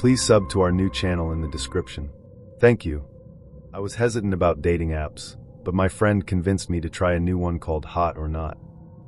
Please sub to our new channel in the description. Thank you. I was hesitant about dating apps, but my friend convinced me to try a new one called Hot or Not.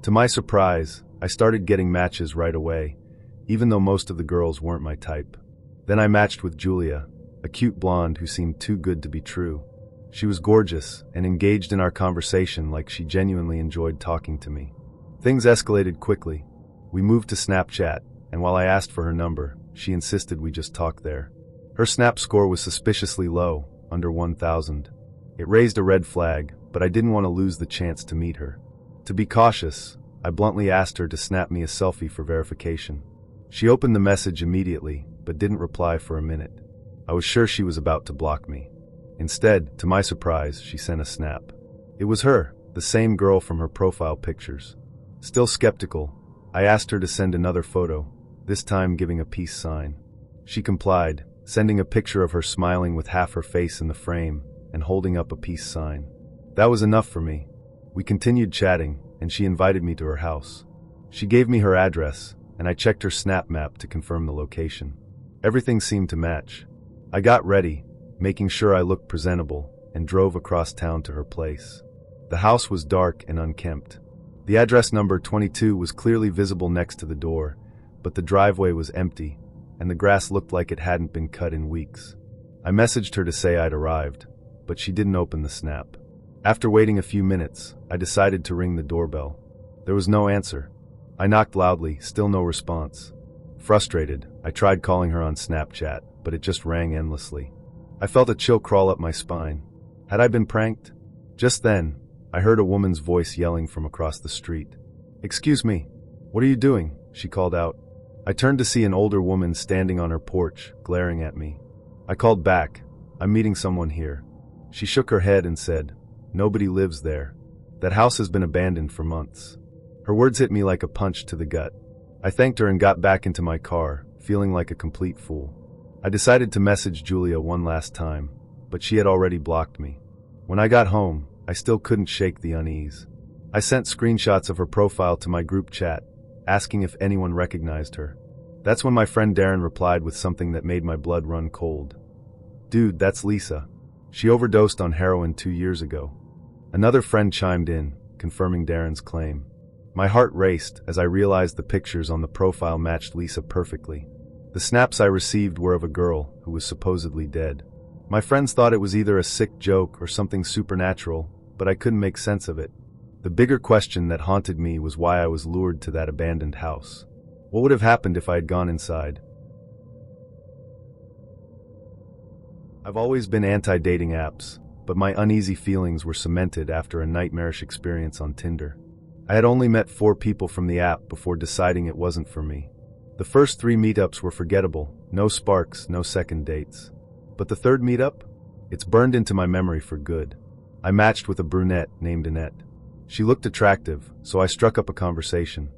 To my surprise, I started getting matches right away, even though most of the girls weren't my type. Then I matched with Julia, a cute blonde who seemed too good to be true. She was gorgeous and engaged in our conversation like she genuinely enjoyed talking to me. Things escalated quickly. We moved to Snapchat, and while I asked for her number, she insisted we just talk there. Her Snap score was suspiciously low, under 1,000. It raised a red flag, but I didn't want to lose the chance to meet her. To be cautious, I bluntly asked her to snap me a selfie for verification. She opened the message immediately, but didn't reply for a minute. I was sure she was about to block me. Instead, to my surprise, she sent a snap. It was her, the same girl from her profile pictures. Still skeptical, I asked her to send another photo, this time giving a peace sign. She complied, sending a picture of her smiling with half her face in the frame and holding up a peace sign. That was enough for me. We continued chatting, and she invited me to her house. She gave me her address, and I checked her Snap map to confirm the location. Everything seemed to match. I got ready, making sure I looked presentable, and drove across town to her place. The house was dark and unkempt. The address number 22 was clearly visible next to the door, but the driveway was empty, and the grass looked like it hadn't been cut in weeks. I messaged her to say I'd arrived, but she didn't open the Snap. After waiting a few minutes, I decided to ring the doorbell. There was no answer. I knocked loudly, still no response. Frustrated, I tried calling her on Snapchat, but it just rang endlessly. I felt a chill crawl up my spine. Had I been pranked? Just then, I heard a woman's voice yelling from across the street. "Excuse me, what are you doing?" she called out. I turned to see an older woman standing on her porch, glaring at me. I called back, "I'm meeting someone here." She shook her head and said, "Nobody lives there. That house has been abandoned for months." Her words hit me like a punch to the gut. I thanked her and got back into my car, feeling like a complete fool. I decided to message Julia one last time, but she had already blocked me. When I got home, I still couldn't shake the unease. I sent screenshots of her profile to my group chat, asking if anyone recognized her. That's when my friend Darren replied with something that made my blood run cold. "Dude, that's Lisa. She overdosed on heroin 2 years ago." Another friend chimed in, confirming Darren's claim. My heart raced as I realized the pictures on the profile matched Lisa perfectly. The snaps I received were of a girl who was supposedly dead. My friends thought it was either a sick joke or something supernatural, but I couldn't make sense of it. The bigger question that haunted me was why I was lured to that abandoned house. What would have happened if I had gone inside? I've always been anti-dating apps, but my uneasy feelings were cemented after a nightmarish experience on Tinder. I had only met 4 people from the app before deciding it wasn't for me. The first 3 meetups were forgettable, no sparks, no second dates. But the third meetup? It's burned into my memory for good. I matched with a brunette named Annette. She looked attractive, so I struck up a conversation.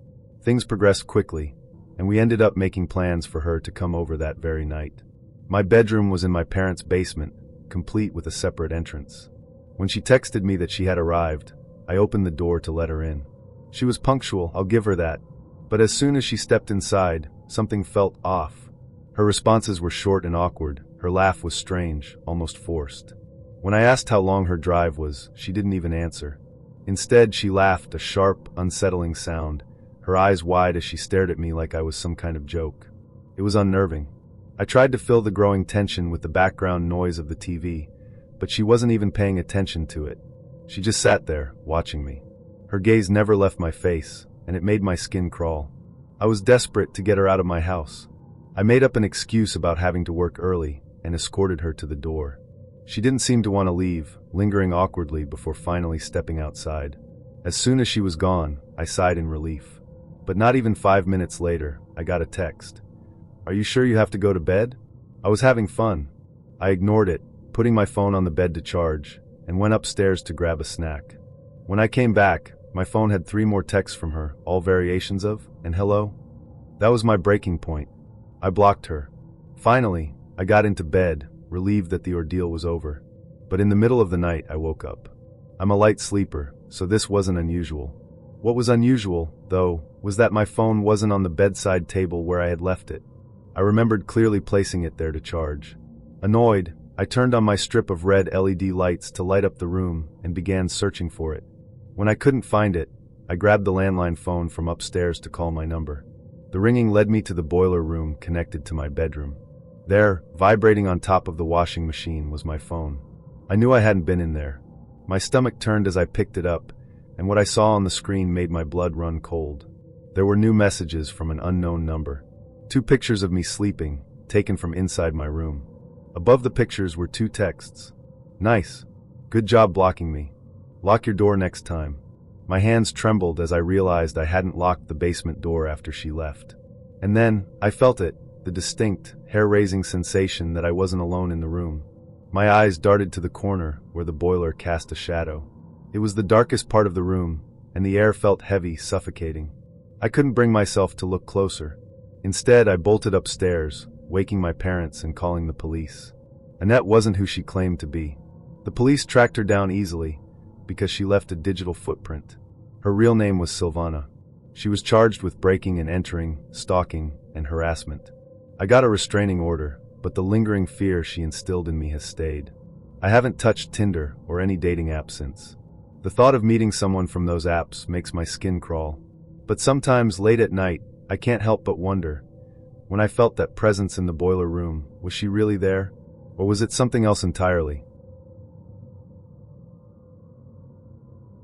Things progressed quickly, and we ended up making plans for her to come over that very night. My bedroom was in my parents' basement, complete with a separate entrance. When she texted me that she had arrived, I opened the door to let her in. She was punctual, I'll give her that. But as soon as she stepped inside, something felt off. Her responses were short and awkward. Her laugh was strange, almost forced. When I asked how long her drive was, she didn't even answer. Instead, she laughed, a sharp, unsettling sound, her eyes wide as she stared at me like I was some kind of joke. It was unnerving. I tried to fill the growing tension with the background noise of the TV, but she wasn't even paying attention to it. She just sat there, watching me. Her gaze never left my face, and it made my skin crawl. I was desperate to get her out of my house. I made up an excuse about having to work early and escorted her to the door. She didn't seem to want to leave, lingering awkwardly before finally stepping outside. As soon as she was gone, I sighed in relief. But not even 5 minutes later, I got a text. "Are you sure you have to go to bed?" I was having fun. I ignored it, putting my phone on the bed to charge, and went upstairs to grab a snack. When I came back, my phone had 3 more texts from her, all variations of, and hello. That was my breaking point. I blocked her. Finally, I got into bed, relieved that the ordeal was over. But in the middle of the night, I woke up. I'm a light sleeper, so this wasn't unusual. What was unusual, though, was that my phone wasn't on the bedside table where I had left it. I remembered clearly placing it there to charge. Annoyed, I turned on my strip of red LED lights to light up the room and began searching for it. When I couldn't find it, I grabbed the landline phone from upstairs to call my number. The ringing led me to the boiler room connected to my bedroom. There, vibrating on top of the washing machine, was my phone. I knew I hadn't been in there. My stomach turned as I picked it up, and what I saw on the screen made my blood run cold. There were new messages from an unknown number. 2 pictures of me sleeping, taken from inside my room. Above the pictures were 2 texts. Nice. Good job blocking me. Lock your door next time. My hands trembled as I realized I hadn't locked the basement door after she left. And then, I felt it, the distinct, hair-raising sensation that I wasn't alone in the room. My eyes darted to the corner where the boiler cast a shadow. It was the darkest part of the room, and the air felt heavy, suffocating. I couldn't bring myself to look closer. Instead, I bolted upstairs, waking my parents and calling the police. Annette wasn't who she claimed to be. The police tracked her down easily, because she left a digital footprint. Her real name was Silvana. She was charged with breaking and entering, stalking, and harassment. I got a restraining order, but the lingering fear she instilled in me has stayed. I haven't touched Tinder or any dating app since. The thought of meeting someone from those apps makes my skin crawl. But sometimes, late at night, I can't help but wonder, when I felt that presence in the boiler room, was she really there? Or was it something else entirely?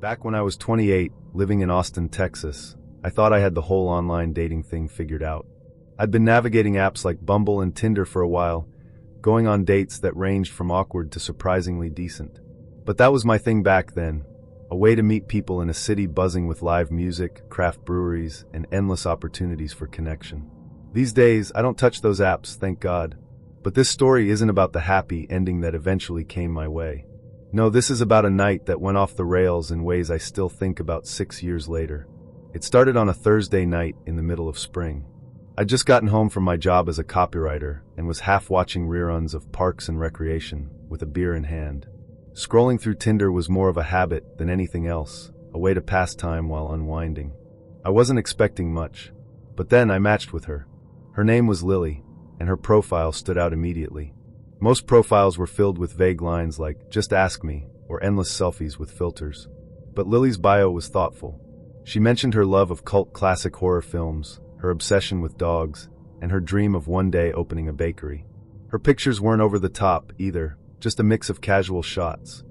Back when I was 28, living in Austin, Texas, I thought I had the whole online dating thing figured out. I'd been navigating apps like Bumble and Tinder for a while, going on dates that ranged from awkward to surprisingly decent. But that was my thing back then, a way to meet people in a city buzzing with live music, craft breweries, and endless opportunities for connection. These days, I don't touch those apps, thank God. But this story isn't about the happy ending that eventually came my way. No, this is about a night that went off the rails in ways I still think about 6 years later. It started on a Thursday night in the middle of spring. I'd just gotten home from my job as a copywriter and was half watching reruns of Parks and Recreation with a beer in hand. Scrolling through Tinder was more of a habit than anything else, a way to pass time while unwinding. I wasn't expecting much, but then I matched with her. Her name was Lily, and her profile stood out immediately. Most profiles were filled with vague lines like, "Just ask me," or endless selfies with filters. But Lily's bio was thoughtful. She mentioned her love of cult classic horror films, her obsession with dogs, and her dream of one day opening a bakery. Her pictures weren't over the top, either, just a mix of casual shots.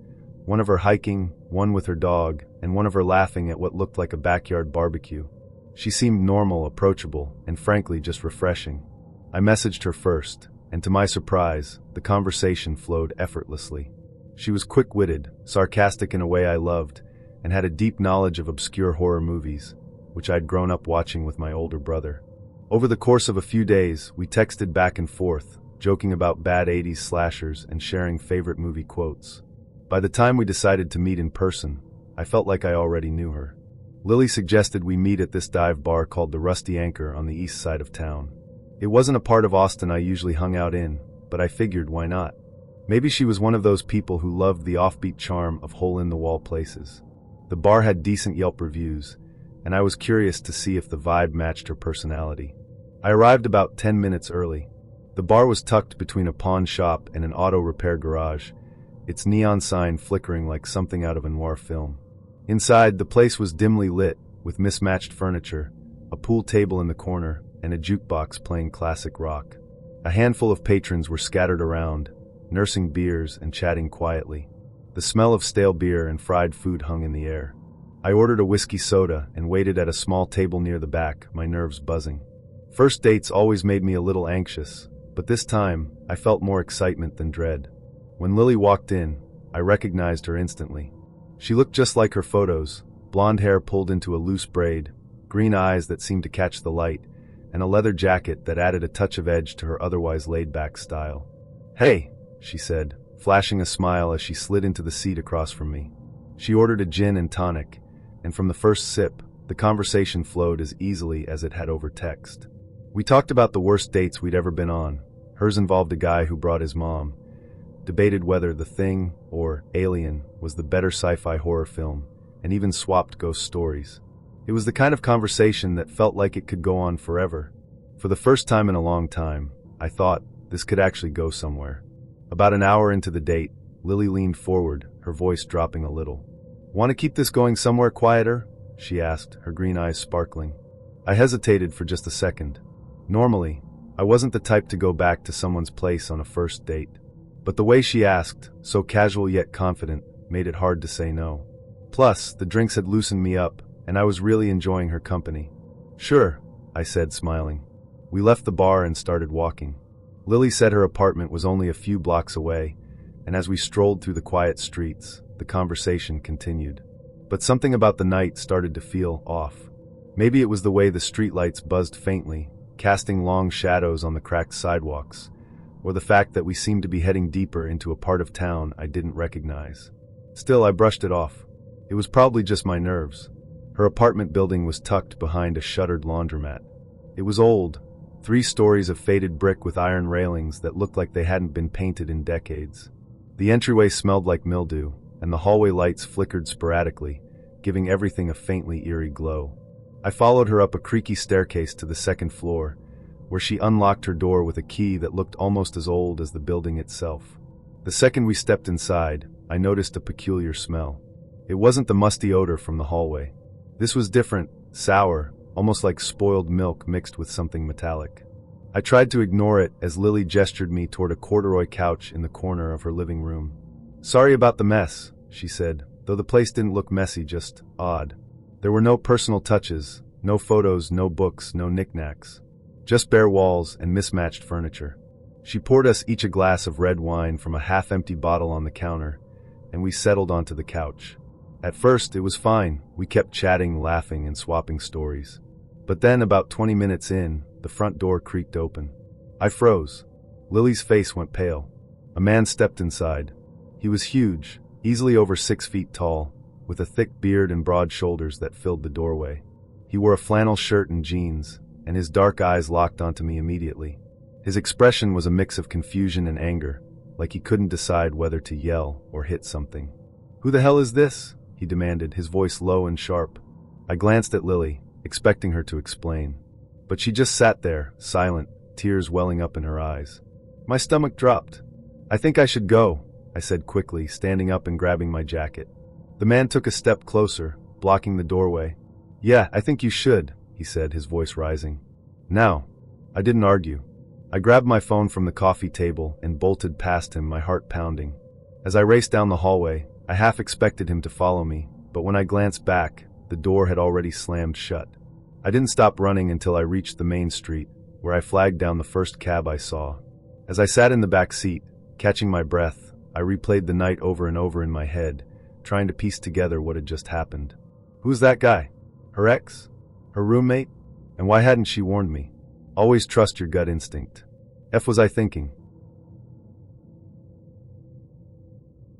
One of her hiking, one with her dog, and one of her laughing at what looked like a backyard barbecue. She seemed normal, approachable, and frankly just refreshing. I messaged her first, and to my surprise, the conversation flowed effortlessly. She was quick-witted, sarcastic in a way I loved, and had a deep knowledge of obscure horror movies, which I'd grown up watching with my older brother. Over the course of a few days, we texted back and forth, joking about bad 80s slashers and sharing favorite movie quotes. By the time we decided to meet in person, I felt like I already knew her. Lily suggested we meet at this dive bar called the Rusty Anchor on the east side of town. It wasn't a part of Austin I usually hung out in, but I figured why not? Maybe she was one of those people who loved the offbeat charm of hole-in-the-wall places. The bar had decent Yelp reviews, and I was curious to see if the vibe matched her personality. I arrived about 10 minutes early. The bar was tucked between a pawn shop and an auto repair garage, its neon sign flickering like something out of a noir film. Inside, the place was dimly lit, with mismatched furniture, a pool table in the corner, and a jukebox playing classic rock. A handful of patrons were scattered around, nursing beers and chatting quietly. The smell of stale beer and fried food hung in the air. I ordered a whiskey soda and waited at a small table near the back, my nerves buzzing. First dates always made me a little anxious, but this time, I felt more excitement than dread. When Lily walked in, I recognized her instantly. She looked just like her photos, blonde hair pulled into a loose braid, green eyes that seemed to catch the light, and a leather jacket that added a touch of edge to her otherwise laid-back style. "Hey," she said, flashing a smile as she slid into the seat across from me. She ordered a gin and tonic, and from the first sip, the conversation flowed as easily as it had over text. We talked about the worst dates we'd ever been on. Hers involved a guy who brought his mom, debated whether The Thing or Alien was the better sci-fi horror film, and even swapped ghost stories. It was the kind of conversation that felt like it could go on forever. For the first time in a long time, I thought, this could actually go somewhere. About an hour into the date, Lily leaned forward, her voice dropping a little. "Want to keep this going somewhere quieter?" she asked, her green eyes sparkling. I hesitated for just a second. Normally, I wasn't the type to go back to someone's place on a first date. But the way she asked, so casual yet confident, made it hard to say no. Plus, the drinks had loosened me up, and I was really enjoying her company. "Sure," I said, smiling. We left the bar and started walking. Lily said her apartment was only a few blocks away, and as we strolled through the quiet streets, the conversation continued. But something about the night started to feel off. Maybe it was the way the streetlights buzzed faintly, casting long shadows on the cracked sidewalks, or the fact that we seemed to be heading deeper into a part of town I didn't recognize. Still, I brushed it off. It was probably just my nerves. Her apartment building was tucked behind a shuttered laundromat. It was old, 3 stories of faded brick with iron railings that looked like they hadn't been painted in decades. The entryway smelled like mildew, and the hallway lights flickered sporadically, giving everything a faintly eerie glow. I followed her up a creaky staircase to the 2nd floor, where she unlocked her door with a key that looked almost as old as the building itself. The second we stepped inside, I noticed a peculiar smell. It wasn't the musty odor from the hallway. This was different, sour, almost like spoiled milk mixed with something metallic. I tried to ignore it as Lily gestured me toward a corduroy couch in the corner of her living room. "Sorry about the mess," she said, though the place didn't look messy, just odd. There were no personal touches, no photos, no books, no knickknacks. Just bare walls and mismatched furniture. She poured us each a glass of red wine from a half-empty bottle on the counter, and we settled onto the couch. At first, it was fine. We kept chatting, laughing, and swapping stories. But then, about 20 minutes in, the front door creaked open. I froze. Lily's face went pale. A man stepped inside. He was huge, easily over 6 feet tall, with a thick beard and broad shoulders that filled the doorway. He wore a flannel shirt and jeans, and his dark eyes locked onto me immediately. His expression was a mix of confusion and anger, like he couldn't decide whether to yell or hit something. "Who the hell is this?" he demanded, his voice low and sharp. I glanced at Lily, expecting her to explain. But she just sat there, silent, tears welling up in her eyes. My stomach dropped. "I think I should go," I said quickly, standing up and grabbing my jacket. The man took a step closer, blocking the doorway. "Yeah, I think you should," he said, his voice rising. "Now." I didn't argue. I grabbed my phone from the coffee table and bolted past him, my heart pounding. As I raced down the hallway, I half expected him to follow me, but when I glanced back, the door had already slammed shut. I didn't stop running until I reached the main street, where I flagged down the first cab I saw. As I sat in the back seat, catching my breath, I replayed the night over and over in my head, trying to piece together what had just happened. Who's that guy? Her ex? Her roommate? And why hadn't she warned me? Always trust your gut instinct. F was I thinking?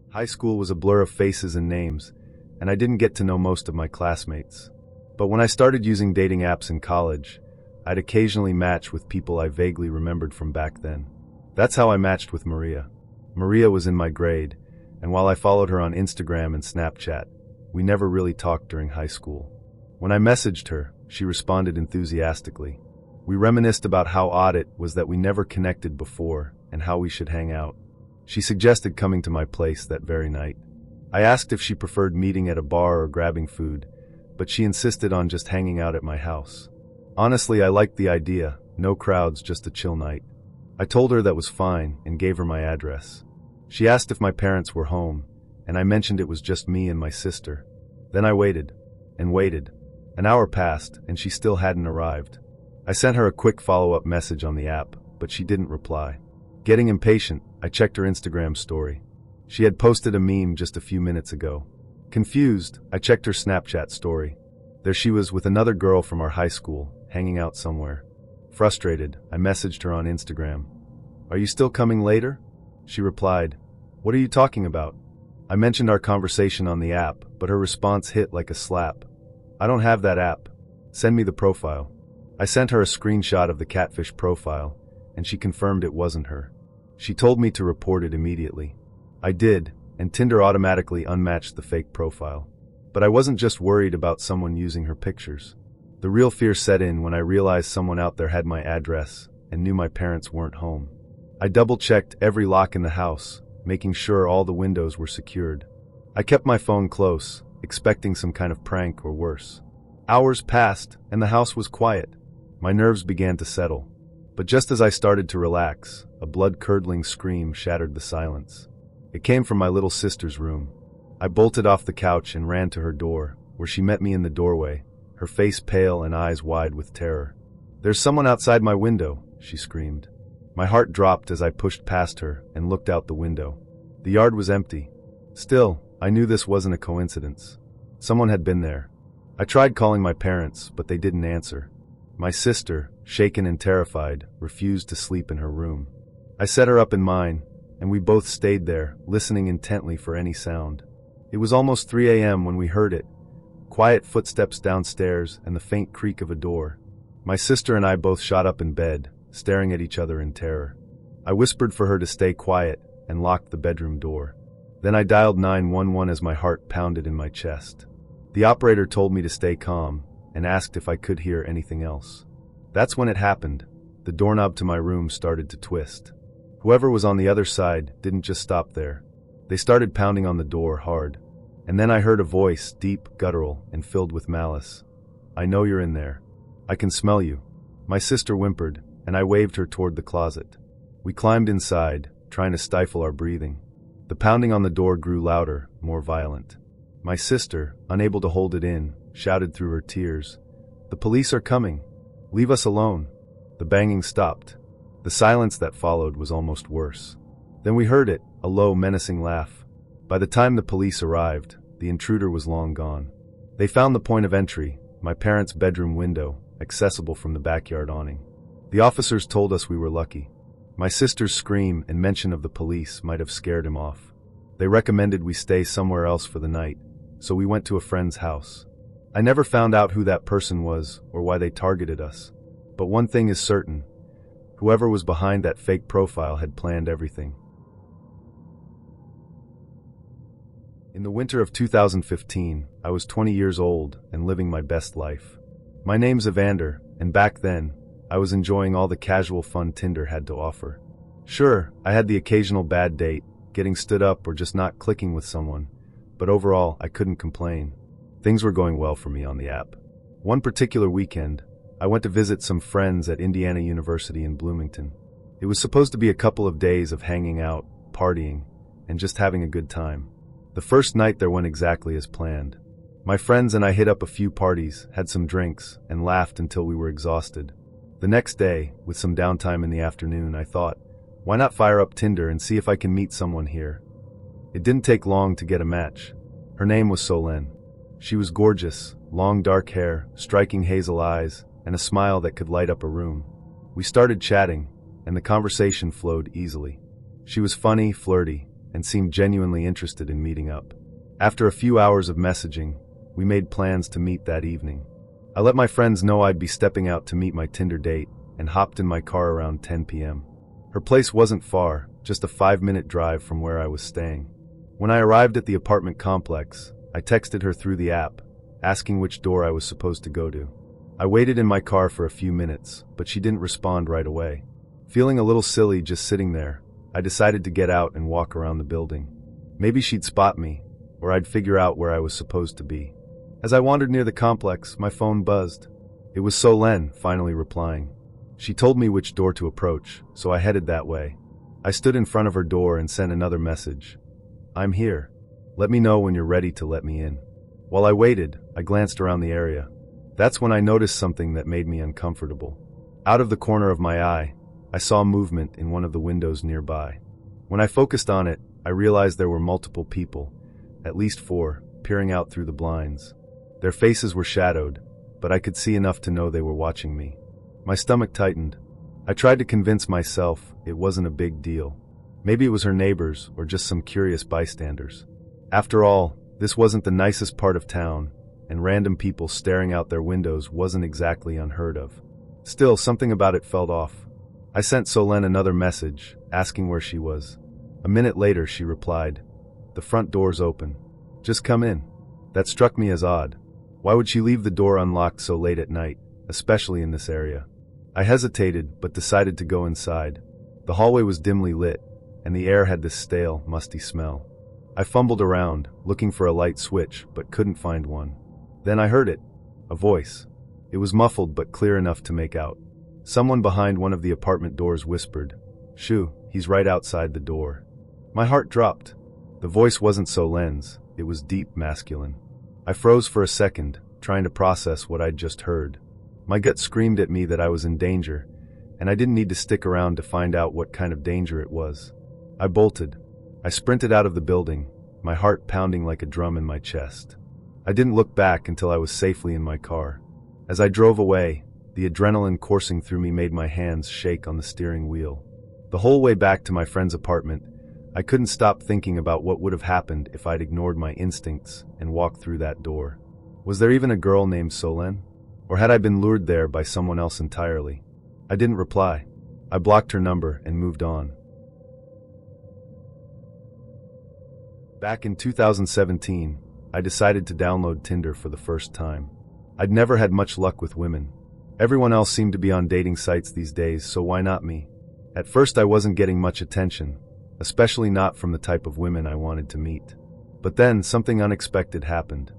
High school was a blur of faces and names, and I didn't get to know most of my classmates. But when I started using dating apps in college, I'd occasionally match with people I vaguely remembered from back then. That's how I matched with Maria. Maria was in my grade, and while I followed her on Instagram and Snapchat, we never really talked during high school. When I messaged her, she responded enthusiastically. We reminisced about how odd it was that we never connected before and how we should hang out. She suggested coming to my place that very night. I asked if she preferred meeting at a bar or grabbing food, but she insisted on just hanging out at my house. Honestly, I liked the idea, no crowds, just a chill night. I told her that was fine and gave her my address. She asked if my parents were home, and I mentioned it was just me and my sister. Then I waited, and waited. An hour passed, and she still hadn't arrived. I sent her a quick follow-up message on the app, but she didn't reply. Getting impatient, I checked her Instagram story. She had posted a meme just a few minutes ago. Confused, I checked her Snapchat story. There she was with another girl from our high school, hanging out somewhere. Frustrated, I messaged her on Instagram. "Are you still coming later?" She replied, "What are you talking about?" I mentioned our conversation on the app, but her response hit like a slap. "I don't have that app. Send me the profile." I sent her a screenshot of the catfish profile, and she confirmed it wasn't her. She told me to report it immediately. I did, and Tinder automatically unmatched the fake profile. But I wasn't just worried about someone using her pictures. The real fear set in when I realized someone out there had my address, and knew my parents weren't home. I double-checked every lock in the house, making sure all the windows were secured. I kept my phone close, expecting some kind of prank or worse. Hours passed, and the house was quiet. My nerves began to settle. But just as I started to relax, a blood-curdling scream shattered the silence. It came from my little sister's room. I bolted off the couch and ran to her door, where she met me in the doorway, her face pale and eyes wide with terror. "There's someone outside my window," she screamed. My heart dropped as I pushed past her and looked out the window. The yard was empty. Still, I knew this wasn't a coincidence. Someone had been there. I tried calling my parents, but they didn't answer. My sister, shaken and terrified, refused to sleep in her room. I set her up in mine, and we both stayed there, listening intently for any sound. It was almost 3 a.m. when we heard it. Quiet footsteps downstairs and the faint creak of a door. My sister and I both shot up in bed, staring at each other in terror. I whispered for her to stay quiet and locked the bedroom door. Then I dialed 911 as my heart pounded in my chest. The operator told me to stay calm and asked if I could hear anything else. That's when it happened. The doorknob to my room started to twist. Whoever was on the other side didn't just stop there. They started pounding on the door hard. And then I heard a voice, deep, guttural, and filled with malice. "I know you're in there. I can smell you." My sister whimpered, and I waved her toward the closet. We climbed inside, trying to stifle our breathing. The pounding on the door grew louder, more violent. My sister, unable to hold it in, shouted through her tears, "The police are coming. Leave us alone." The banging stopped. The silence that followed was almost worse. Then we heard it, a low, menacing laugh. By the time the police arrived, the intruder was long gone. They found the point of entry, my parents' bedroom window, accessible from the backyard awning. The officers told us we were lucky. My sister's scream and mention of the police might have scared him off. They recommended we stay somewhere else for the night, so we went to a friend's house. I never found out who that person was or why they targeted us. But one thing is certain. Whoever was behind that fake profile had planned everything. In the winter of 2015, I was 20 years old and living my best life. My name's Evander, and back then, I was enjoying all the casual fun Tinder had to offer. Sure, I had the occasional bad date, getting stood up or just not clicking with someone, but overall, I couldn't complain. Things were going well for me on the app. One particular weekend, I went to visit some friends at Indiana University in Bloomington. It was supposed to be a couple of days of hanging out, partying, and just having a good time. The first night there went exactly as planned. My friends and I hit up a few parties, had some drinks, and laughed until we were exhausted. The next day, with some downtime in the afternoon, I thought, why not fire up Tinder and see if I can meet someone here? It didn't take long to get a match. Her name was Solène. She was gorgeous, long dark hair, striking hazel eyes, and a smile that could light up a room. We started chatting, and the conversation flowed easily. She was funny, flirty, and seemed genuinely interested in meeting up. After a few hours of messaging, we made plans to meet that evening. I let my friends know I'd be stepping out to meet my Tinder date, and hopped in my car around 10 p.m. Her place wasn't far, just a 5-minute drive from where I was staying. When I arrived at the apartment complex, I texted her through the app, asking which door I was supposed to go to. I waited in my car for a few minutes, but she didn't respond right away. Feeling a little silly just sitting there, I decided to get out and walk around the building. Maybe she'd spot me, or I'd figure out where I was supposed to be. As I wandered near the complex, my phone buzzed. It was Solène finally replying. She told me which door to approach, so I headed that way. I stood in front of her door and sent another message. "I'm here. Let me know when you're ready to let me in." While I waited, I glanced around the area. That's when I noticed something that made me uncomfortable. Out of the corner of my eye, I saw movement in one of the windows nearby. When I focused on it, I realized there were multiple people, at least 4, peering out through the blinds. Their faces were shadowed, but I could see enough to know they were watching me. My stomach tightened. I tried to convince myself it wasn't a big deal. Maybe it was her neighbors or just some curious bystanders. After all, this wasn't the nicest part of town, and random people staring out their windows wasn't exactly unheard of. Still, something about it felt off. I sent Solène another message, asking where she was. A minute later, she replied, "The front door's open. Just come in." That struck me as odd. Why would she leave the door unlocked so late at night, especially in this area? I hesitated, but decided to go inside. The hallway was dimly lit, and the air had this stale, musty smell. I fumbled around, looking for a light switch, but couldn't find one. Then I heard it. A voice. It was muffled but clear enough to make out. Someone behind one of the apartment doors whispered, "Shoo, he's right outside the door." My heart dropped. The voice wasn't Solen's, it was deep masculine. I froze for a second, trying to process what I'd just heard. My gut screamed at me that I was in danger, and I didn't need to stick around to find out what kind of danger it was. I bolted. I sprinted out of the building, my heart pounding like a drum in my chest. I didn't look back until I was safely in my car. As I drove away, the adrenaline coursing through me made my hands shake on the steering wheel. The whole way back to my friend's apartment, I couldn't stop thinking about what would have happened if I'd ignored my instincts and walked through that door. Was there even a girl named Solen? Or had I been lured there by someone else entirely? I didn't reply. I blocked her number and moved on. Back in 2017, I decided to download Tinder for the first time. I'd never had much luck with women. Everyone else seemed to be on dating sites these days, so why not me? At first I wasn't getting much attention, especially not from the type of women I wanted to meet. But then something unexpected happened.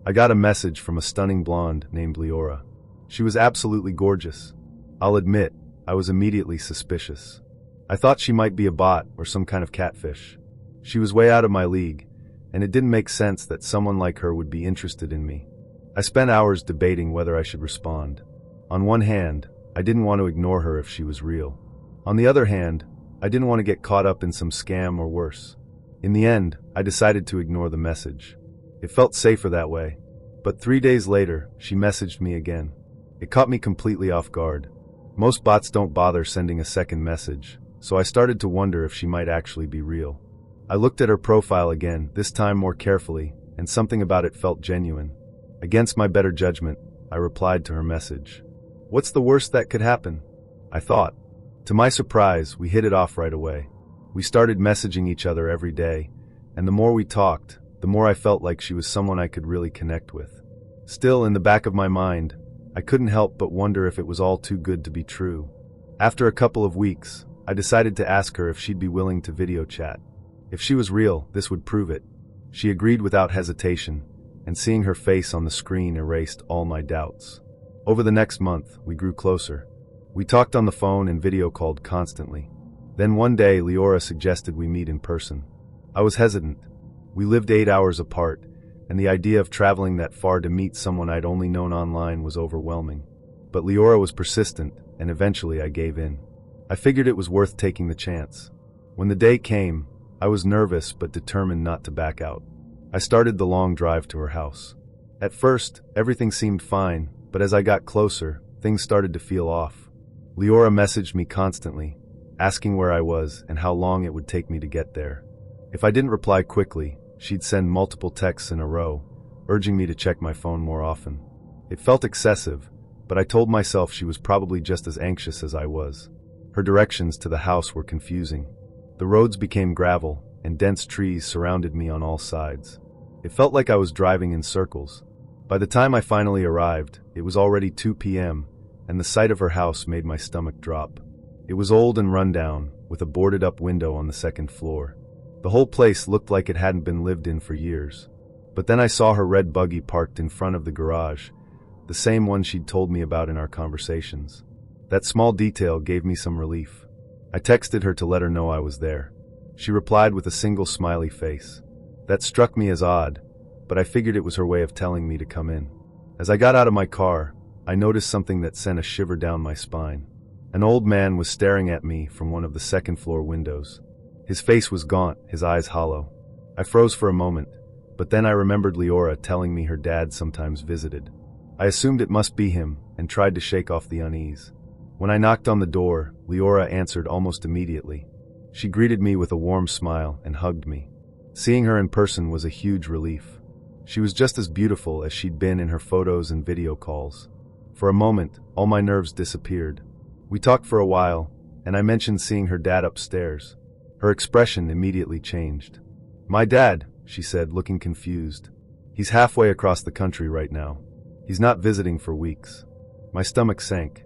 I got a message from a stunning blonde named Leora. She was absolutely gorgeous. I'll admit, I was immediately suspicious. I thought she might be a bot or some kind of catfish. She was way out of my league, and it didn't make sense that someone like her would be interested in me. I spent hours debating whether I should respond. On one hand, I didn't want to ignore her if she was real. On the other hand, I didn't want to get caught up in some scam or worse. In the end, I decided to ignore the message. It felt safer that way. But 3 days later, she messaged me again. It caught me completely off guard. Most bots don't bother sending a second message, so I started to wonder if she might actually be real. I looked at her profile again, this time more carefully, and something about it felt genuine. Against my better judgment, I replied to her message. What's the worst that could happen? I thought. To my surprise, we hit it off right away. We started messaging each other every day, and the more we talked, the more I felt like she was someone I could really connect with. Still, in the back of my mind, I couldn't help but wonder if it was all too good to be true. After a couple of weeks, I decided to ask her if she'd be willing to video chat. If she was real, this would prove it. She agreed without hesitation, and seeing her face on the screen erased all my doubts. Over the next month, we grew closer. We talked on the phone and video called constantly. Then one day, Leora suggested we meet in person. I was hesitant. We lived 8 hours apart, and the idea of traveling that far to meet someone I'd only known online was overwhelming. But Leora was persistent, and eventually I gave in. I figured it was worth taking the chance. When the day came, I was nervous but determined not to back out. I started the long drive to her house. At first, everything seemed fine, but as I got closer, things started to feel off. Leora messaged me constantly, asking where I was and how long it would take me to get there. If I didn't reply quickly, she'd send multiple texts in a row, urging me to check my phone more often. It felt excessive, but I told myself she was probably just as anxious as I was. Her directions to the house were confusing. The roads became gravel, and dense trees surrounded me on all sides. It felt like I was driving in circles. By the time I finally arrived, it was already 2 p.m., and the sight of her house made my stomach drop. It was old and run down, with a boarded-up window on the second floor. The whole place looked like it hadn't been lived in for years. But then I saw her red buggy parked in front of the garage, the same one she'd told me about in our conversations. That small detail gave me some relief. I texted her to let her know I was there. She replied with a single smiley face. That struck me as odd, but I figured it was her way of telling me to come in. As I got out of my car, I noticed something that sent a shiver down my spine. An old man was staring at me from one of the second-floor windows. His face was gaunt, his eyes hollow. I froze for a moment, but then I remembered Leora telling me her dad sometimes visited. I assumed it must be him and tried to shake off the unease. When I knocked on the door, Leora answered almost immediately. She greeted me with a warm smile and hugged me. Seeing her in person was a huge relief. She was just as beautiful as she'd been in her photos and video calls. For a moment, all my nerves disappeared. We talked for a while, and I mentioned seeing her dad upstairs. Her expression immediately changed. "My dad," she said, looking confused. "He's halfway across the country right now. He's not visiting for weeks." My stomach sank.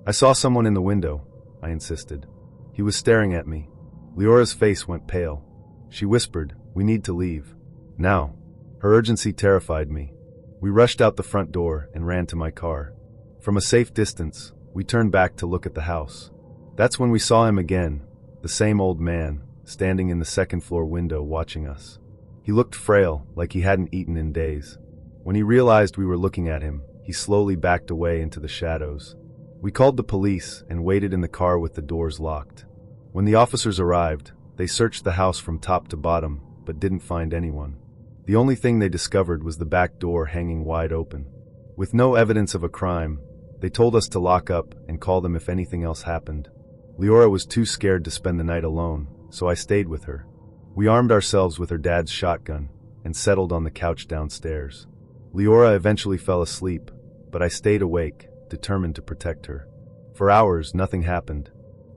I saw someone in the window, I insisted. He was staring at me. Leora's face went pale. She whispered, "We need to leave. Now." Her urgency terrified me. We rushed out the front door and ran to my car. From a safe distance, we turned back to look at the house. That's when we saw him again, the same old man, standing in the second-floor window watching us. He looked frail, like he hadn't eaten in days. When he realized we were looking at him, he slowly backed away into the shadows. We called the police and waited in the car with the doors locked. When the officers arrived, they searched the house from top to bottom, but didn't find anyone. The only thing they discovered was the back door hanging wide open. With no evidence of a crime, they told us to lock up and call them if anything else happened. Leora was too scared to spend the night alone, so I stayed with her. We armed ourselves with her dad's shotgun and settled on the couch downstairs. Leora eventually fell asleep, but I stayed awake, determined to protect her. For hours, nothing happened.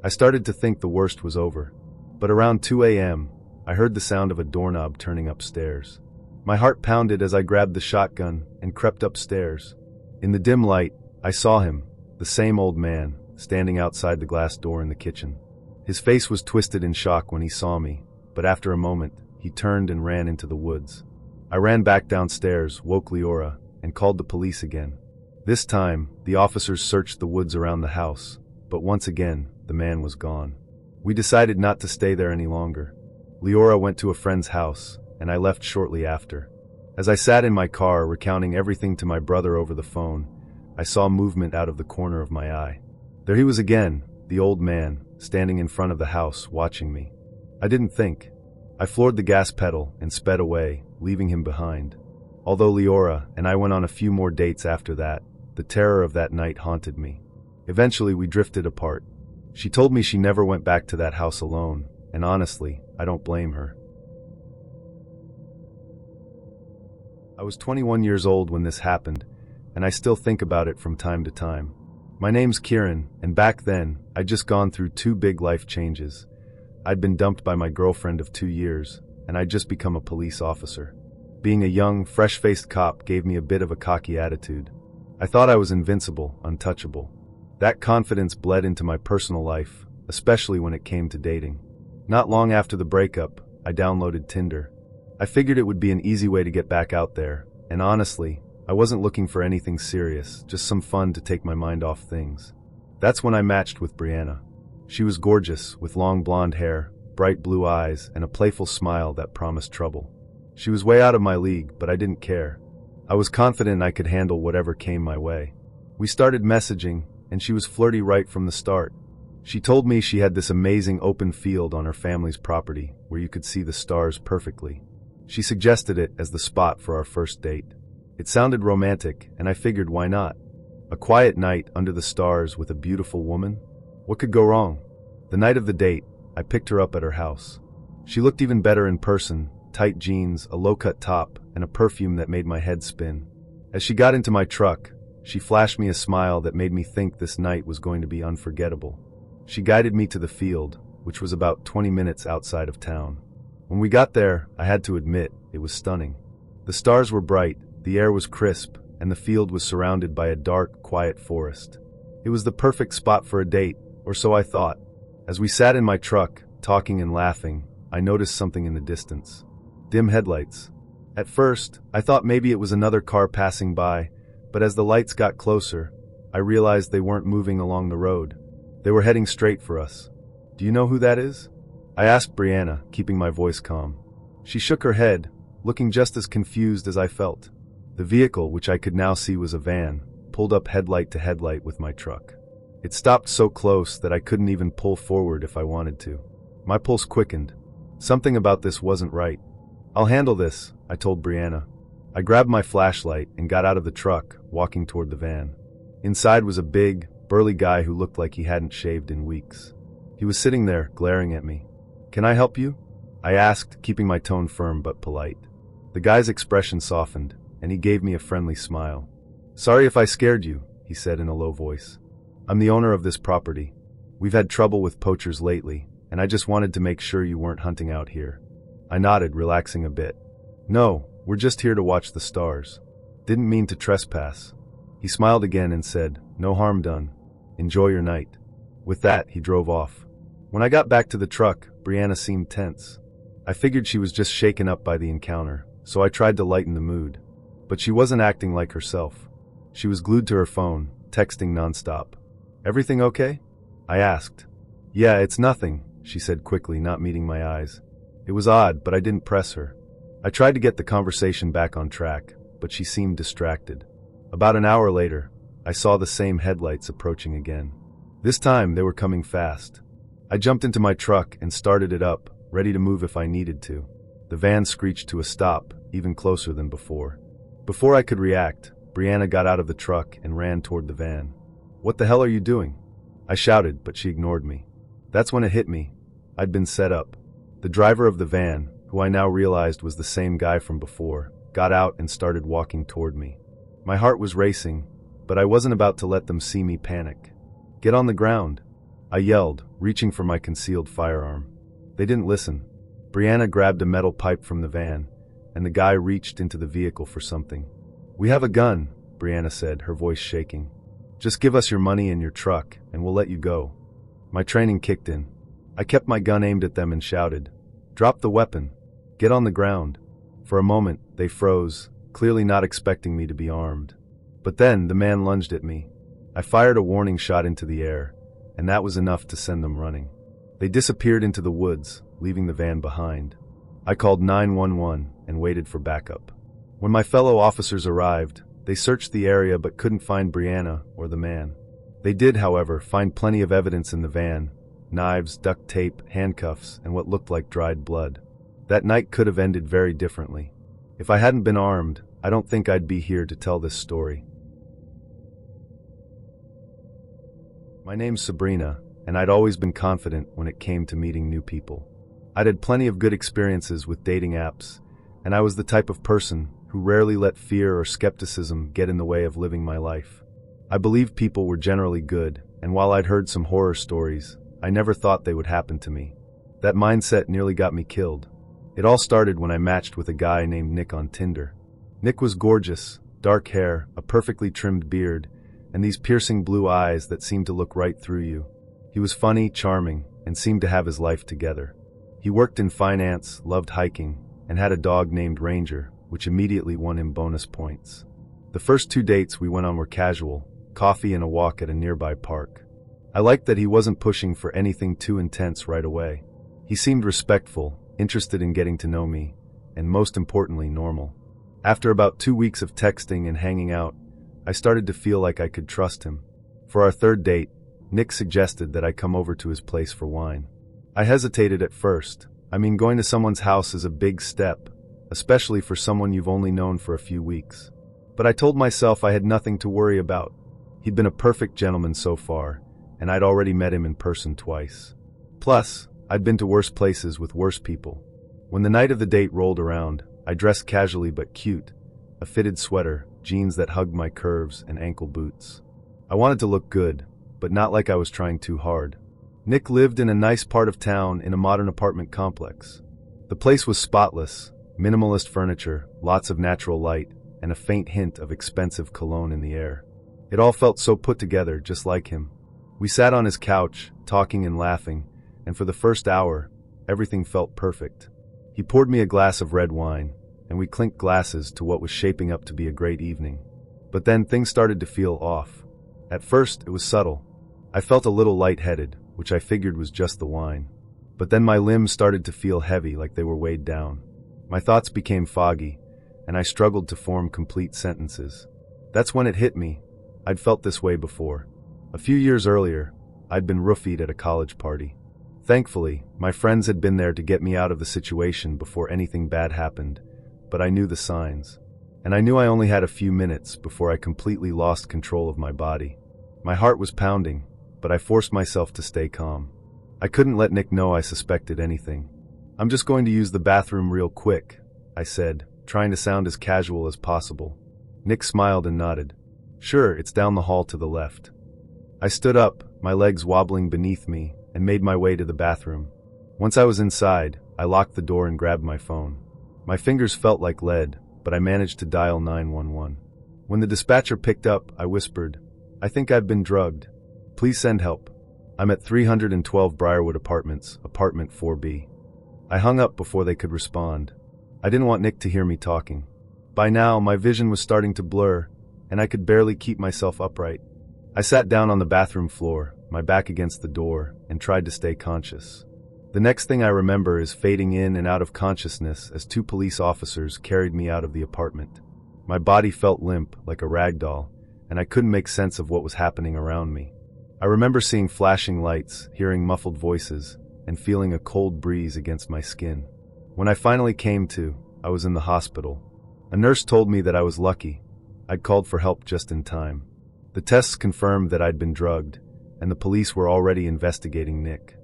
I started to think the worst was over. But around 2 a.m., I heard the sound of a doorknob turning upstairs. My heart pounded as I grabbed the shotgun and crept upstairs. In the dim light, I saw him, the same old man, standing outside the glass door in the kitchen. His face was twisted in shock when he saw me, but after a moment, he turned and ran into the woods. I ran back downstairs, woke Leora, and called the police again. This time, the officers searched the woods around the house, but once again, the man was gone. We decided not to stay there any longer. Leora went to a friend's house, and I left shortly after. As I sat in my car recounting everything to my brother over the phone, I saw movement out of the corner of my eye. There he was again, the old man, standing in front of the house, watching me. I didn't think. I floored the gas pedal and sped away, leaving him behind. Although Leora and I went on a few more dates after that, the terror of that night haunted me. Eventually, we drifted apart. She told me she never went back to that house alone, and honestly, I don't blame her. I was 21 years old when this happened, and I still think about it from time to time. My name's Kieran, and back then, I'd just gone through 2 big life changes. I'd been dumped by my girlfriend of 2 years, and I'd just become a police officer. Being a young, fresh-faced cop gave me a bit of a cocky attitude. I thought I was invincible, untouchable. That confidence bled into my personal life, especially when it came to dating. Not long after the breakup, I downloaded Tinder. I figured it would be an easy way to get back out there, and honestly, I wasn't looking for anything serious, just some fun to take my mind off things. That's when I matched with Brianna. She was gorgeous, with long blonde hair, bright blue eyes, and a playful smile that promised trouble. She was way out of my league, but I didn't care. I was confident I could handle whatever came my way. We started messaging, and she was flirty right from the start. She told me she had this amazing open field on her family's property, where you could see the stars perfectly. She suggested it as the spot for our first date. It sounded romantic, and I figured why not? A quiet night under the stars with a beautiful woman? What could go wrong? The night of the date, I picked her up at her house. She looked even better in person, tight jeans, a low-cut top, and a perfume that made my head spin. As she got into my truck, she flashed me a smile that made me think this night was going to be unforgettable. She guided me to the field, which was about 20 minutes outside of town. When we got there, I had to admit, it was stunning. The stars were bright, the air was crisp, and the field was surrounded by a dark, quiet forest. It was the perfect spot for a date, or so I thought. As we sat in my truck, talking and laughing, I noticed something in the distance. Dim headlights. At first, I thought maybe it was another car passing by, but as the lights got closer, I realized they weren't moving along the road. They were heading straight for us. "Do you know who that is?" I asked Brianna, keeping my voice calm. She shook her head, looking just as confused as I felt. The vehicle, which I could now see was a van, pulled up headlight to headlight with my truck. It stopped so close that I couldn't even pull forward if I wanted to. My pulse quickened. Something about this wasn't right. "I'll handle this," I told Brianna. I grabbed my flashlight and got out of the truck, walking toward the van. Inside was a big, burly guy who looked like he hadn't shaved in weeks. He was sitting there, glaring at me. "Can I help you?" I asked, keeping my tone firm but polite. The guy's expression softened, and he gave me a friendly smile. "Sorry if I scared you," he said in a low voice. "I'm the owner of this property. We've had trouble with poachers lately, and I just wanted to make sure you weren't hunting out here." I nodded, relaxing a bit. "No, we're just here to watch the stars. Didn't mean to trespass." He smiled again and said, "No harm done." Enjoy your night." With that, he drove off. When I got back to the truck, Brianna seemed tense. I figured she was just shaken up by the encounter, so I tried to lighten the mood. But she wasn't acting like herself. She was glued to her phone, texting nonstop. "Everything okay?" I asked. "Yeah, it's nothing," she said quickly, not meeting my eyes. It was odd, but I didn't press her. I tried to get the conversation back on track, but she seemed distracted. About an hour later, I saw the same headlights approaching again. This time, they were coming fast. I jumped into my truck and started it up, ready to move if I needed to. The van screeched to a stop, even closer than before. Before I could react, Brianna got out of the truck and ran toward the van. "What the hell are you doing?" I shouted, but she ignored me. That's when it hit me. I'd been set up. The driver of the van, who I now realized was the same guy from before, got out and started walking toward me. My heart was racing, but I wasn't about to let them see me panic. "Get on the ground," I yelled, reaching for my concealed firearm. They didn't listen. Brianna grabbed a metal pipe from the van, and the guy reached into the vehicle for something. "We have a gun," Brianna said, her voice shaking. "Just give us your money and your truck, and we'll let you go." My training kicked in. I kept my gun aimed at them and shouted, "Drop the weapon. Get on the ground." For a moment, they froze, clearly not expecting me to be armed. But then the man lunged at me. I fired a warning shot into the air, and that was enough to send them running. They disappeared into the woods, leaving the van behind. I called 911 and waited for backup. When my fellow officers arrived, they searched the area but couldn't find Brianna or the man. They did, however, find plenty of evidence in the van: knives, duct tape, handcuffs, and what looked like dried blood. That night could have ended very differently. If I hadn't been armed, I don't think I'd be here to tell this story. My name's Sabrina, and I'd always been confident when it came to meeting new people. I'd had plenty of good experiences with dating apps, and I was the type of person who rarely let fear or skepticism get in the way of living my life. I believed people were generally good, and while I'd heard some horror stories, I never thought they would happen to me. That mindset nearly got me killed. It all started when I matched with a guy named Nick on Tinder. Nick was gorgeous, dark hair, a perfectly trimmed beard, and these piercing blue eyes that seemed to look right through you. He was funny, charming, and seemed to have his life together. He worked in finance, loved hiking, and had a dog named Ranger, which immediately won him bonus points. The first 2 dates we went on were casual, coffee and a walk at a nearby park. I liked that he wasn't pushing for anything too intense right away. He seemed respectful, interested in getting to know me, and most importantly, normal. After about 2 weeks of texting and hanging out, I started to feel like I could trust him. For our third date, Nick suggested that I come over to his place for wine. I hesitated at first. Going to someone's house is a big step, especially for someone you've only known for a few weeks. But I told myself I had nothing to worry about. He'd been a perfect gentleman so far, and I'd already met him in person twice. Plus, I'd been to worse places with worse people. When the night of the date rolled around, I dressed casually but cute, a fitted sweater, jeans that hugged my curves, and ankle boots. I wanted to look good, but not like I was trying too hard. Nick lived in a nice part of town in a modern apartment complex. The place was spotless, minimalist furniture, lots of natural light, and a faint hint of expensive cologne in the air. It all felt so put together, just like him. We sat on his couch, talking and laughing, and for the first hour, everything felt perfect. He poured me a glass of red wine, and we clinked glasses to what was shaping up to be a great evening. But then things started to feel off. At first, it was subtle. I felt a little lightheaded, which I figured was just the wine. But then my limbs started to feel heavy, like they were weighed down. My thoughts became foggy, and I struggled to form complete sentences. That's when it hit me. I'd felt this way before. A few years earlier, I'd been roofied at a college party. Thankfully, my friends had been there to get me out of the situation before anything bad happened, but I knew the signs. And I knew I only had a few minutes before I completely lost control of my body. My heart was pounding, but I forced myself to stay calm. I couldn't let Nick know I suspected anything. "I'm just going to use the bathroom real quick," I said, trying to sound as casual as possible. Nick smiled and nodded. "Sure, it's down the hall to the left." I stood up, my legs wobbling beneath me, and made my way to the bathroom. Once I was inside, I locked the door and grabbed my phone. My fingers felt like lead, but I managed to dial 911. When the dispatcher picked up, I whispered, "I think I've been drugged. Please send help. I'm at 312 Briarwood Apartments, apartment 4B. I hung up before they could respond. I didn't want Nick to hear me talking. By now, my vision was starting to blur, and I could barely keep myself upright. I sat down on the bathroom floor, my back against the door, and tried to stay conscious. The next thing I remember is fading in and out of consciousness as 2 police officers carried me out of the apartment. My body felt limp, like a rag doll, and I couldn't make sense of what was happening around me. I remember seeing flashing lights, hearing muffled voices, and feeling a cold breeze against my skin. When I finally came to, I was in the hospital. A nurse told me that I was lucky. I'd called for help just in time. The tests confirmed that I'd been drugged, and the police were already investigating Nick.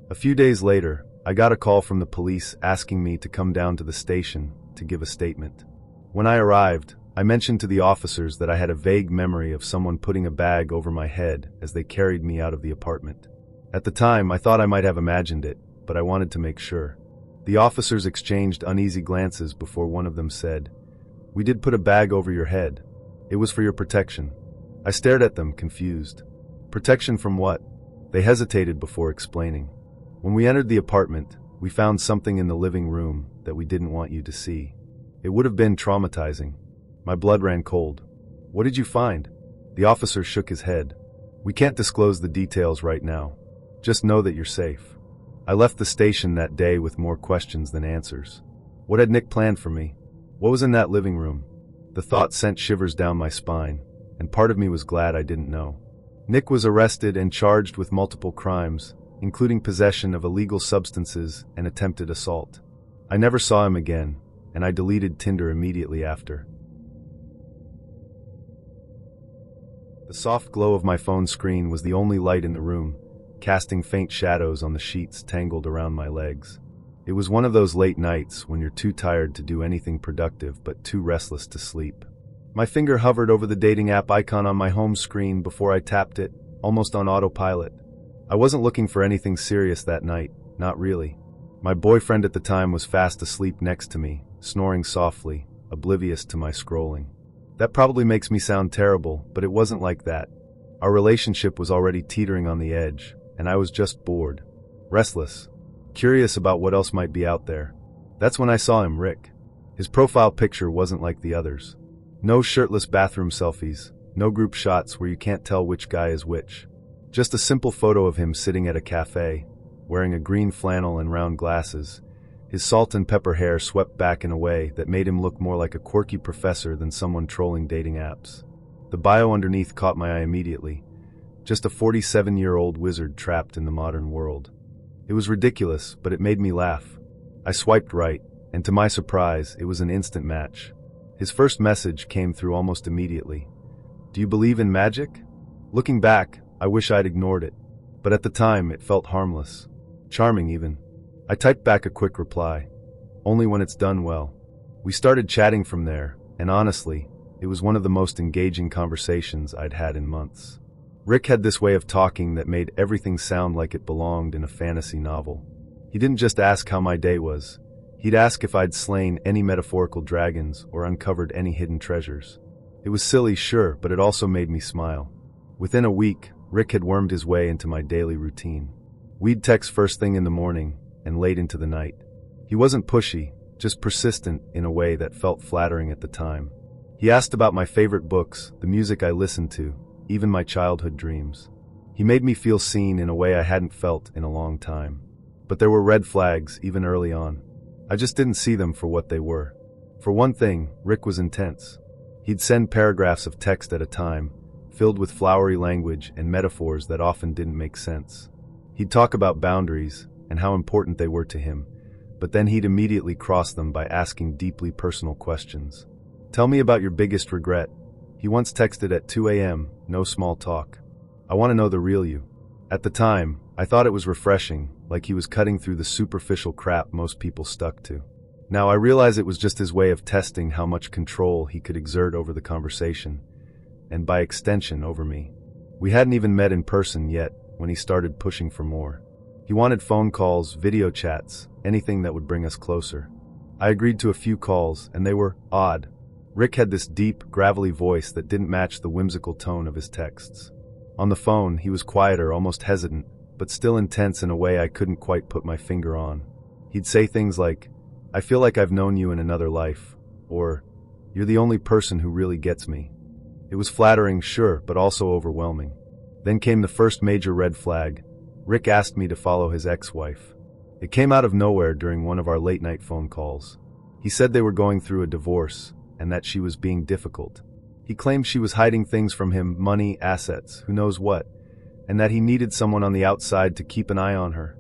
A few days later, I got a call from the police asking me to come down to the station to give a statement. When I arrived, I mentioned to the officers that I had a vague memory of someone putting a bag over my head as they carried me out of the apartment. At the time, I thought I might have imagined it, but I wanted to make sure. The officers exchanged uneasy glances before one of them said, "We did put a bag over your head. It was for your protection." I stared at them, confused. Protection from what? They hesitated before explaining. When we entered the apartment, we found something in the living room that we didn't want you to see. It would have been traumatizing. My blood ran cold. "What did you find?" The officer shook his head. "We can't disclose the details right now. Just know that you're safe." I left the station that day with more questions than answers. What had Nick planned for me? What was in that living room? The thought sent shivers down my spine, and part of me was glad I didn't know. Nick was arrested and charged with multiple crimes, including possession of illegal substances and attempted assault. I never saw him again, and I deleted Tinder immediately after. The soft glow of my phone screen was the only light in the room, casting faint shadows on the sheets tangled around my legs. It was one of those late nights when you're too tired to do anything productive but too restless to sleep. My finger hovered over the dating app icon on my home screen before I tapped it, almost on autopilot. I wasn't looking for anything serious that night, not really. My boyfriend at the time was fast asleep next to me, snoring softly, oblivious to my scrolling. That probably makes me sound terrible, but it wasn't like that. Our relationship was already teetering on the edge, and I was just bored, restless, curious about what else might be out there. That's when I saw him, Rick. His profile picture wasn't like the others. No shirtless bathroom selfies, no group shots where you can't tell which guy is which. Just a simple photo of him sitting at a cafe, wearing a green flannel and round glasses, his salt and pepper hair swept back in a way that made him look more like a quirky professor than someone trolling dating apps. The bio underneath caught my eye immediately. Just a 47-year-old wizard trapped in the modern world. It was ridiculous, but it made me laugh. I swiped right, and to my surprise, it was an instant match. His first message came through almost immediately. "Do you believe in magic?" Looking back, I wish I'd ignored it. But at the time, it felt harmless. Charming, even. I typed back a quick reply. "Only when it's done well." We started chatting from there, and honestly, it was one of the most engaging conversations I'd had in months. Rick had this way of talking that made everything sound like it belonged in a fantasy novel. He didn't just ask how my day was. He'd ask if I'd slain any metaphorical dragons or uncovered any hidden treasures. It was silly, sure, but it also made me smile. Within a week, Rick had wormed his way into my daily routine. We'd text first thing in the morning and late into the night. He wasn't pushy, just persistent in a way that felt flattering at the time. He asked about my favorite books, the music I listened to, even my childhood dreams. He made me feel seen in a way I hadn't felt in a long time. But there were red flags, even early on. I just didn't see them for what they were. For one thing, Rick was intense. He'd send paragraphs of text at a time, filled with flowery language and metaphors that often didn't make sense. He'd talk about boundaries and how important they were to him, but then he'd immediately cross them by asking deeply personal questions. "Tell me about your biggest regret." He once texted at 2 a.m., no small talk. "I want to know the real you." At the time, I thought it was refreshing, like he was cutting through the superficial crap most people stuck to. Now I realize it was just his way of testing how much control he could exert over the conversation, and by extension over me. We hadn't even met in person yet when he started pushing for more. He wanted phone calls, video chats, anything that would bring us closer. I agreed to a few calls, and they were odd. Rick had this deep, gravelly voice that didn't match the whimsical tone of his texts. On the phone, he was quieter, almost hesitant, but still intense in a way I couldn't quite put my finger on. He'd say things like, "I feel like I've known you in another life," or, "You're the only person who really gets me." It was flattering, sure, but also overwhelming. Then came the first major red flag. Rick asked me to follow his ex-wife. It came out of nowhere during one of our late-night phone calls. He said they were going through a divorce, and that she was being difficult. He claimed she was hiding things from him, money, assets, who knows what, and that he needed someone on the outside to keep an eye on her.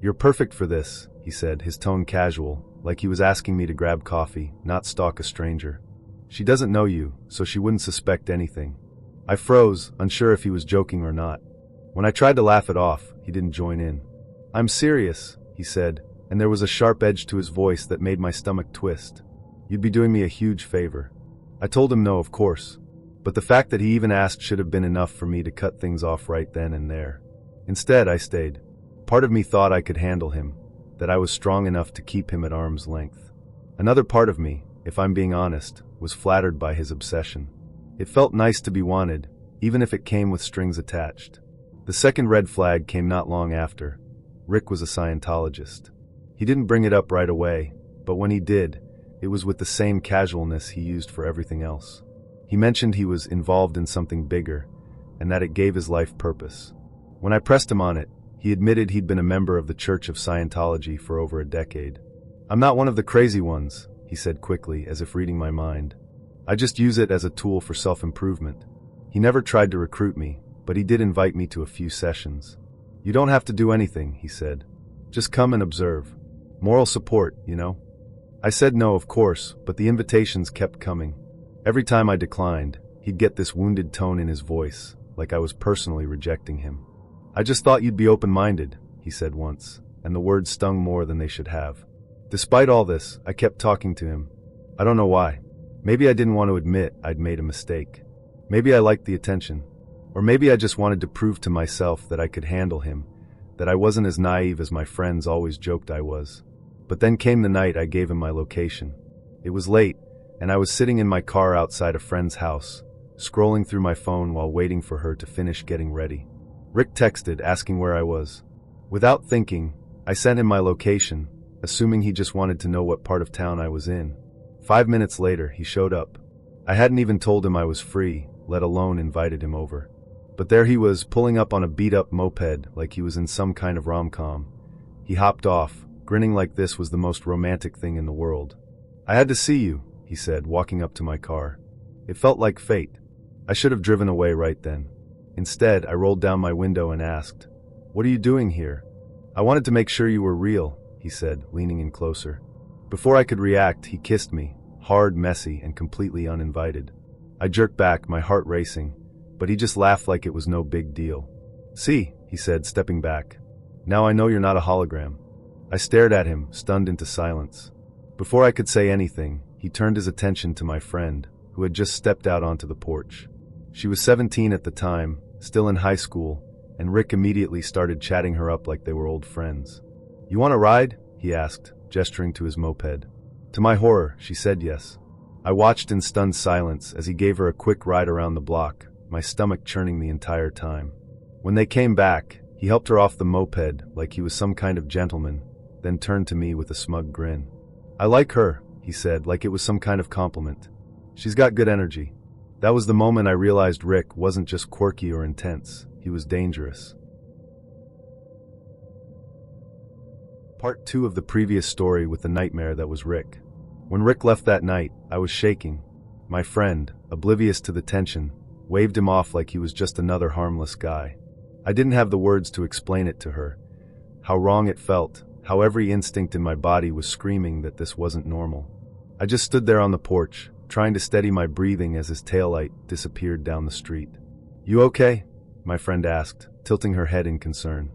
"You're perfect for this," he said, his tone casual, like he was asking me to grab coffee, not stalk a stranger. "She doesn't know you, so she wouldn't suspect anything." I froze, unsure if he was joking or not. When I tried to laugh it off, he didn't join in. "I'm serious," he said, and there was a sharp edge to his voice that made my stomach twist. "You'd be doing me a huge favor." I told him no, of course, but the fact that he even asked should have been enough for me to cut things off right then and there. Instead, I stayed. Part of me thought I could handle him, that I was strong enough to keep him at arm's length. Another part of me, if I'm being honest, was flattered by his obsession. It felt nice to be wanted, even if it came with strings attached. The second red flag came not long after. Rick was a Scientologist. He didn't bring it up right away, but when he did, it was with the same casualness he used for everything else. He mentioned he was involved in something bigger, and that it gave his life purpose. When I pressed him on it, he admitted he'd been a member of the Church of Scientology for over a decade. "I'm not one of the crazy ones," he said quickly, as if reading my mind. "I just use it as a tool for self-improvement." He never tried to recruit me, but he did invite me to a few sessions. "You don't have to do anything," he said. "Just come and observe. Moral support, you know." I said no, of course, but the invitations kept coming. Every time I declined, he'd get this wounded tone in his voice, like I was personally rejecting him. "I just thought you'd be open-minded," he said once, and the words stung more than they should have. Despite all this, I kept talking to him. I don't know why. Maybe I didn't want to admit I'd made a mistake. Maybe I liked the attention. Or maybe I just wanted to prove to myself that I could handle him, that I wasn't as naive as my friends always joked I was. But then came the night I gave him my location. It was late, and I was sitting in my car outside a friend's house, scrolling through my phone while waiting for her to finish getting ready. Rick texted, asking where I was. Without thinking, I sent him my location, assuming he just wanted to know what part of town I was in. 5 minutes later, he showed up. I hadn't even told him I was free, let alone invited him over. But there he was, pulling up on a beat-up moped like he was in some kind of rom-com. He hopped off, grinning like this was the most romantic thing in the world. "I had to see you," he said, walking up to my car. It felt like fate. I should have driven away right then. Instead, I rolled down my window and asked, "What are you doing here?" "I wanted to make sure you were real," he said, leaning in closer. Before I could react, he kissed me, hard, messy, and completely uninvited. I jerked back, my heart racing, but he just laughed like it was no big deal. "See," he said, stepping back. "Now I know you're not a hologram." I stared at him, stunned into silence. Before I could say anything, he turned his attention to my friend, who had just stepped out onto the porch. She was 17 at the time, still in high school, and Rick immediately started chatting her up like they were old friends. "You want a ride?" he asked, gesturing to his moped. To my horror, she said yes. I watched in stunned silence as he gave her a quick ride around the block, my stomach churning the entire time. When they came back, he helped her off the moped like he was some kind of gentleman, then turned to me with a smug grin. "I like her," he said, like it was some kind of compliment. "She's got good energy." That was the moment I realized Rick wasn't just quirky or intense, he was dangerous. Part 2 of the previous story with the nightmare that was Rick. When Rick left that night, I was shaking. My friend, oblivious to the tension, waved him off like he was just another harmless guy. I didn't have the words to explain it to her. How wrong it felt, how every instinct in my body was screaming that this wasn't normal. I just stood there on the porch, trying to steady my breathing as his taillight disappeared down the street. "You okay?" my friend asked, tilting her head in concern.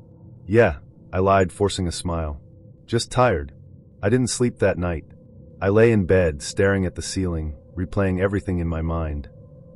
"Yeah," I lied, forcing a smile. "Just tired. I didn't sleep that night." I lay in bed, staring at the ceiling, replaying everything in my mind.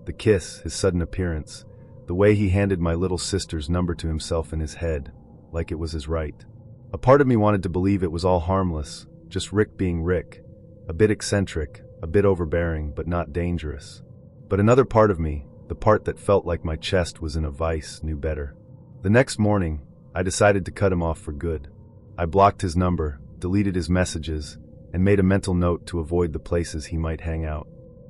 The kiss, his sudden appearance, the way he handed my little sister's number to himself in his head, like it was his right. A part of me wanted to believe it was all harmless, just Rick being Rick, a bit eccentric, a bit overbearing, but not dangerous. But another part of me, The part that felt like my chest was in a vice knew better. The next morning, I decided to cut him off for good. I blocked his number, deleted his messages, and made a mental note to avoid the places he might hang out.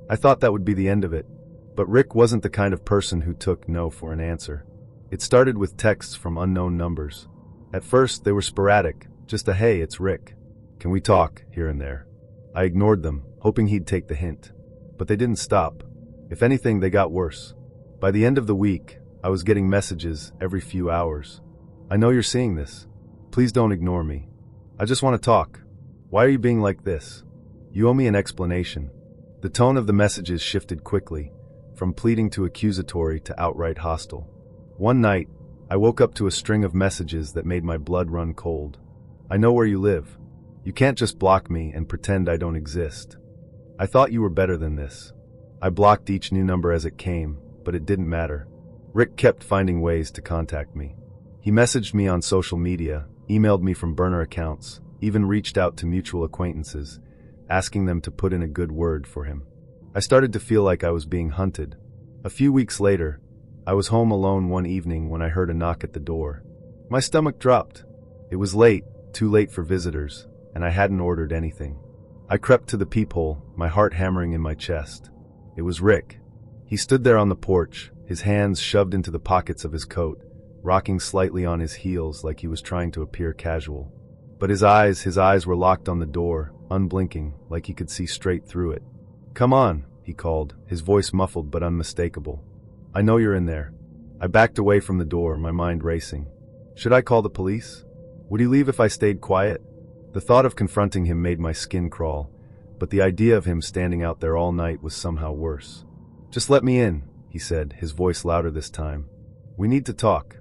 I thought that would be the end of it. But Rick wasn't the kind of person who took no for an answer. It started with texts from unknown numbers. At first, they were sporadic, just a "Hey, it's Rick. Can we talk?" here and there. I ignored them, hoping he'd take the hint. But they didn't stop. If anything, they got worse. By the end of the week, I was getting messages every few hours. "I know you're seeing this. Please don't ignore me. I just want to talk. Why are you being like this? You owe me an explanation." The tone of the messages shifted quickly, from pleading to accusatory to outright hostile. One night, I woke up to a string of messages that made my blood run cold. "I know where you live. You can't just block me and pretend I don't exist. I thought you were better than this." I blocked each new number as it came, but it didn't matter. Rick kept finding ways to contact me. He messaged me on social media, emailed me from burner accounts, even reached out to mutual acquaintances, asking them to put in a good word for him. I started to feel like I was being hunted. A few weeks later, I was home alone one evening when I heard a knock at the door. My stomach dropped. It was late, too late for visitors, and I hadn't ordered anything. I crept to the peephole, my heart hammering in my chest. It was Rick. He stood there on the porch, his hands shoved into the pockets of his coat, rocking slightly on his heels like he was trying to appear casual. But his eyes were locked on the door, unblinking, like he could see straight through it. "Come on," he called, his voice muffled but unmistakable. "I know you're in there." I backed away from the door, my mind racing. Should I call the police? Would he leave if I stayed quiet? The thought of confronting him made my skin crawl, but the idea of him standing out there all night was somehow worse. "Just let me in," he said, his voice louder this time. "We need to talk."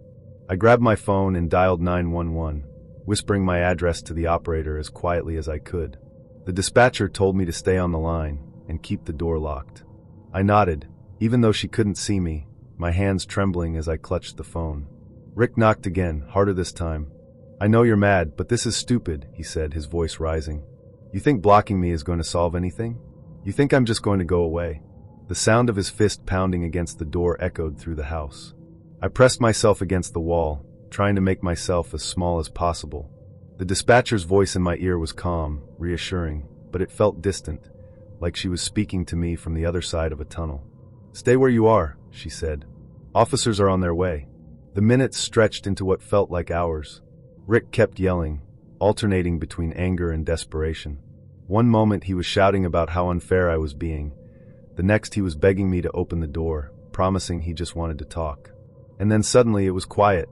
I grabbed my phone and dialed 911, whispering my address to the operator as quietly as I could. The dispatcher told me to stay on the line and keep the door locked. I nodded, even though she couldn't see me, my hands trembling as I clutched the phone. Rick knocked again, harder this time. "I know you're mad, but this is stupid," he said, his voice rising. "You think blocking me is going to solve anything? You think I'm just going to go away?" The sound of his fist pounding against the door echoed through the house. I pressed myself against the wall, trying to make myself as small as possible. The dispatcher's voice in my ear was calm, reassuring, but it felt distant, like she was speaking to me from the other side of a tunnel. "Stay where you are," she said. "Officers are on their way." The minutes stretched into what felt like hours. Rick kept yelling, alternating between anger and desperation. One moment he was shouting about how unfair I was being. The next he was begging me to open the door, promising he just wanted to talk. And then suddenly it was quiet.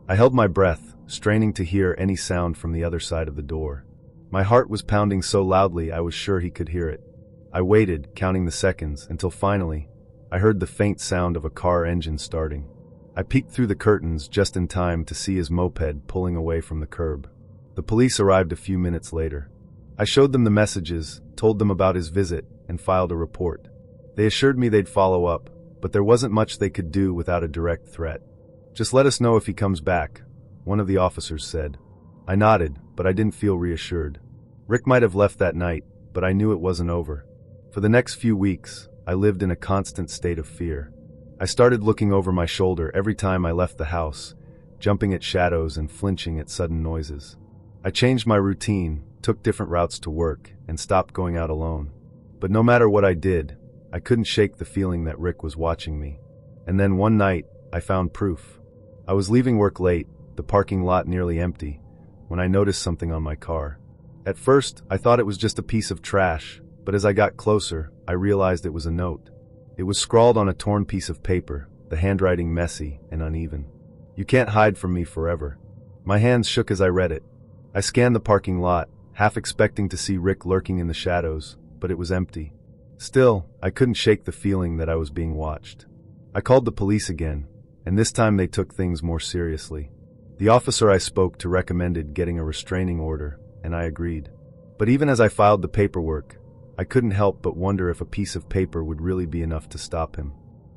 I held my breath, straining to hear any sound from the other side of the door. My heart was pounding so loudly I was sure he could hear it. I waited, counting the seconds, until finally, I heard the faint sound of a car engine starting. I peeked through the curtains just in time to see his moped pulling away from the curb. The police arrived a few minutes later. I showed them the messages, told them about his visit, and filed a report. They assured me they'd follow up, but there wasn't much they could do without a direct threat. "Just let us know if he comes back," one of the officers said. I nodded, but I didn't feel reassured. Rick might have left that night, but I knew it wasn't over. For the next few weeks, I lived in a constant state of fear. I started looking over my shoulder every time I left the house, jumping at shadows and flinching at sudden noises. I changed my routine, took different routes to work, and stopped going out alone. But no matter what I did, I couldn't shake the feeling that Rick was watching me. And then one night, I found proof. I was leaving work late, the parking lot nearly empty, when I noticed something on my car. At first, I thought it was just a piece of trash, but as I got closer, I realized it was a note. It was scrawled on a torn piece of paper, the handwriting messy and uneven. "You can't hide from me forever." My hands shook as I read it. I scanned the parking lot, half expecting to see Rick lurking in the shadows, but it was empty. Still, I couldn't shake the feeling that I was being watched. I called the police again, and this time they took things more seriously. The officer I spoke to recommended getting a restraining order, and I agreed. But even as I filed the paperwork, I couldn't help but wonder if a piece of paper would really be enough to stop him.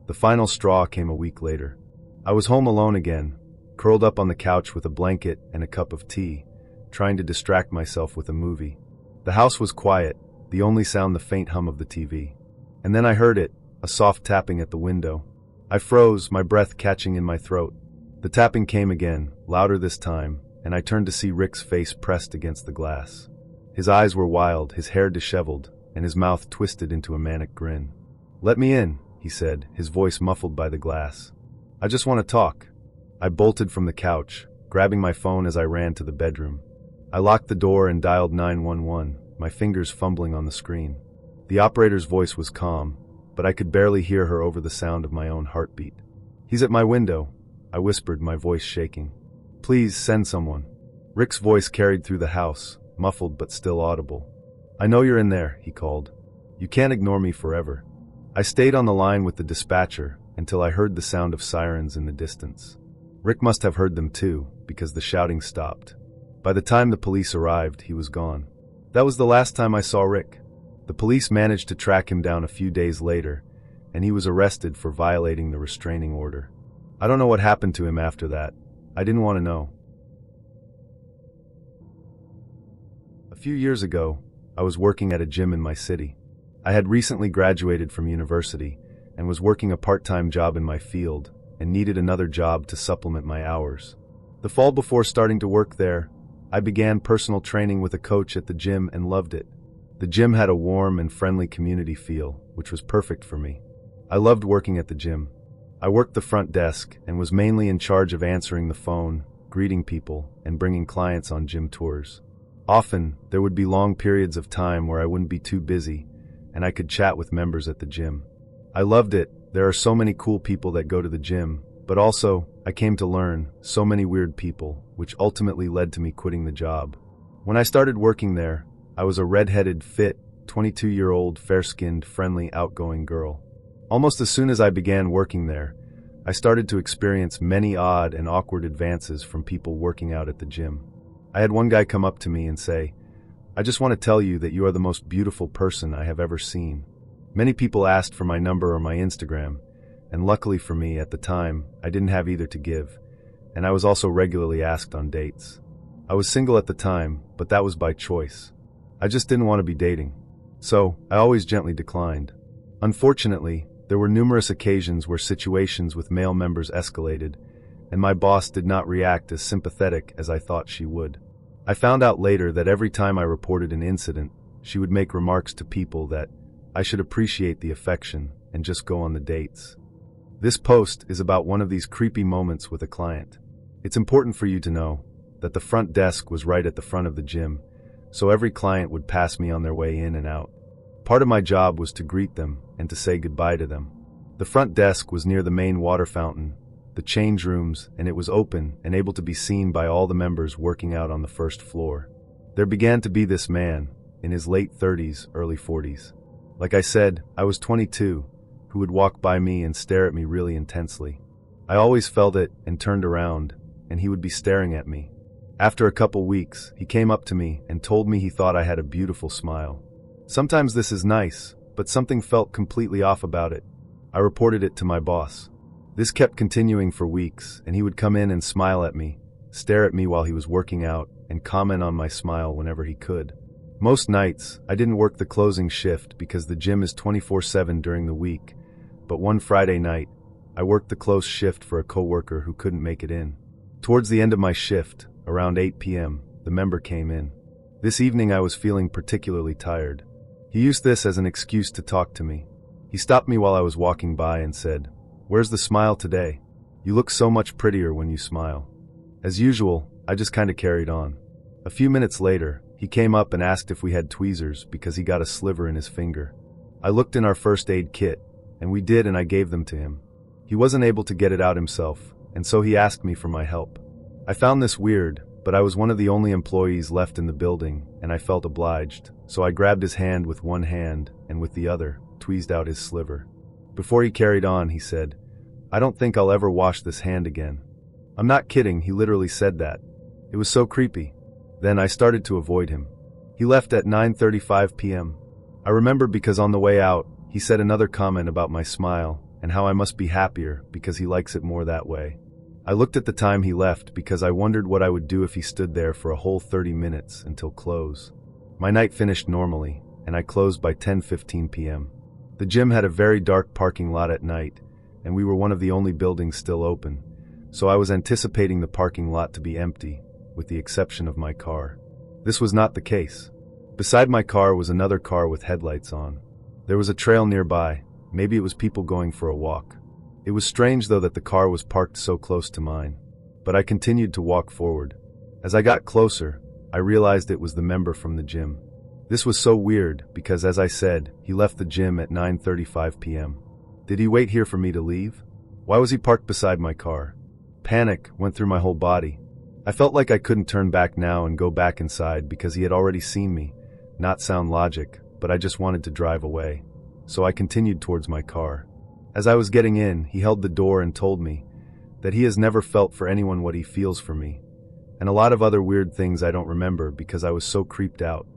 The final straw came a week later. I was home alone again, curled up on the couch with a blanket and a cup of tea, trying to distract myself with a movie. The house was quiet, the only sound the faint hum of the TV. And then I heard it, a soft tapping at the window. I froze, my breath catching in my throat. The tapping came again, louder this time, and I turned to see Rick's face pressed against the glass. His eyes were wild, his hair disheveled, and his mouth twisted into a manic grin. "Let me in," he said, his voice muffled by the glass. "I just want to talk." I bolted from the couch, grabbing my phone as I ran to the bedroom. I locked the door and dialed 911, my fingers fumbling on the screen. The operator's voice was calm, but I could barely hear her over the sound of my own heartbeat. "He's at my window," I whispered, my voice shaking. "Please send someone." Rick's voice carried through the house, muffled but still audible. "I know you're in there," he called. "You can't ignore me forever." I stayed on the line with the dispatcher until I heard the sound of sirens in the distance. Rick must have heard them too, because the shouting stopped. By the time the police arrived, he was gone. That was the last time I saw Rick. The police managed to track him down a few days later, and he was arrested for violating the restraining order. I don't know what happened to him after that. I didn't want to know. A few years ago, I was working at a gym in my city. I had recently graduated from university and was working a part-time job in my field and needed another job to supplement my hours. The fall before starting to work there, I began personal training with a coach at the gym and loved it. The gym had a warm and friendly community feel, which was perfect for me. I loved working at the gym. I worked the front desk and was mainly in charge of answering the phone, greeting people, and bringing clients on gym tours. Often, there would be long periods of time where I wouldn't be too busy, and I could chat with members at the gym. I loved it. There are so many cool people that go to the gym, but also, I came to learn so many weird people, which ultimately led to me quitting the job. When I started working there, I was a red-headed, fit, 22-year-old, fair-skinned, friendly, outgoing girl. Almost as soon as I began working there, I started to experience many odd and awkward advances from people working out at the gym. I had one guy come up to me and say, "I just want to tell you that you are the most beautiful person I have ever seen." Many people asked for my number or my Instagram, and luckily for me, at the time, I didn't have either to give, and I was also regularly asked on dates. I was single at the time, but that was by choice. I just didn't want to be dating. So, I always gently declined. Unfortunately, there were numerous occasions where situations with male members escalated, and my boss did not react as sympathetic as I thought she would. I found out later that every time I reported an incident, she would make remarks to people that I should appreciate the affection and just go on the dates. This post is about one of these creepy moments with a client. It's important for you to know that the front desk was right at the front of the gym, so every client would pass me on their way in and out. Part of my job was to greet them and to say goodbye to them. The front desk was near the main water fountain, the change rooms, and it was open and able to be seen by all the members working out on the first floor. There began to be this man, in his late 30s, early 40s. Like I said, I was 22, who would walk by me and stare at me really intensely. I always felt it and turned around, and he would be staring at me. After a couple weeks, he came up to me and told me he thought I had a beautiful smile. Sometimes this is nice, but something felt completely off about it. I reported it to my boss. This kept continuing for weeks, and he would come in and smile at me, stare at me while he was working out, and comment on my smile whenever he could. Most nights, I didn't work the closing shift because the gym is 24/7 during the week, but one Friday night, I worked the close shift for a coworker who couldn't make it in. Towards the end of my shift, around 8 p.m., the member came in. This evening I was feeling particularly tired. He used this as an excuse to talk to me. He stopped me while I was walking by and said, "Where's the smile today? You look so much prettier when you smile." As usual, I just kinda carried on. A few minutes later, he came up and asked if we had tweezers because he got a sliver in his finger. I looked in our first aid kit, and we did, and I gave them to him. He wasn't able to get it out himself, and so he asked me for my help. I found this weird, but I was one of the only employees left in the building, and I felt obliged, so I grabbed his hand with one hand, and with the other, tweezed out his sliver. Before he carried on, he said, "I don't think I'll ever wash this hand again." I'm not kidding, he literally said that. It was so creepy. Then I started to avoid him. He left at 9:35 p.m. I remember because on the way out, he said another comment about my smile and how I must be happier because he likes it more that way. I looked at the time he left because I wondered what I would do if he stood there for a whole 30 minutes until close. My night finished normally, and I closed by 10:15 p.m. The gym had a very dark parking lot at night, and we were one of the only buildings still open, so I was anticipating the parking lot to be empty, with the exception of my car. This was not the case. Beside my car was another car with headlights on. There was a trail nearby. Maybe it was people going for a walk. It was strange, though, that the car was parked so close to mine. But I continued to walk forward. As I got closer, I realized it was the member from the gym. This was so weird because, as I said, he left the gym at 9:35 p.m. Did he wait here for me to leave? Why was he parked beside my car? Panic went through my whole body. I felt like I couldn't turn back now and go back inside because he had already seen me. Not sound logic, but I just wanted to drive away. So I continued towards my car. As I was getting in, he held the door and told me that he has never felt for anyone what he feels for me, and a lot of other weird things I don't remember because I was so creeped out.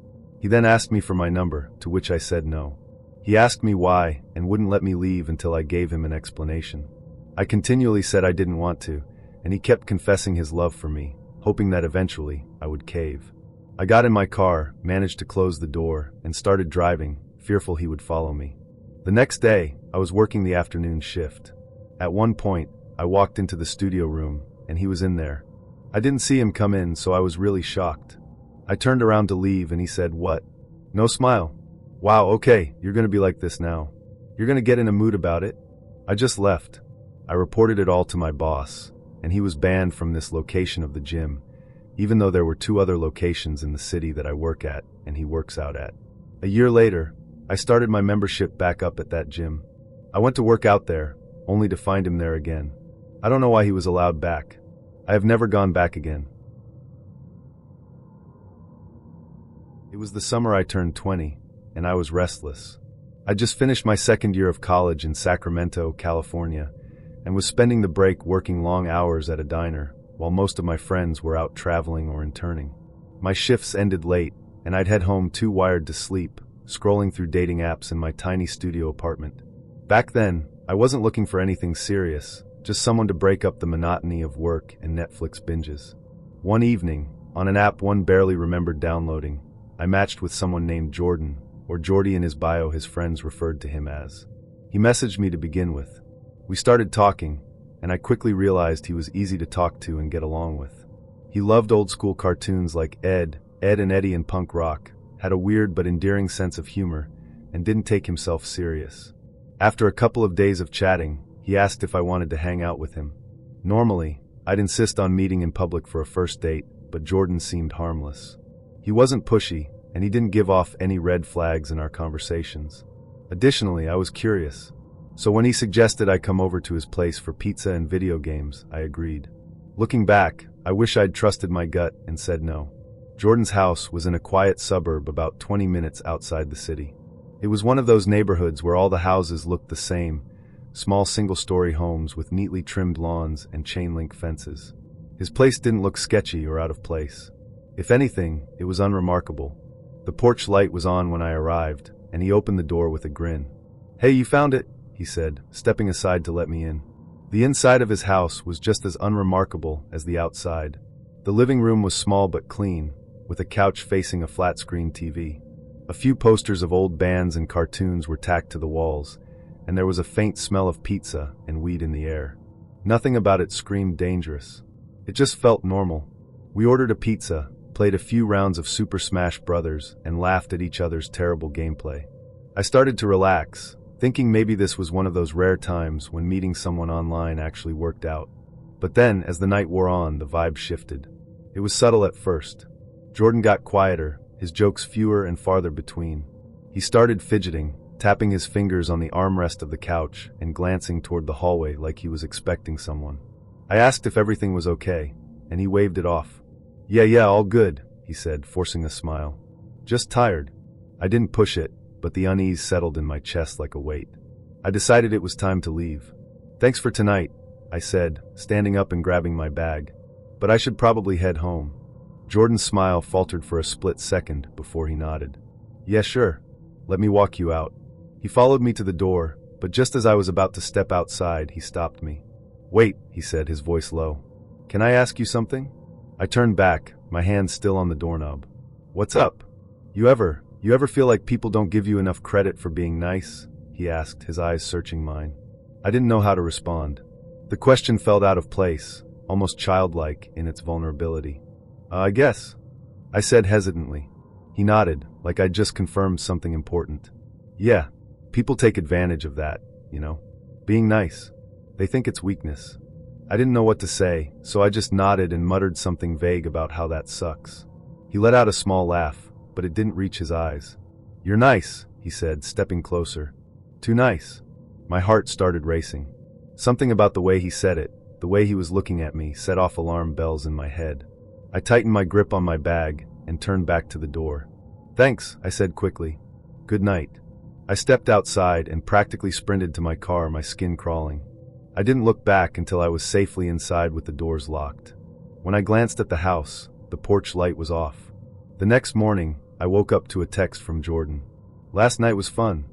He then asked me for my number, to which I said no. He asked me why and wouldn't let me leave until I gave him an explanation. I continually said I didn't want to, and he kept confessing his love for me, hoping that eventually I would cave. I got in my car, managed to close the door, and started driving, fearful he would follow me. The next day, I was working the afternoon shift. At one point, I walked into the studio room, and he was in there. I didn't see him come in, so I was really shocked. I turned around to leave, and he said, "What? No smile? Wow, okay, you're gonna be like this now. You're gonna get in a mood about it?" I just left. I reported it all to my boss, and he was banned from this location of the gym, even though there were 2 other locations in the city that I work at and he works out at. A year later, I started my membership back up at that gym. I went to work out there, only to find him there again. I don't know why he was allowed back. I have never gone back again. It was the summer I turned 20, and I was restless. I just finished my second year of college in Sacramento, California, and was spending the break working long hours at a diner, while most of my friends were out traveling or interning. My shifts ended late, and I'd head home too wired to sleep, scrolling through dating apps in my tiny studio apartment. Back then, I wasn't looking for anything serious, just someone to break up the monotony of work and Netflix binges. One evening, on an app one barely remembered downloading, I matched with someone named Jordan, or Jordy in his bio his friends referred to him as. He messaged me to begin with. We started talking, and I quickly realized he was easy to talk to and get along with. He loved old school cartoons like Ed and Eddie and punk rock, had a weird but endearing sense of humor, and didn't take himself serious. After a couple of days of chatting, he asked if I wanted to hang out with him. Normally, I'd insist on meeting in public for a first date, but Jordan seemed harmless. He wasn't pushy, and he didn't give off any red flags in our conversations. Additionally, I was curious. So when he suggested I come over to his place for pizza and video games, I agreed. Looking back, I wish I'd trusted my gut and said no. Jordan's house was in a quiet suburb about 20 minutes outside the city. It was one of those neighborhoods where all the houses looked the same, small single-story homes with neatly trimmed lawns and chain-link fences. His place didn't look sketchy or out of place. If anything, it was unremarkable. The porch light was on when I arrived, and he opened the door with a grin. "Hey, you found it," he said, stepping aside to let me in. The inside of his house was just as unremarkable as the outside. The living room was small but clean, with a couch facing a flat-screen TV. A few posters of old bands and cartoons were tacked to the walls, and there was a faint smell of pizza and weed in the air. Nothing about it screamed dangerous. It just felt normal. We ordered a pizza, played a few rounds of Super Smash Bros., and laughed at each other's terrible gameplay. I started to relax, thinking maybe this was one of those rare times when meeting someone online actually worked out. But then, as the night wore on, the vibe shifted. It was subtle at first. Jordan got quieter, his jokes fewer and farther between. He started fidgeting, tapping his fingers on the armrest of the couch and glancing toward the hallway like he was expecting someone. I asked if everything was okay, and he waved it off. Yeah, all good," he said, forcing a smile. "Just tired." I didn't push it, but the unease settled in my chest like a weight. I decided it was time to leave. "Thanks for tonight," I said, standing up and grabbing my bag. "But I should probably head home." Jordan's smile faltered for a split second before he nodded. "Yeah, sure. Let me walk you out." He followed me to the door, but just as I was about to step outside, he stopped me. "Wait," he said, his voice low. "Can I ask you something?" I turned back, my hand still on the doorknob. "What's up? You ever feel like people don't give you enough credit for being nice?" he asked, his eyes searching mine. I didn't know how to respond. The question felt out of place, almost childlike in its vulnerability. I guess," I said hesitantly. He nodded, like I'd just confirmed something important. "Yeah, people take advantage of that, you know. Being nice. They think it's weakness." I didn't know what to say, so I just nodded and muttered something vague about how that sucks. He let out a small laugh, but it didn't reach his eyes. "You're nice," he said, stepping closer. "Too nice." My heart started racing. Something about the way he said it, the way he was looking at me, set off alarm bells in my head. I tightened my grip on my bag and turned back to the door. "Thanks," I said quickly. "Good night." I stepped outside and practically sprinted to my car, my skin crawling. I didn't look back until I was safely inside with the doors locked. When I glanced at the house, the porch light was off. The next morning, I woke up to a text from Jordan. "Last night was fun.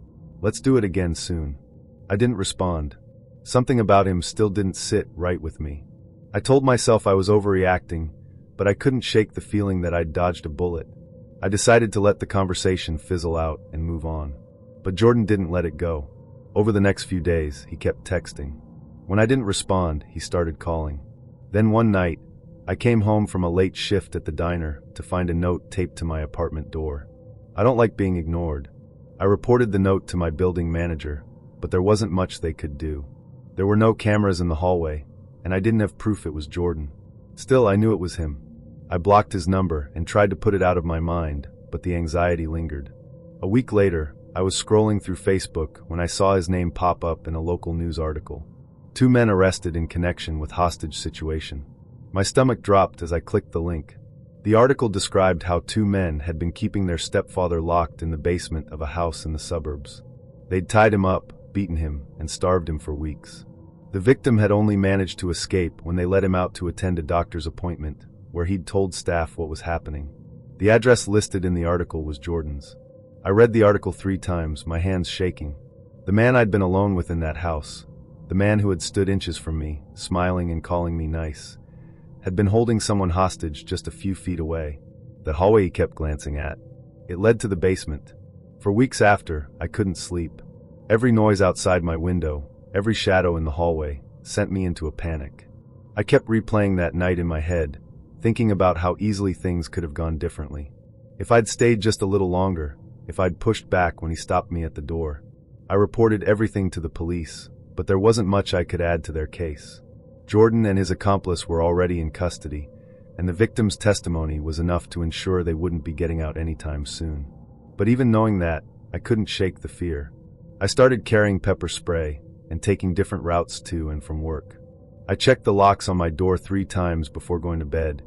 Let's do it again soon." I didn't respond. Something about him still didn't sit right with me. I told myself I was overreacting, but I couldn't shake the feeling that I'd dodged a bullet. I decided to let the conversation fizzle out and move on. But Jordan didn't let it go. Over the next few days, he kept texting. When I didn't respond, he started calling. Then one night, I came home from a late shift at the diner to find a note taped to my apartment door. I don't like being ignored. I reported the note to my building manager, but there wasn't much they could do. There were no cameras in the hallway, and I didn't have proof it was Jordan. Still, I knew it was him. I blocked his number and tried to put it out of my mind, but the anxiety lingered. A week later, I was scrolling through Facebook when I saw his name pop up in a local news article. 2 men arrested in connection with hostage situation. My stomach dropped as I clicked the link. The article described how 2 men had been keeping their stepfather locked in the basement of a house in the suburbs. They'd tied him up, beaten him, and starved him for weeks. The victim had only managed to escape when they let him out to attend a doctor's appointment, where he'd told staff what was happening. The address listed in the article was Jordan's. I read the article 3 times, my hands shaking. The man I'd been alone with in that house, the man who had stood inches from me, smiling and calling me nice, had been holding someone hostage just a few feet away. The hallway he kept glancing at. It led to the basement. For weeks after, I couldn't sleep. Every noise outside my window, every shadow in the hallway, sent me into a panic. I kept replaying that night in my head, thinking about how easily things could have gone differently. If I'd stayed just a little longer, if I'd pushed back when he stopped me at the door. I reported everything to the police, but there wasn't much I could add to their case. Jordan and his accomplice were already in custody, and the victim's testimony was enough to ensure they wouldn't be getting out anytime soon. But even knowing that, I couldn't shake the fear. I started carrying pepper spray and taking different routes to and from work. I checked the locks on my door 3 times before going to bed,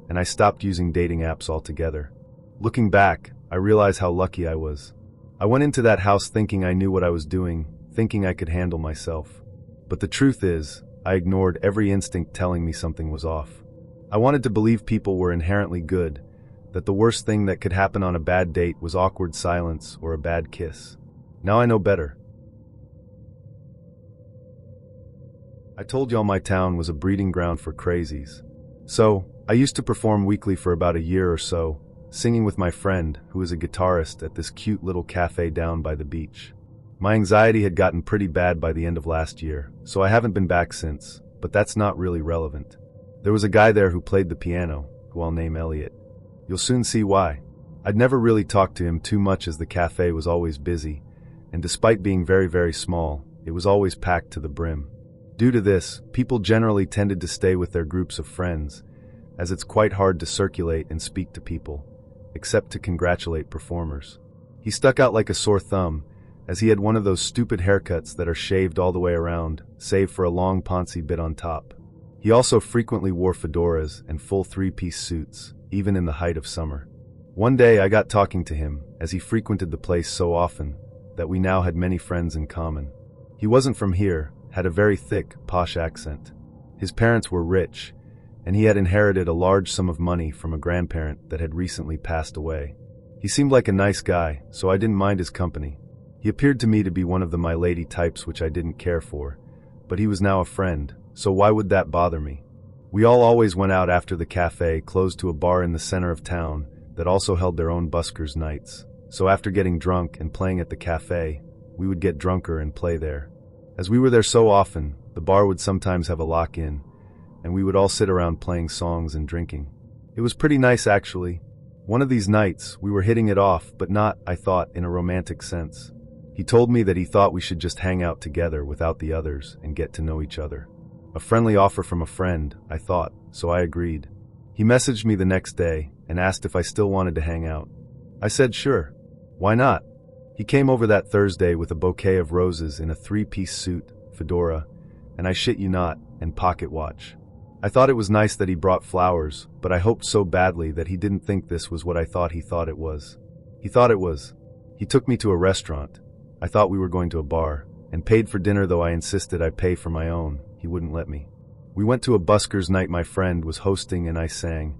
and I stopped using dating apps altogether. Looking back, I realized how lucky I was. I went into that house thinking I knew what I was doing, thinking I could handle myself. But the truth is, I ignored every instinct telling me something was off. I wanted to believe people were inherently good, that the worst thing that could happen on a bad date was awkward silence or a bad kiss. Now I know better. I told y'all my town was a breeding ground for crazies. So, I used to perform weekly for about a year or so, singing with my friend, who is a guitarist, at this cute little cafe down by the beach. My anxiety had gotten pretty bad by the end of last year, so I haven't been back since, but that's not really relevant. There was a guy there who played the piano, who I'll name Elliot. You'll soon see why. I'd never really talked to him too much as the cafe was always busy, and despite being very, very small, it was always packed to the brim. Due to this, people generally tended to stay with their groups of friends, as it's quite hard to circulate and speak to people, except to congratulate performers. He stuck out like a sore thumb, as he had one of those stupid haircuts that are shaved all the way around, save for a long poncy bit on top. He also frequently wore fedoras and full 3-piece suits, even in the height of summer. One day I got talking to him, as he frequented the place so often, that we now had many friends in common. He wasn't from here, had a very thick, posh accent. His parents were rich, and he had inherited a large sum of money from a grandparent that had recently passed away. He seemed like a nice guy, so I didn't mind his company. He appeared to me to be one of the my lady types which I didn't care for, but he was now a friend, so why would that bother me? We all always went out after the cafe closed to a bar in the center of town that also held their own buskers nights. So after getting drunk and playing at the cafe, we would get drunker and play there. As we were there so often, the bar would sometimes have a lock-in, and we would all sit around playing songs and drinking. It was pretty nice, actually. One of these nights, we were hitting it off, but not, I thought, in a romantic sense. He told me that he thought we should just hang out together without the others and get to know each other. A friendly offer from a friend, I thought, so I agreed. He messaged me the next day and asked if I still wanted to hang out. I said sure. Why not? He came over that Thursday with a bouquet of roses in a 3-piece suit, fedora, and I shit you not, and pocket watch. I thought it was nice that he brought flowers, but I hoped so badly that he didn't think this was what I thought he thought it was. He thought it was. He took me to a restaurant. I thought we were going to a bar, and paid for dinner, though I insisted I pay for my own. He wouldn't let me. We went to a buskers night my friend was hosting and I sang.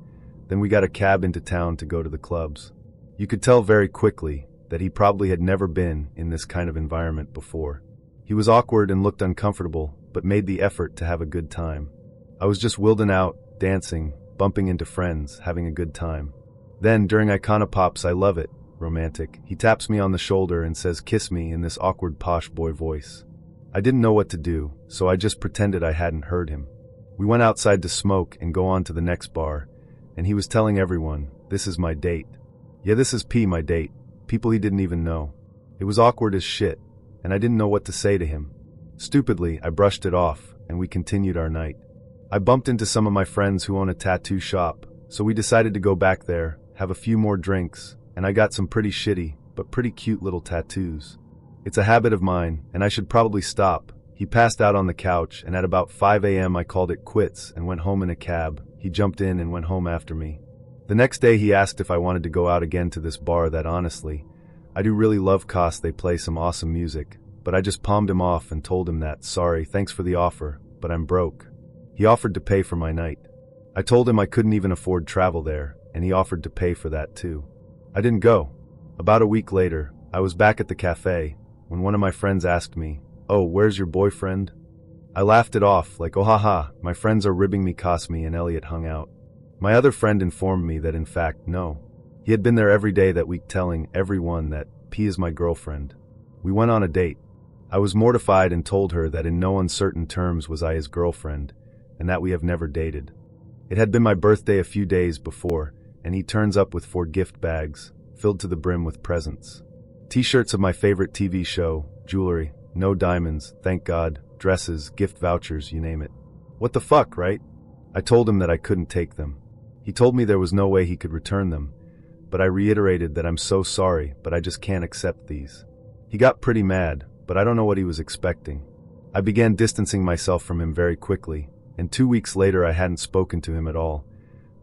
Then we got a cab into town to go to the clubs. You could tell very quickly that he probably had never been in this kind of environment before. He was awkward and looked uncomfortable, but made the effort to have a good time. I was just wilding out, dancing, bumping into friends, having a good time. Then, during Iconopops I Love It, romantic, he taps me on the shoulder and says kiss me in this awkward posh boy voice. I didn't know what to do, so I just pretended I hadn't heard him. We went outside to smoke and go on to the next bar, and he was telling everyone, this is my date. Yeah, this is P, my date. People he didn't even know. It was awkward as shit, and I didn't know what to say to him. Stupidly, I brushed it off, and we continued our night. I bumped into some of my friends who own a tattoo shop, so we decided to go back there, have a few more drinks, and I got some pretty shitty, but pretty cute little tattoos. It's a habit of mine, and I should probably stop. He passed out on the couch, and at about 5 a.m. I called it quits and went home in a cab. He jumped in and went home after me. The next day he asked if I wanted to go out again to this bar that honestly, I do really love 'cause they play some awesome music, but I just palmed him off and told him that, sorry, thanks for the offer, but I'm broke. He offered to pay for my night. I told him I couldn't even afford travel there, and he offered to pay for that too. I didn't go. About a week later, I was back at the cafe when one of my friends asked me, oh, where's your boyfriend? I laughed it off like, oh haha, my friends are ribbing me 'cause me and Elliot hung out. My other friend informed me that in fact, no. He had been there every day that week telling everyone that P is my girlfriend. We went on a date. I was mortified and told her that in no uncertain terms was I his girlfriend, and that we have never dated. It had been my birthday a few days before, and he turns up with 4 gift bags, filled to the brim with presents. T-shirts of my favorite TV show, jewelry, no diamonds, thank God, dresses, gift vouchers, you name it. What the fuck, right? I told him that I couldn't take them. He told me there was no way he could return them, but I reiterated that I'm so sorry, but I just can't accept these. He got pretty mad, but I don't know what he was expecting. I began distancing myself from him very quickly, and 2 weeks later I hadn't spoken to him at all,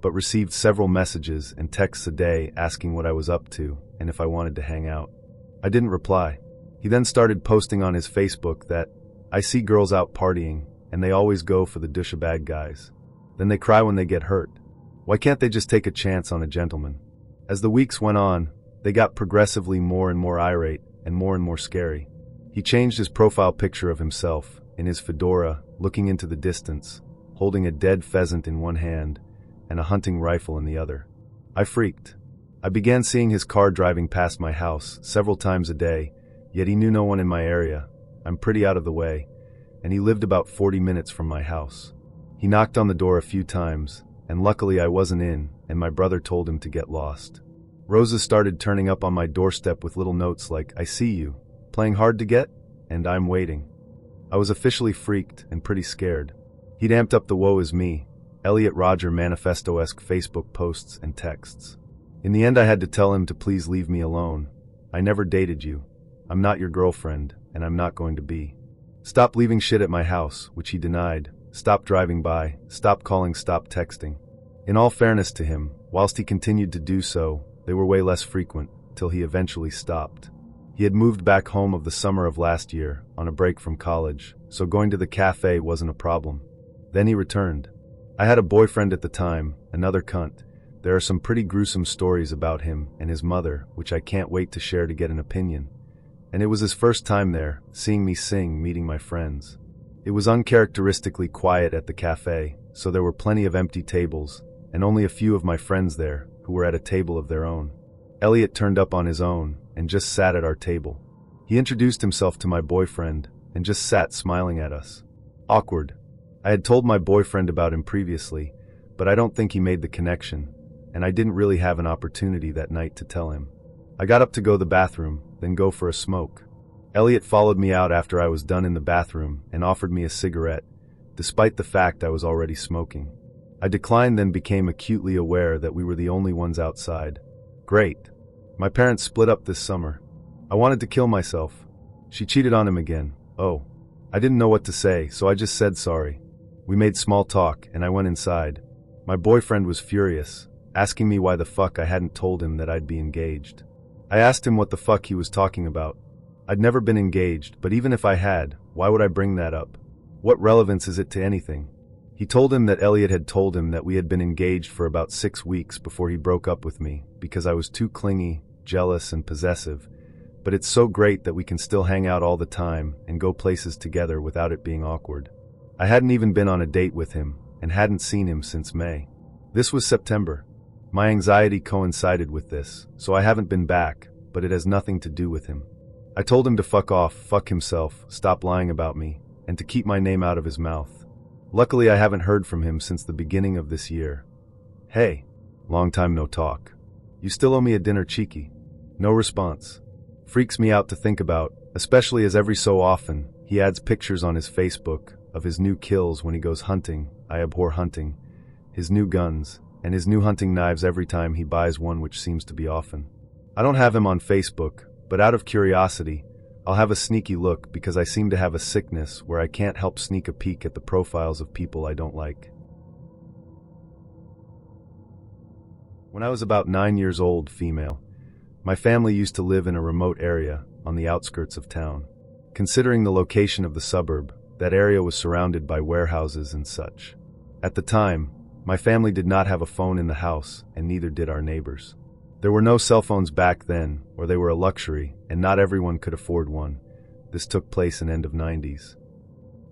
but received several messages and texts a day asking what I was up to and if I wanted to hang out. I didn't reply. He then started posting on his Facebook that, I see girls out partying, and they always go for the douchebag guys. Then they cry when they get hurt. Why can't they just take a chance on a gentleman? As the weeks went on, they got progressively more and more irate and more scary. He changed his profile picture of himself, in his fedora, looking into the distance, holding a dead pheasant in one hand and a hunting rifle in the other. I freaked. I began seeing his car driving past my house several times a day, yet he knew no one in my area. I'm pretty out of the way, and he lived about 40 minutes from my house. He knocked on the door a few times, and luckily I wasn't in, and my brother told him to get lost. Roses started turning up on my doorstep with little notes like, I see you, playing hard to get, and I'm waiting. I was officially freaked and pretty scared. He'd amped up the woe is me, Elliot Roger manifesto-esque Facebook posts and texts. In the end I had to tell him to please leave me alone. I never dated you. I'm not your girlfriend, and I'm not going to be. Stop leaving shit at my house, which he denied. Stop driving by, stop calling, stop texting. In all fairness to him, whilst he continued to do so, they were way less frequent, till he eventually stopped. He had moved back home of the summer of last year, on a break from college, so going to the cafe wasn't a problem. Then he returned. I had a boyfriend at the time, another cunt. There are some pretty gruesome stories about him and his mother, which I can't wait to share to get an opinion. And it was his first time there, seeing me sing, meeting my friends. It was uncharacteristically quiet at the cafe, so there were plenty of empty tables, and only a few of my friends there, who were at a table of their own. Elliot turned up on his own, and just sat at our table. He introduced himself to my boyfriend, and just sat smiling at us. Awkward. I had told my boyfriend about him previously, but I don't think he made the connection, and I didn't really have an opportunity that night to tell him. I got up to go to the bathroom, then go for a smoke. Elliot followed me out after I was done in the bathroom and offered me a cigarette, despite the fact I was already smoking. I declined, then became acutely aware that we were the only ones outside. Great. My parents split up this summer. I wanted to kill myself. She cheated on him again. Oh. I didn't know what to say, so I just said sorry. We made small talk, and I went inside. My boyfriend was furious, asking me why the fuck I hadn't told him that I'd be engaged. I asked him what the fuck he was talking about. I'd never been engaged, but even if I had, why would I bring that up? What relevance is it to anything? He told him that Elliot had told him that we had been engaged for about 6 weeks before he broke up with me because I was too clingy, jealous, and possessive, but it's so great that we can still hang out all the time and go places together without it being awkward. I hadn't even been on a date with him and hadn't seen him since May. This was September. My anxiety coincided with this, so I haven't been back, but it has nothing to do with him. I told him to fuck off, fuck himself, stop lying about me, and to keep my name out of his mouth. Luckily, I haven't heard from him since the beginning of this year. Hey, long time no talk. You still owe me a dinner, cheeky. No response. Freaks me out to think about, especially as every so often, he adds pictures on his Facebook of his new kills when he goes hunting. I abhor hunting. His new guns, and his new hunting knives every time he buys one, which seems to be often. I don't have him on Facebook, but out of curiosity, I'll have a sneaky look because I seem to have a sickness where I can't help sneak a peek at the profiles of people I don't like. When I was about 9 years old, female, my family used to live in a remote area on the outskirts of town. Considering the location of the suburb, that area was surrounded by warehouses and such. At the time, my family did not have a phone in the house, and neither did our neighbors. There were no cell phones back then, or they were a luxury, and not everyone could afford one. This took place in end of 90s.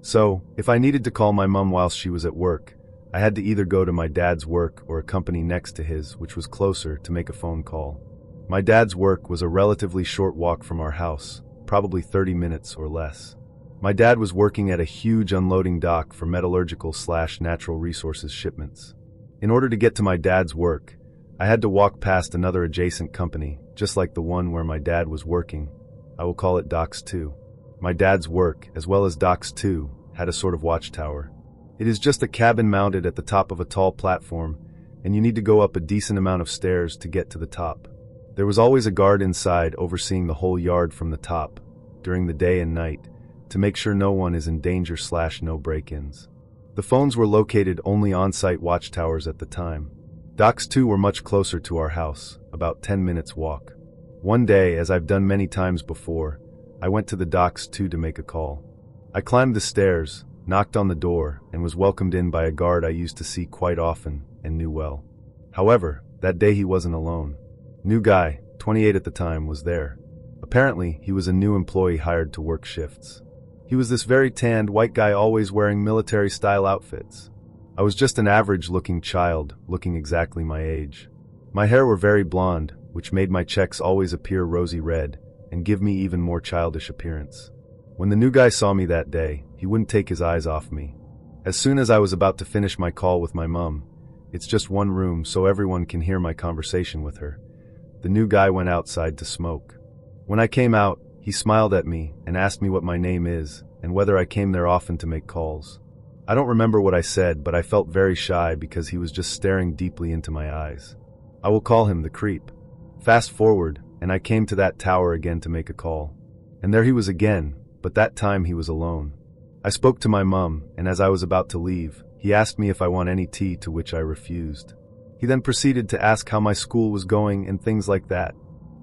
So, if I needed to call my mom whilst she was at work, I had to either go to my dad's work or a company next to his, which was closer, to make a phone call. My dad's work was a relatively short walk from our house, probably 30 minutes or less. My dad was working at a huge unloading dock for metallurgical/natural resources shipments. In order to get to my dad's work, I had to walk past another adjacent company, just like the one where my dad was working. I will call it Docks 2. My dad's work, as well as Docks 2, had a sort of watchtower. It is just a cabin mounted at the top of a tall platform, and you need to go up a decent amount of stairs to get to the top. There was always a guard inside overseeing the whole yard from the top, during the day and night, to make sure no one is in danger/no break-ins. The phones were located only on-site watchtowers at the time. Docks 2 were much closer to our house, about 10 minutes walk. One day, as I've done many times before, I went to the Docks 2 to make a call. I climbed the stairs, knocked on the door, and was welcomed in by a guard I used to see quite often and knew well. However, that day he wasn't alone. New guy, 28 at the time, was there. Apparently, he was a new employee hired to work shifts. He was this very tanned white guy always wearing military-style outfits. I was just an average-looking child, looking exactly my age. My hair were very blonde, which made my checks always appear rosy red and give me even more childish appearance. When the new guy saw me that day, he wouldn't take his eyes off me. As soon as I was about to finish my call with my mom, it's just one room so everyone can hear my conversation with her, the new guy went outside to smoke. When I came out, he smiled at me and asked me what my name is and whether I came there often to make calls. I don't remember what I said, but I felt very shy because he was just staring deeply into my eyes. I will call him the creep. Fast forward, and I came to that tower again to make a call. And there he was again, but that time he was alone. I spoke to my mom, and as I was about to leave, he asked me if I want any tea, to which I refused. He then proceeded to ask how my school was going and things like that.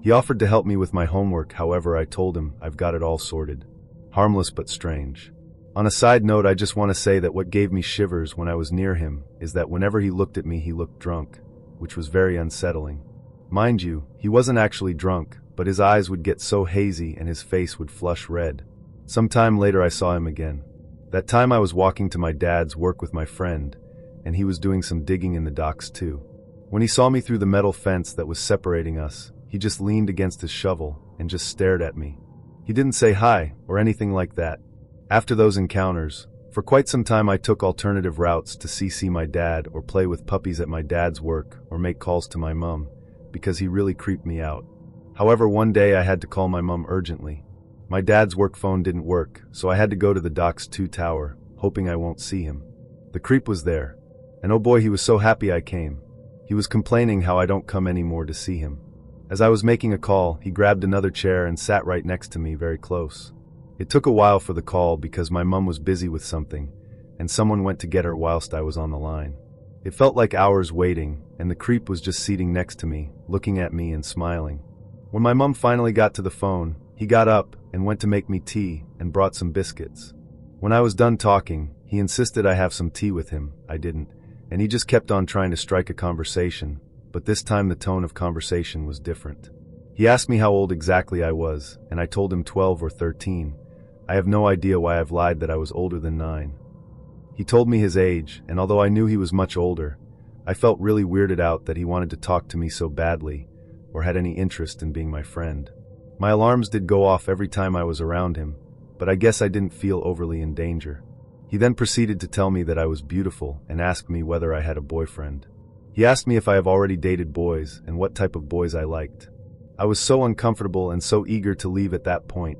He offered to help me with my homework, however I told him I've got it all sorted. Harmless but strange. On a side note, I just want to say that what gave me shivers when I was near him is that whenever he looked at me he looked drunk, which was very unsettling. Mind you, he wasn't actually drunk, but his eyes would get so hazy and his face would flush red. Some time later I saw him again. That time I was walking to my dad's work with my friend, and he was doing some digging in the docks too. When he saw me through the metal fence that was separating us, he just leaned against his shovel and just stared at me. He didn't say hi or anything like that. After those encounters, for quite some time I took alternative routes to see my dad or play with puppies at my dad's work or make calls to my mom, because he really creeped me out. However, one day I had to call my mom urgently. My dad's work phone didn't work, so I had to go to the Docks 2 tower, hoping I won't see him. The creep was there, and oh boy, he was so happy I came. He was complaining how I don't come anymore to see him. As I was making a call, he grabbed another chair and sat right next to me, very close. It took a while for the call because my mom was busy with something, and someone went to get her whilst I was on the line. It felt like hours waiting, and the creep was just sitting next to me, looking at me and smiling. When my mom finally got to the phone, he got up and went to make me tea and brought some biscuits. When I was done talking, he insisted I have some tea with him. I didn't, and he just kept on trying to strike a conversation, but this time the tone of conversation was different. He asked me how old exactly I was, and I told him 12 or 13. I have no idea why I've lied that I was older than 9. He told me his age, and although I knew he was much older, I felt really weirded out that he wanted to talk to me so badly, or had any interest in being my friend. My alarms did go off every time I was around him, but I guess I didn't feel overly in danger. He then proceeded to tell me that I was beautiful and asked me whether I had a boyfriend. He asked me if I have already dated boys and what type of boys I liked. I was so uncomfortable and so eager to leave at that point,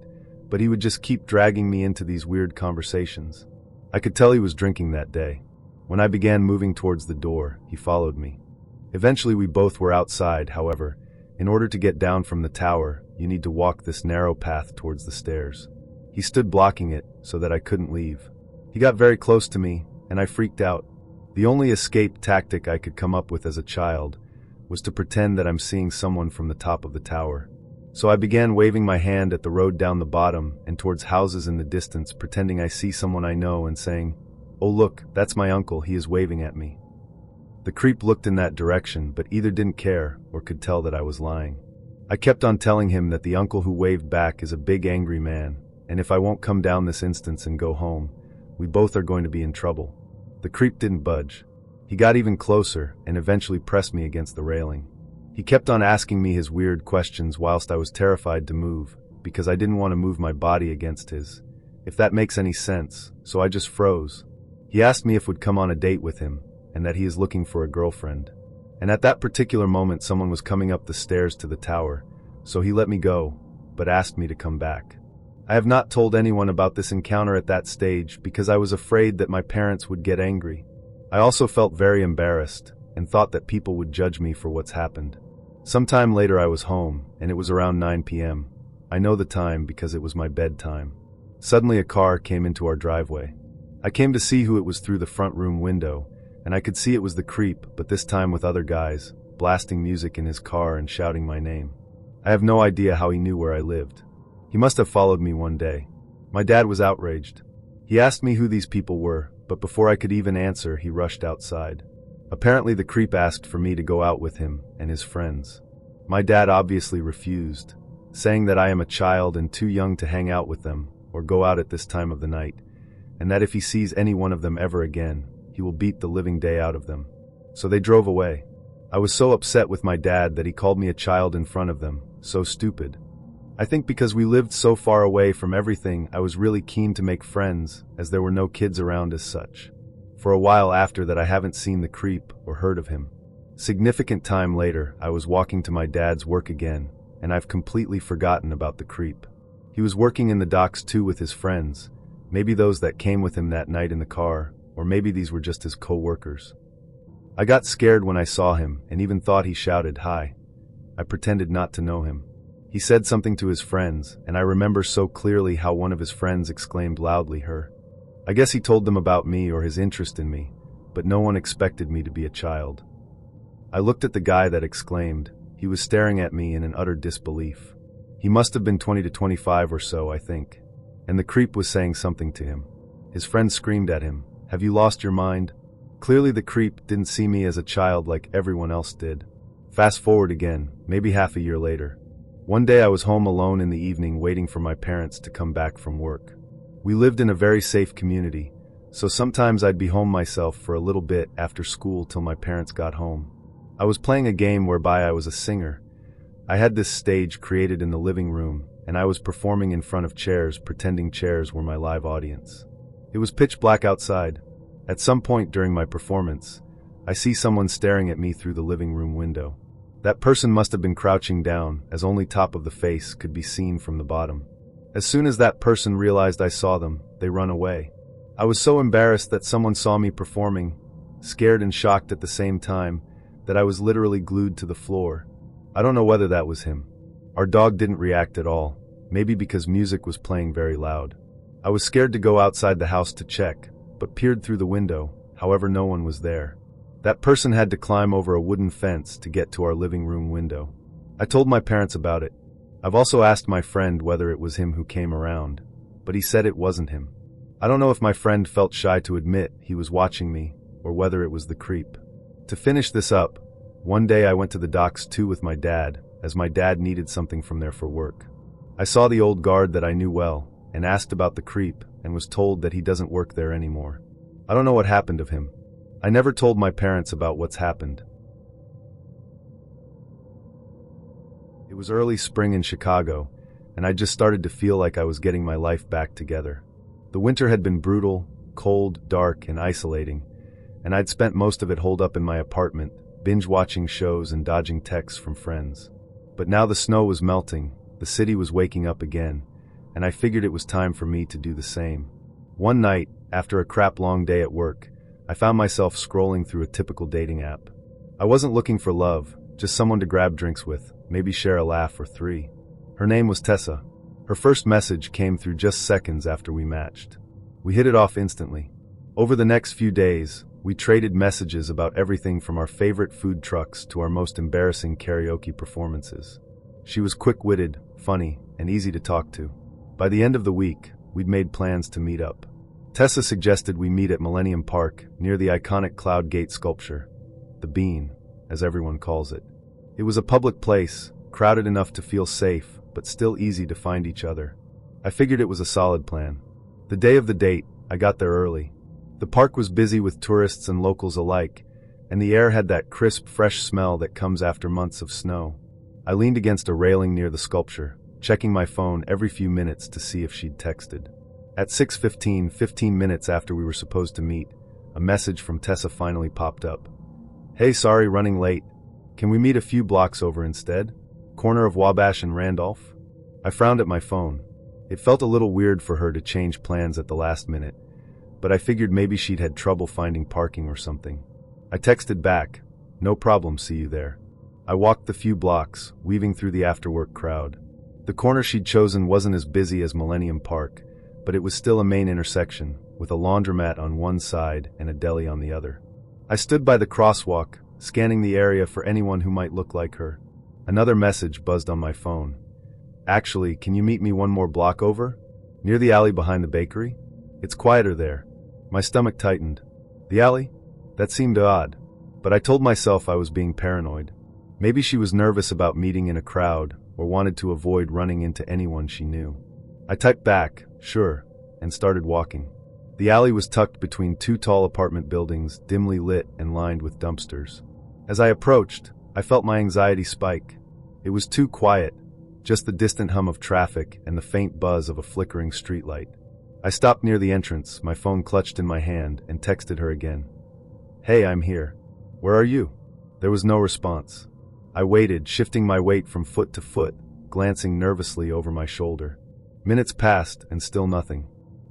but he would just keep dragging me into these weird conversations. I could tell he was drinking that day. When I began moving towards the door, he followed me. Eventually we both were outside. However, in order to get down from the tower, you need to walk this narrow path towards the stairs. He stood blocking it so that I couldn't leave. He got very close to me, and I freaked out. The only escape tactic I could come up with as a child was to pretend that I'm seeing someone from the top of the tower. So I began waving my hand at the road down the bottom and towards houses in the distance, pretending I see someone I know and saying, "Oh look, that's my uncle, he is waving at me." The creep looked in that direction, but either didn't care or could tell that I was lying. I kept on telling him that the uncle who waved back is a big angry man, and if I won't come down this instance and go home, we both are going to be in trouble. The creep didn't budge. He got even closer and eventually pressed me against the railing. He kept on asking me his weird questions whilst I was terrified to move, because I didn't want to move my body against his, if that makes any sense, so I just froze. He asked me if we'd come on a date with him, and that he is looking for a girlfriend. And at that particular moment someone was coming up the stairs to the tower, so he let me go, but asked me to come back. I have not told anyone about this encounter at that stage because I was afraid that my parents would get angry. I also felt very embarrassed, and thought that people would judge me for what's happened. Sometime later I was home, and it was around 9 p.m. I know the time because it was my bedtime. Suddenly a car came into our driveway. I came to see who it was through the front room window, and I could see it was the creep, but this time with other guys, blasting music in his car and shouting my name. I have no idea how he knew where I lived. He must have followed me one day. My dad was outraged. He asked me who these people were, but before I could even answer, he rushed outside. Apparently the creep asked for me to go out with him and his friends. My dad obviously refused, saying that I am a child and too young to hang out with them or go out at this time of the night, and that if he sees any one of them ever again, he will beat the living day out of them. So they drove away. I was so upset with my dad that he called me a child in front of them, so stupid. I think because we lived so far away from everything, I was really keen to make friends, as there were no kids around as such. For a while after that I haven't seen the creep or heard of him. Significant time later, I was walking to my dad's work again, and I've completely forgotten about the creep. He was working in the docks too with his friends, maybe those that came with him that night in the car, or maybe these were just his co-workers. I got scared when I saw him and even thought he shouted, "Hi." I pretended not to know him. He said something to his friends, and I remember so clearly how one of his friends exclaimed loudly, "Her." I guess he told them about me or his interest in me, but no one expected me to be a child. I looked at the guy that exclaimed. He was staring at me in an utter disbelief. He must have been 20 to 25 or so, I think. And the creep was saying something to him. His friend screamed at him, "Have you lost your mind?" Clearly the creep didn't see me as a child like everyone else did. Fast forward again, maybe half a year later. One day I was home alone in the evening waiting for my parents to come back from work. We lived in a very safe community, so sometimes I'd be home myself for a little bit after school till my parents got home. I was playing a game whereby I was a singer. I had this stage created in the living room, and I was performing in front of chairs, pretending chairs were my live audience. It was pitch black outside. At some point during my performance, I see someone staring at me through the living room window. That person must have been crouching down, as only top of the face could be seen from the bottom. As soon as that person realized I saw them, they run away. I was so embarrassed that someone saw me performing, scared and shocked at the same time, that I was literally glued to the floor. I don't know whether that was him. Our dog didn't react at all, maybe because music was playing very loud. I was scared to go outside the house to check, but peered through the window, however no one was there. That person had to climb over a wooden fence to get to our living room window. I told my parents about it. I've also asked my friend whether it was him who came around, but he said it wasn't him. I don't know if my friend felt shy to admit he was watching me, or whether it was the creep. To finish this up, one day I went to the docks too with my dad, as my dad needed something from there for work. I saw the old guard that I knew well, and asked about the creep, and was told that he doesn't work there anymore. I don't know what happened of him. I never told my parents about what's happened. It was early spring in Chicago, and I just started to feel like I was getting my life back together. The winter had been brutal, cold, dark, and isolating, and I'd spent most of it holed up in my apartment, binge-watching shows and dodging texts from friends. But now the snow was melting, the city was waking up again, and I figured it was time for me to do the same. One night, after a crap-long day at work, I found myself scrolling through a typical dating app. I wasn't looking for love, just someone to grab drinks with, maybe share a laugh or three. Her name was Tessa. Her first message came through just seconds after we matched. We hit it off instantly. Over the next few days, we traded messages about everything from our favorite food trucks to our most embarrassing karaoke performances. She was quick-witted, funny, and easy to talk to. By the end of the week, we'd made plans to meet up. Tessa suggested we meet at Millennium Park, near the iconic Cloud Gate sculpture, the Bean, as everyone calls it. It was a public place, crowded enough to feel safe, but still easy to find each other. I figured it was a solid plan. The day of the date, I got there early. The park was busy with tourists and locals alike, and the air had that crisp, fresh smell that comes after months of snow. I leaned against a railing near the sculpture, checking my phone every few minutes to see if she'd texted. At 6:15, 15 minutes after we were supposed to meet, a message from Tessa finally popped up. "Hey, sorry, running late. Can we meet a few blocks over instead? Corner of Wabash and Randolph?" I frowned at my phone. It felt a little weird for her to change plans at the last minute, but I figured maybe she'd had trouble finding parking or something. I texted back, "No problem, see you there." I walked the few blocks, weaving through the after-work crowd. The corner she'd chosen wasn't as busy as Millennium Park, but it was still a main intersection, with a laundromat on one side and a deli on the other. I stood by the crosswalk, scanning the area for anyone who might look like her. Another message buzzed on my phone. "Actually, can you meet me one more block over? Near the alley behind the bakery? It's quieter there." My stomach tightened. The alley? That seemed odd, but I told myself I was being paranoid. Maybe she was nervous about meeting in a crowd, or wanted to avoid running into anyone she knew. I typed back, "Sure," and started walking. The alley was tucked between two tall apartment buildings, dimly lit and lined with dumpsters. As I approached, I felt my anxiety spike. It was too quiet, just the distant hum of traffic and the faint buzz of a flickering streetlight. I stopped near the entrance, my phone clutched in my hand, and texted her again. "Hey, I'm here. Where are you?" There was no response. I waited, shifting my weight from foot to foot, glancing nervously over my shoulder. Minutes passed, and still nothing.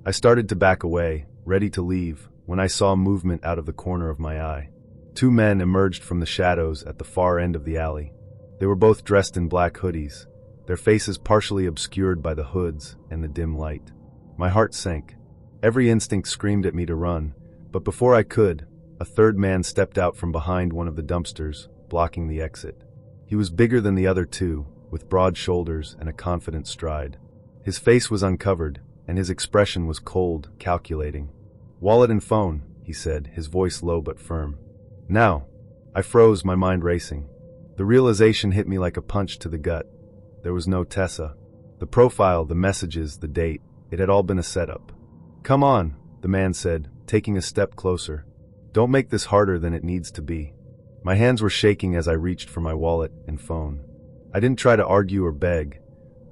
I started to back away, ready to leave, when I saw movement out of the corner of my eye. Two men emerged from the shadows at the far end of the alley. They were both dressed in black hoodies, their faces partially obscured by the hoods and the dim light. My heart sank. Every instinct screamed at me to run, but before I could, a third man stepped out from behind one of the dumpsters, blocking the exit. He was bigger than the other two, with broad shoulders and a confident stride. His face was uncovered, and his expression was cold, calculating. "Wallet and phone," he said, his voice low but firm. "Now." I froze, my mind racing. The realization hit me like a punch to the gut. There was no Tessa. The profile, the messages, the date, it had all been a setup. "Come on," the man said, taking a step closer. "Don't make this harder than it needs to be." My hands were shaking as I reached for my wallet and phone. I didn't try to argue or beg.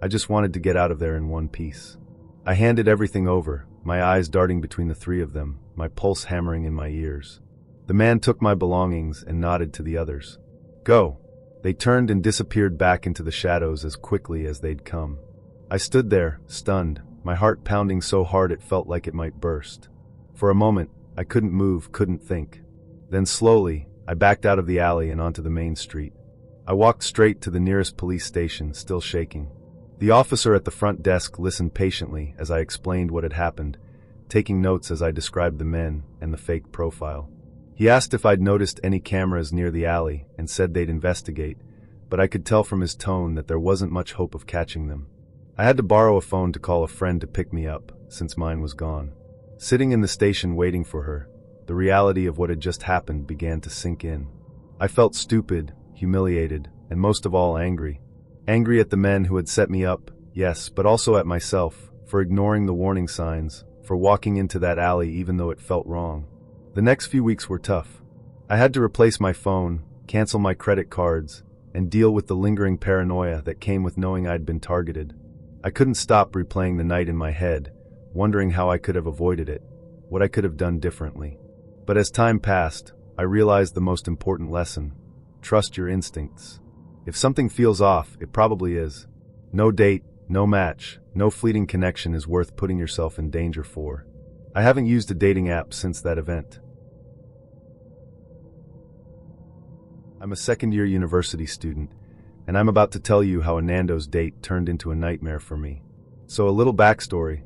I just wanted to get out of there in one piece. I handed everything over, my eyes darting between the three of them, my pulse hammering in my ears. The man took my belongings and nodded to the others. Go. They turned and disappeared back into the shadows as quickly as they'd come. I stood there, stunned, my heart pounding so hard it felt like it might burst. For a moment, I couldn't move, couldn't think. Then slowly, I backed out of the alley and onto the main street. I walked straight to the nearest police station, still shaking. The officer at the front desk listened patiently as I explained what had happened, taking notes as I described the men and the fake profile. He asked if I'd noticed any cameras near the alley and said they'd investigate, but I could tell from his tone that there wasn't much hope of catching them. I had to borrow a phone to call a friend to pick me up, since mine was gone. Sitting in the station waiting for her, the reality of what had just happened began to sink in. I felt stupid, humiliated, and most of all angry. Angry at the men who had set me up, yes, but also at myself, for ignoring the warning signs, for walking into that alley even though it felt wrong. The next few weeks were tough. I had to replace my phone, cancel my credit cards, and deal with the lingering paranoia that came with knowing I'd been targeted. I couldn't stop replaying the night in my head, wondering how I could have avoided it, what I could have done differently. But as time passed, I realized the most important lesson: trust your instincts. If something feels off, it probably is. No date, no match, no fleeting connection is worth putting yourself in danger for. I haven't used a dating app since that event. I'm a second-year university student, and I'm about to tell you how a Nando's date turned into a nightmare for me. So a little backstory.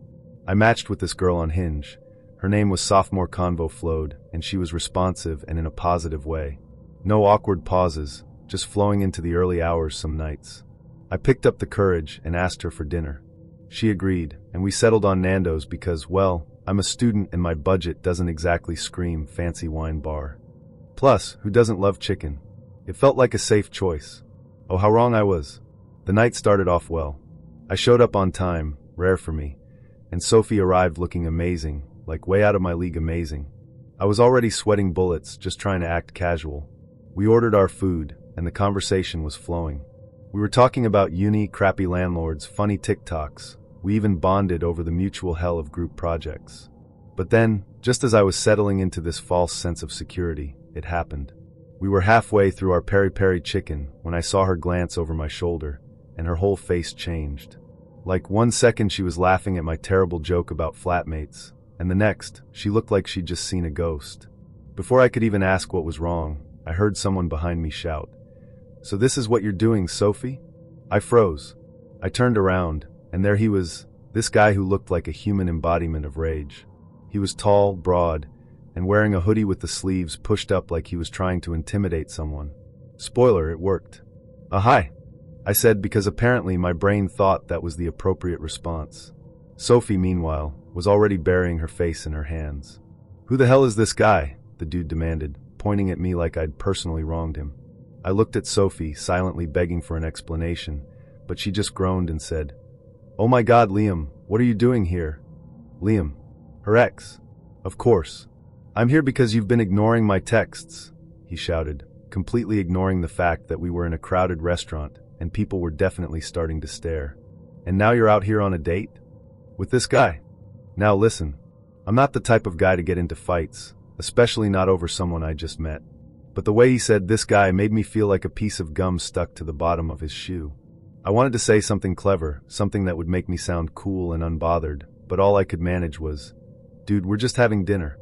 I matched with this girl on Hinge. Her name was Sophomore Convo Flowed, and she was responsive and in a positive way. No awkward pauses, just flowing into the early hours some nights. I picked up the courage and asked her for dinner. She agreed, and we settled on Nando's because, well, I'm a student and my budget doesn't exactly scream fancy wine bar. Plus, who doesn't love chicken? It felt like a safe choice. Oh, how wrong I was. The night started off well. I showed up on time, rare for me, and Sophie arrived looking amazing, like way out of my league amazing. I was already sweating bullets, just trying to act casual. We ordered our food, and the conversation was flowing. We were talking about uni, crappy landlords, funny TikToks. We even bonded over the mutual hell of group projects. But then, just as I was settling into this false sense of security, it happened. We were halfway through our peri-peri chicken when I saw her glance over my shoulder, and her whole face changed. Like 1 second she was laughing at my terrible joke about flatmates, and the next, she looked like she'd just seen a ghost. Before I could even ask what was wrong, I heard someone behind me shout, "So this is what you're doing, Sophie?" I froze. I turned around, and there he was, this guy who looked like a human embodiment of rage. He was tall, broad, and wearing a hoodie with the sleeves pushed up like he was trying to intimidate someone. Spoiler, it worked. Hi, I said, because apparently my brain thought that was the appropriate response. Sophie, meanwhile, was already burying her face in her hands. "Who the hell is this guy?" the dude demanded, pointing at me like I'd personally wronged him. I looked at Sophie, silently begging for an explanation, but she just groaned and said, "Oh my God, Liam, what are you doing here?" Liam, her ex. Of course. "I'm here because you've been ignoring my texts," he shouted, completely ignoring the fact that we were in a crowded restaurant and people were definitely starting to stare. "And now you're out here on a date? With this guy? Now listen, I'm not the type of guy to get into fights, especially not over someone I just met. But the way he said this guy made me feel like a piece of gum stuck to the bottom of his shoe. I wanted to say something clever, something that would make me sound cool and unbothered, but all I could manage was, "Dude, we're just having dinner.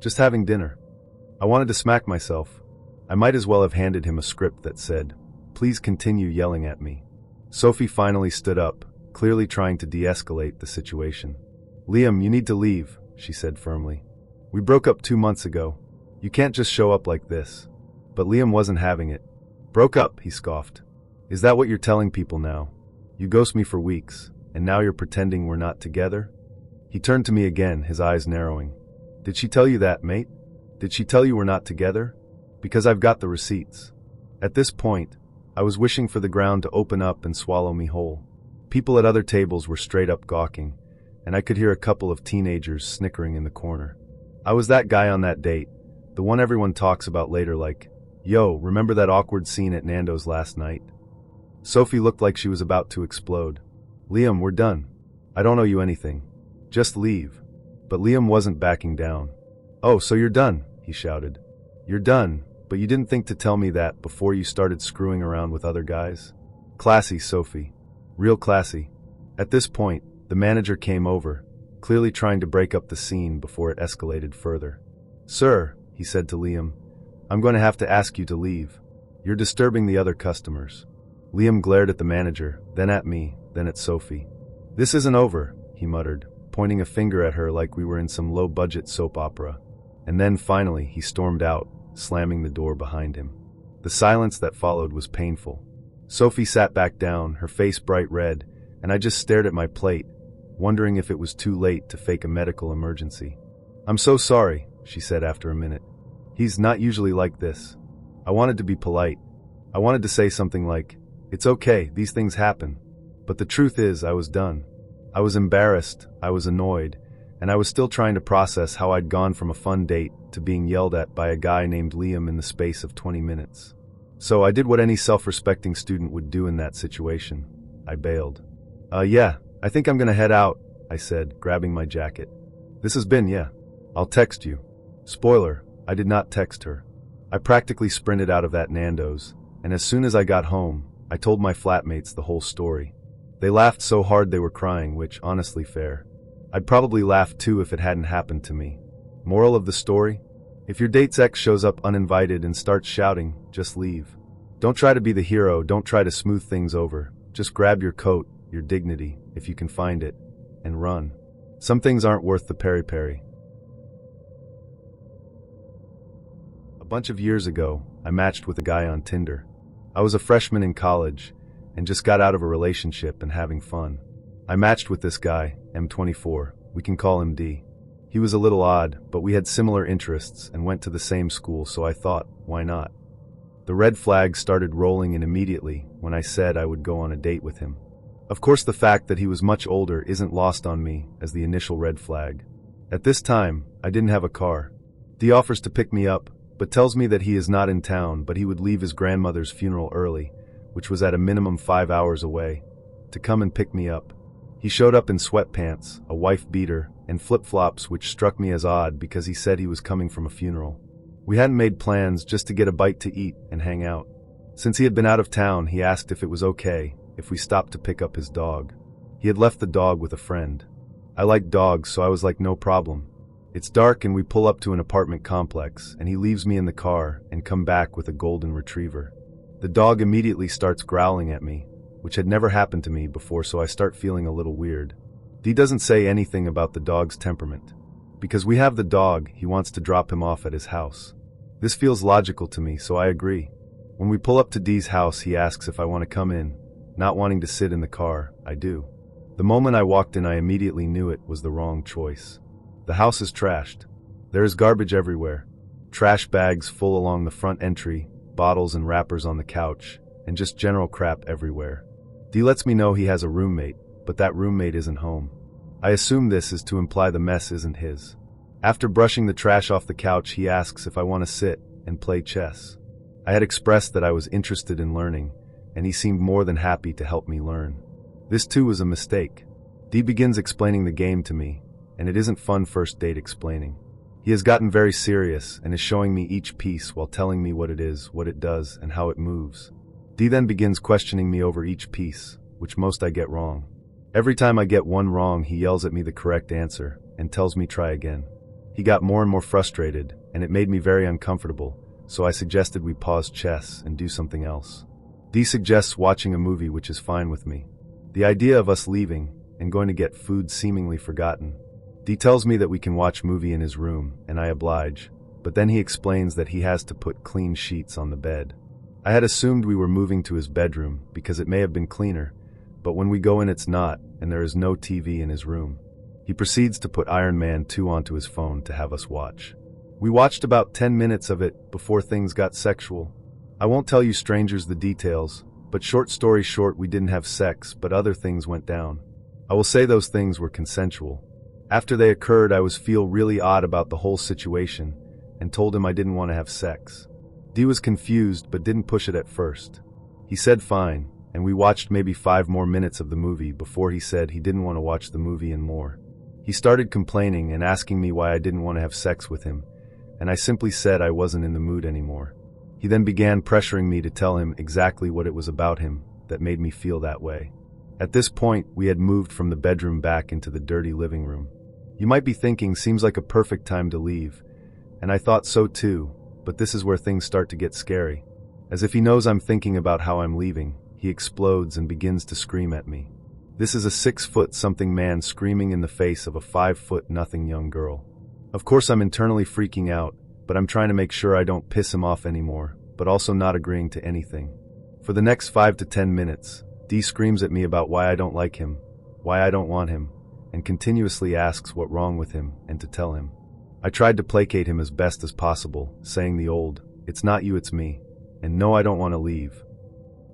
Just having dinner." I wanted to smack myself. I might as well have handed him a script that said, "Please continue yelling at me." Sophie finally stood up, clearly trying to de-escalate the situation. "Liam, you need to leave," she said firmly. "We broke up 2 months ago. You can't just show up like this." But Liam wasn't having it. "Broke up," he scoffed. "Is that what you're telling people now? You ghost me for weeks, and now you're pretending we're not together?" He turned to me again, his eyes narrowing. "Did she tell you that, mate? Did she tell you we're not together? Because I've got the receipts." At this point, I was wishing for the ground to open up and swallow me whole. People at other tables were straight up gawking, and I could hear a couple of teenagers snickering in the corner. I was that guy on that date, the one everyone talks about later like, "Yo, remember that awkward scene at Nando's last night?" Sophie looked like she was about to explode. Liam, we're done. I don't owe you anything. Just leave. But Liam wasn't backing down. Oh, so you're done, he shouted. You're done, but you didn't think to tell me that before you started screwing around with other guys? Classy, Sophie. Real classy. At this point, the manager came over, clearly trying to break up the scene before it escalated further. Sir, he said to Liam, I'm going to have to ask you to leave. You're disturbing the other customers. Liam glared at the manager, then at me, then at Sophie. This isn't over, he muttered, pointing a finger at her like we were in some low-budget soap opera. And then finally he stormed out, slamming the door behind him. The silence that followed was painful. Sophie sat back down, her face bright red, and I just stared at my plate, wondering if it was too late to fake a medical emergency. I'm so sorry, she said after a minute. He's not usually like this. I wanted to be polite. I wanted to say something like, it's okay, these things happen. But the truth is, I was done. I was embarrassed, I was annoyed, and I was still trying to process how I'd gone from a fun date to being yelled at by a guy named Liam in the space of 20 minutes. So I did what any self-respecting student would do in that situation. I bailed. Yeah, I think I'm gonna head out, I said, grabbing my jacket. This has been, yeah. I'll text you. Spoiler, I did not text her. I practically sprinted out of that Nando's, and as soon as I got home, I told my flatmates the whole story. They laughed so hard they were crying, which, honestly, fair. I'd probably laugh too if it hadn't happened to me. Moral of the story? If your date's ex shows up uninvited and starts shouting, just leave. Don't try to be the hero, don't try to smooth things over. Just grab your coat, your dignity, if you can find it, and run. Some things aren't worth the peri-peri. A bunch of years ago, I matched with a guy on Tinder. I was a freshman in college, and just got out of a relationship and having fun. I matched with this guy, M24, we can call him D. He was a little odd, but we had similar interests and went to the same school, so I thought, why not? The red flags started rolling in immediately when I said I would go on a date with him. Of course, the fact that he was much older isn't lost on me as the initial red flag. At this time, I didn't have a car. D offers to pick me up, but tells me that he is not in town, but he would leave his grandmother's funeral early, which was at a minimum 5 hours away, to come and pick me up. He showed up in sweatpants, a wife beater, and flip-flops, which struck me as odd because he said he was coming from a funeral. We hadn't made plans, just to get a bite to eat and hang out. Since he had been out of town, he asked if it was okay if we stopped to pick up his dog. He had left the dog with a friend. I like dogs, so I was like, no problem. It's dark and we pull up to an apartment complex, and he leaves me in the car and come back with a golden retriever. The dog immediately starts growling at me, which had never happened to me before, so I start feeling a little weird. Dee doesn't say anything about the dog's temperament. Because we have the dog, he wants to drop him off at his house. This feels logical to me, so I agree. When we pull up to Dee's house, he asks if I want to come in. Not wanting to sit in the car, I do. The moment I walked in, I immediately knew it was the wrong choice. The house is trashed. There is garbage everywhere. Trash bags full along the front entry, bottles and wrappers on the couch, and just general crap everywhere. Dee lets me know he has a roommate, but that roommate isn't home. I assume this is to imply the mess isn't his. After brushing the trash off the couch, he asks if I want to sit and play chess. I had expressed that I was interested in learning, and he seemed more than happy to help me learn. This too was a mistake. Dee begins explaining the game to me, and it isn't fun first date explaining. He has gotten very serious and is showing me each piece while telling me what it is, what it does, and how it moves. Dee then begins questioning me over each piece, which most I get wrong. Every time I get one wrong, he yells at me the correct answer and tells me try again. He got more and more frustrated, and it made me very uncomfortable, so I suggested we pause chess and do something else. Dee suggests watching a movie, which is fine with me. The idea of us leaving and going to get food seemingly forgotten. Dee tells me that we can watch movie in his room, and I oblige, but then he explains that he has to put clean sheets on the bed. I had assumed we were moving to his bedroom because it may have been cleaner, but when we go in it's not, and there is no TV in his room. He proceeds to put Iron Man 2 onto his phone to have us watch. We watched about 10 minutes of it before things got sexual. I won't tell you strangers the details, but short story short, we didn't have sex, but other things went down. I will say those things were consensual. After they occurred, I feel really odd about the whole situation and told him I didn't want to have sex. Dee was confused but didn't push it at first. He said fine, and we watched maybe 5 more minutes of the movie before he said he didn't want to watch the movie and more. He started complaining and asking me why I didn't want to have sex with him, and I simply said I wasn't in the mood anymore. He then began pressuring me to tell him exactly what it was about him that made me feel that way. At this point, we had moved from the bedroom back into the dirty living room. You might be thinking, seems like a perfect time to leave, and I thought so too, but this is where things start to get scary. As if he knows I'm thinking about how I'm leaving, he explodes and begins to scream at me. This is a 6-foot-something man screaming in the face of a 5-foot-nothing young girl. Of course I'm internally freaking out, but I'm trying to make sure I don't piss him off anymore, but also not agreeing to anything. For the next 5 to 10 minutes, D screams at me about why I don't like him, why I don't want him, and continuously asks what's wrong with him and to tell him. I tried to placate him as best as possible, saying the old, "It's not you, it's me," and "No, I don't want to leave."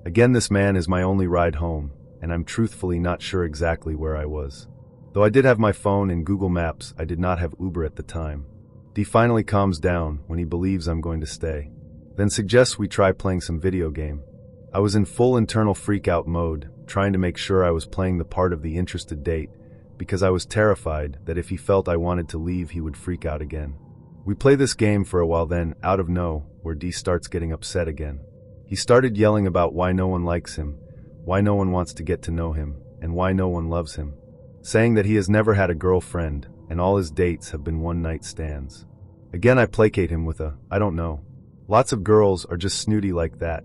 Again, this man is my only ride home, and I'm truthfully not sure exactly where I was. Though I did have my phone and Google Maps, I did not have Uber at the time. D finally calms down when he believes I'm going to stay, then suggests we try playing some video game. I was in full internal freak-out mode, trying to make sure I was playing the part of the interested date, because I was terrified that if he felt I wanted to leave he would freak out again. We play this game for a while, then, out of nowhere, D starts getting upset again. He started yelling about why no one likes him, why no one wants to get to know him, and why no one loves him, saying that he has never had a girlfriend and all his dates have been one-night stands. Again I placate him with a, "I don't know. Lots of girls are just snooty like that."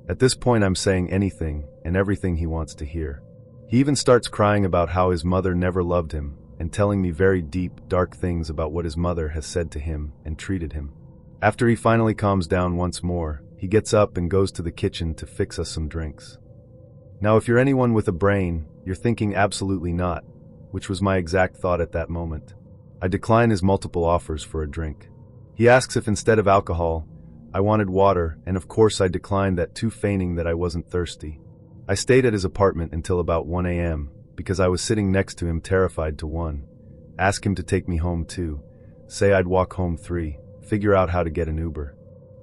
At this point I'm saying anything and everything he wants to hear. He even starts crying about how his mother never loved him and telling me very deep, dark things about what his mother has said to him and treated him. After he finally calms down once more, he gets up and goes to the kitchen to fix us some drinks. Now if you're anyone with a brain, you're thinking absolutely not, which was my exact thought at that moment. I decline his multiple offers for a drink. He asks if instead of alcohol, I wanted water, and of course I declined that too, feigning that I wasn't thirsty. I stayed at his apartment until about 1 a.m., because I was sitting next to him terrified to 1. Ask him to take me home 2. Say I'd walk home 3. Figure out how to get an Uber.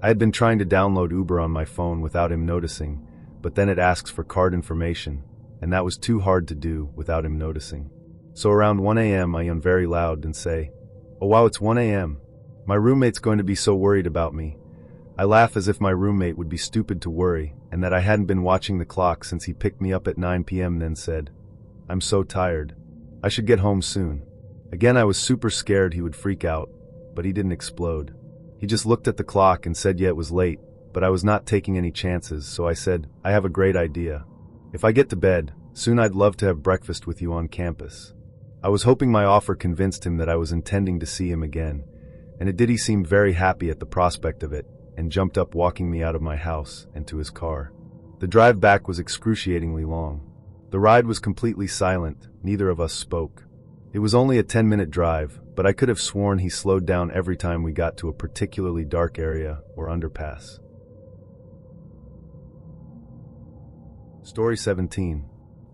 I had been trying to download Uber on my phone without him noticing, but then it asks for card information, and that was too hard to do without him noticing. So around 1 a.m. I yawn very loud and say, "Oh wow, it's 1 a.m. My roommate's going to be so worried about me." I laugh as if my roommate would be stupid to worry, and that I hadn't been watching the clock since he picked me up at 9 p.m. then said, "I'm so tired. I should get home soon." Again I was super scared he would freak out, but he didn't explode. He just looked at the clock and said yeah, it was late, but I was not taking any chances, so I said, "I have a great idea. If I get to bed, soon I'd love to have breakfast with you on campus." I was hoping my offer convinced him that I was intending to see him again, and it did. He seemed very happy at the prospect of it, and jumped up, walking me out of my house and to his car. The drive back was excruciatingly long. The ride was completely silent, neither of us spoke. It was only a 10-minute drive, but I could have sworn he slowed down every time we got to a particularly dark area or underpass. Story 17.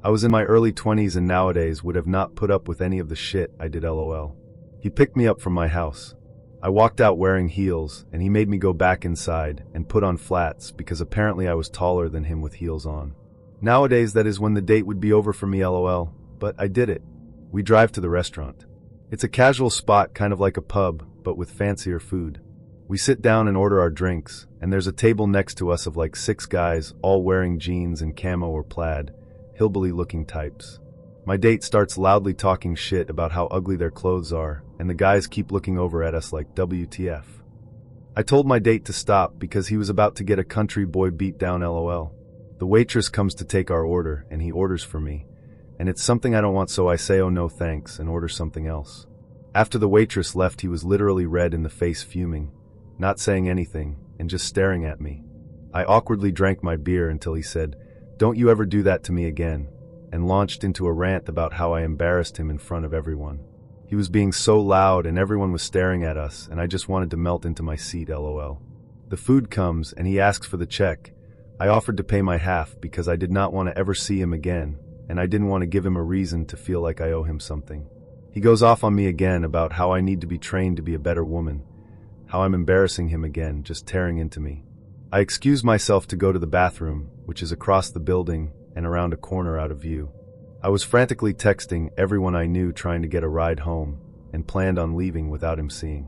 I was in my early 20s and nowadays would have not put up with any of the shit I did, lol. He picked me up from my house. I walked out wearing heels, and he made me go back inside and put on flats because apparently I was taller than him with heels on. Nowadays that is when the date would be over for me, lol, but I did it. We drive to the restaurant. It's a casual spot, kind of like a pub, but with fancier food. We sit down and order our drinks, and there's a table next to us of like 6 guys, all wearing jeans and camo or plaid, hillbilly-looking types. My date starts loudly talking shit about how ugly their clothes are, and the guys keep looking over at us like WTF. I told my date to stop because he was about to get a country boy beat down, lol. The waitress comes to take our order, and he orders for me, and it's something I don't want, so I say oh no thanks and order something else. After the waitress left, he was literally red in the face, fuming, not saying anything, and just staring at me. I awkwardly drank my beer until he said, "Don't you ever do that to me again," and launched into a rant about how I embarrassed him in front of everyone. He was being so loud and everyone was staring at us, and I just wanted to melt into my seat, lol. The food comes and he asks for the check. I offered to pay my half because I did not want to ever see him again, and I didn't want to give him a reason to feel like I owe him something. He goes off on me again about how I need to be trained to be a better woman, how I'm embarrassing him again, just tearing into me. I excuse myself to go to the bathroom, which is across the building, and around a corner out of view. I was frantically texting everyone I knew trying to get a ride home, and planned on leaving without him seeing.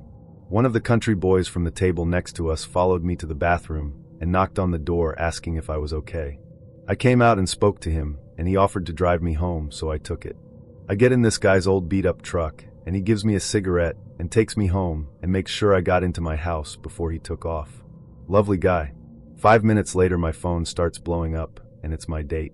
One of the country boys from the table next to us followed me to the bathroom and knocked on the door asking if I was okay. I came out and spoke to him, and he offered to drive me home, so I took it. I get in this guy's old beat-up truck, and he gives me a cigarette and takes me home and makes sure I got into my house before he took off. Lovely guy. 5 minutes later my phone starts blowing up, and it's my date.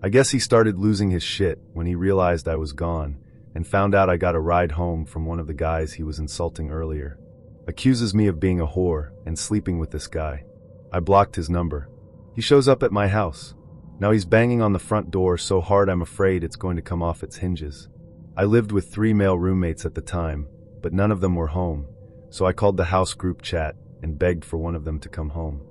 I guess he started losing his shit when he realized I was gone and found out I got a ride home from one of the guys he was insulting earlier. Accuses me of being a whore and sleeping with this guy. I blocked his number. He shows up at my house. Now he's banging on the front door so hard I'm afraid it's going to come off its hinges. I lived with 3 male roommates at the time, but none of them were home, so I called the house group chat and begged for one of them to come home.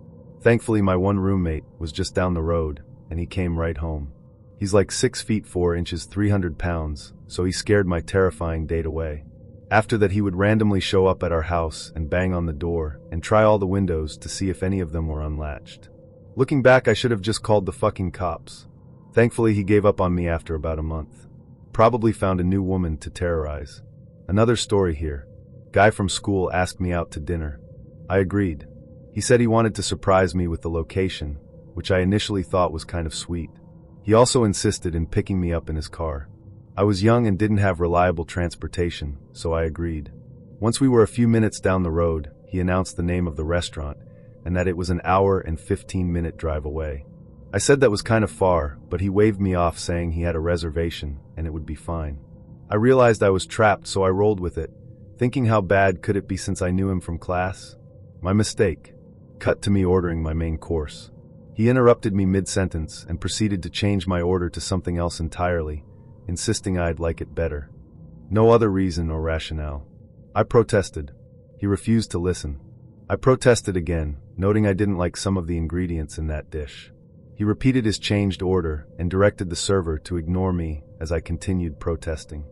Thankfully my one roommate was just down the road, and he came right home. He's like 6 feet 4 inches, 300 pounds, so he scared my terrifying date away. After that he would randomly show up at our house and bang on the door and try all the windows to see if any of them were unlatched. Looking back, I should have just called the fucking cops. Thankfully he gave up on me after about a month. Probably found a new woman to terrorize. Another story here. Guy from school asked me out to dinner. I agreed. He said he wanted to surprise me with the location, which I initially thought was kind of sweet. He also insisted in picking me up in his car. I was young and didn't have reliable transportation, so I agreed. Once we were a few minutes down the road, he announced the name of the restaurant and that it was an hour and 15-minute drive away. I said that was kind of far, but he waved me off saying he had a reservation and it would be fine. I realized I was trapped, so I rolled with it, thinking how bad could it be since I knew him from class? My mistake. Cut to me ordering my main course. He interrupted me mid-sentence and proceeded to change my order to something else entirely, insisting I'd like it better. No other reason or rationale. I protested. He refused to listen. I protested again, noting I didn't like some of the ingredients in that dish. He repeated his changed order and directed the server to ignore me as I continued protesting.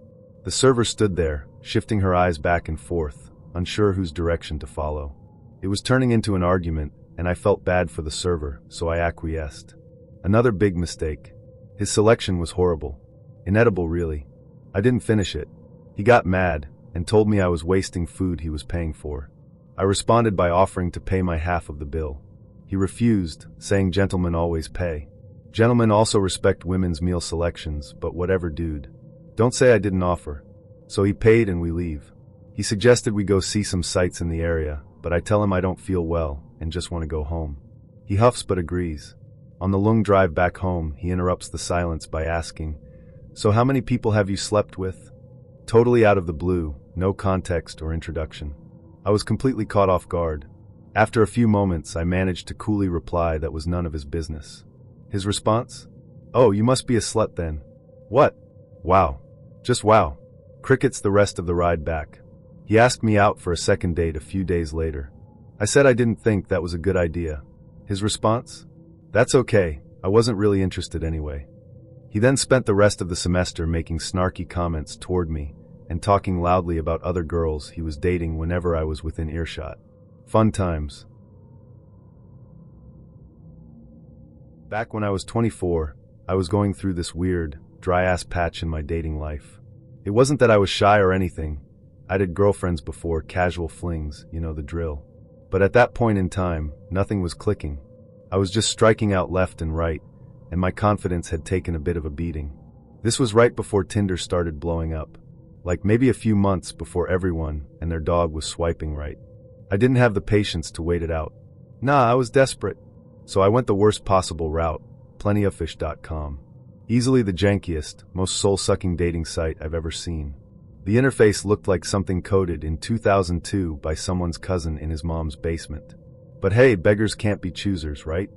The server stood there, shifting her eyes back and forth, unsure whose direction to follow. It was turning into an argument, and I felt bad for the server, so I acquiesced. Another big mistake. His selection was horrible. Inedible, really. I didn't finish it. He got mad and told me I was wasting food he was paying for. I responded by offering to pay my half of the bill. He refused, saying gentlemen always pay. Gentlemen also respect women's meal selections, but whatever, dude. Don't say I didn't offer. So he paid and we leave. He suggested we go see some sights in the area, but I tell him I don't feel well and just want to go home. He huffs but agrees. On the long drive back home, he interrupts the silence by asking, "So how many people have you slept with?" Totally out of the blue, no context or introduction. I was completely caught off guard. After a few moments, I managed to coolly reply that was none of his business. His response? "Oh, you must be a slut then." What? Wow. Just wow. Crickets the rest of the ride back. He asked me out for a second date a few days later. I said I didn't think that was a good idea. His response? "That's okay, I wasn't really interested anyway." He then spent the rest of the semester making snarky comments toward me and talking loudly about other girls he was dating whenever I was within earshot. Fun times. Back when I was 24, I was going through this weird, dry-ass patch in my dating life. It wasn't that I was shy or anything. I'd had girlfriends before, casual flings, you know the drill. But at that point in time, nothing was clicking. I was just striking out left and right, and my confidence had taken a bit of a beating. This was right before Tinder started blowing up. Like maybe a few months before everyone and their dog was swiping right. I didn't have the patience to wait it out. Nah, I was desperate. So I went the worst possible route, plentyoffish.com. Easily the jankiest, most soul-sucking dating site I've ever seen. The interface looked like something coded in 2002 by someone's cousin in his mom's basement. But hey, beggars can't be choosers, right?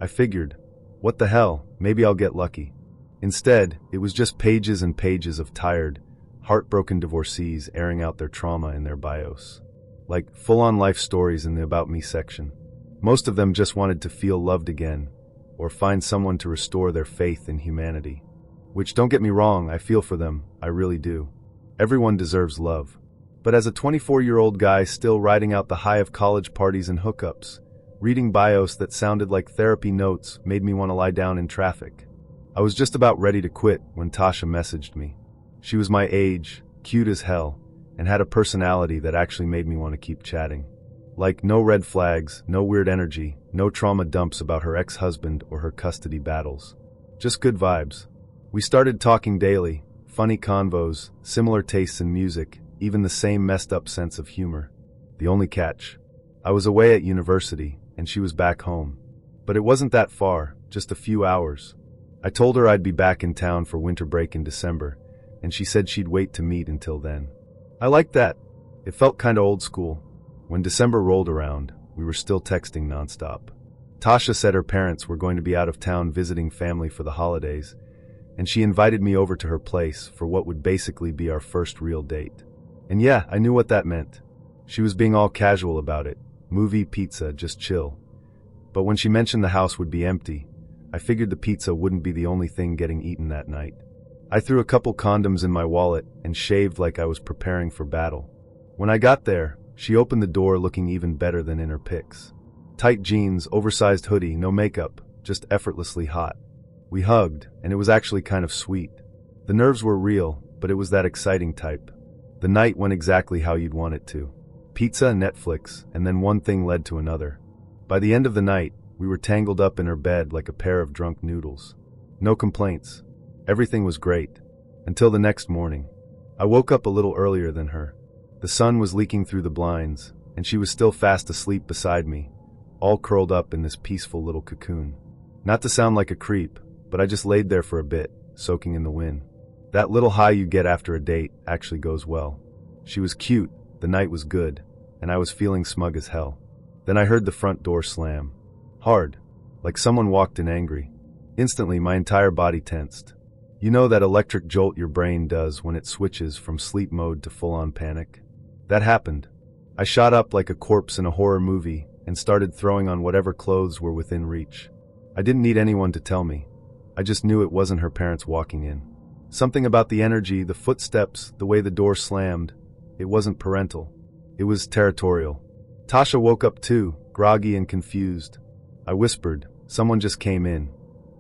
I figured, what the hell, maybe I'll get lucky. Instead, it was just pages and pages of tired, heartbroken divorcees airing out their trauma in their bios. Like full-on life stories in the About Me section. Most of them just wanted to feel loved again, or find someone to restore their faith in humanity. Which, don't get me wrong, I feel for them, I really do. Everyone deserves love. But as a 24-year-old guy still riding out the high of college parties and hookups, reading bios that sounded like therapy notes made me want to lie down in traffic. I was just about ready to quit when Tasha messaged me. She was my age, cute as hell, and had a personality that actually made me want to keep chatting. Like, no red flags, no weird energy, no trauma dumps about her ex-husband or her custody battles. Just good vibes. We started talking daily, funny convos, similar tastes in music, even the same messed up sense of humor. The only catch: I was away at university, and she was back home. But it wasn't that far, just a few hours. I told her I'd be back in town for winter break in December, and she said she'd wait to meet until then. I liked that. It felt kinda old school. When December rolled around, we were still texting nonstop. Tasha said her parents were going to be out of town visiting family for the holidays, and she invited me over to her place for what would basically be our first real date. And yeah, I knew what that meant. She was being all casual about it. Movie, pizza, just chill. But when she mentioned the house would be empty, I figured the pizza wouldn't be the only thing getting eaten that night. I threw a couple condoms in my wallet and shaved like I was preparing for battle. When I got there, she opened the door looking even better than in her pics. Tight jeans, oversized hoodie, no makeup, just effortlessly hot. We hugged, and it was actually kind of sweet. The nerves were real, but it was that exciting type. The night went exactly how you'd want it to. Pizza, Netflix, and then one thing led to another. By the end of the night, we were tangled up in her bed like a pair of drunk noodles. No complaints. Everything was great. Until the next morning. I woke up a little earlier than her. The sun was leaking through the blinds, and she was still fast asleep beside me, all curled up in this peaceful little cocoon. Not to sound like a creep, but I just laid there for a bit, soaking in the wind. That little high you get after a date actually goes well. She was cute, the night was good, and I was feeling smug as hell. Then I heard the front door slam. Hard, like someone walked in angry. Instantly, my entire body tensed. You know that electric jolt your brain does when it switches from sleep mode to full-on panic? That happened. I shot up like a corpse in a horror movie and started throwing on whatever clothes were within reach. I didn't need anyone to tell me. I just knew it wasn't her parents walking in. Something about the energy, the footsteps, the way the door slammed. It wasn't parental. It was territorial. Tasha woke up too, groggy and confused. I whispered, "Someone just came in,"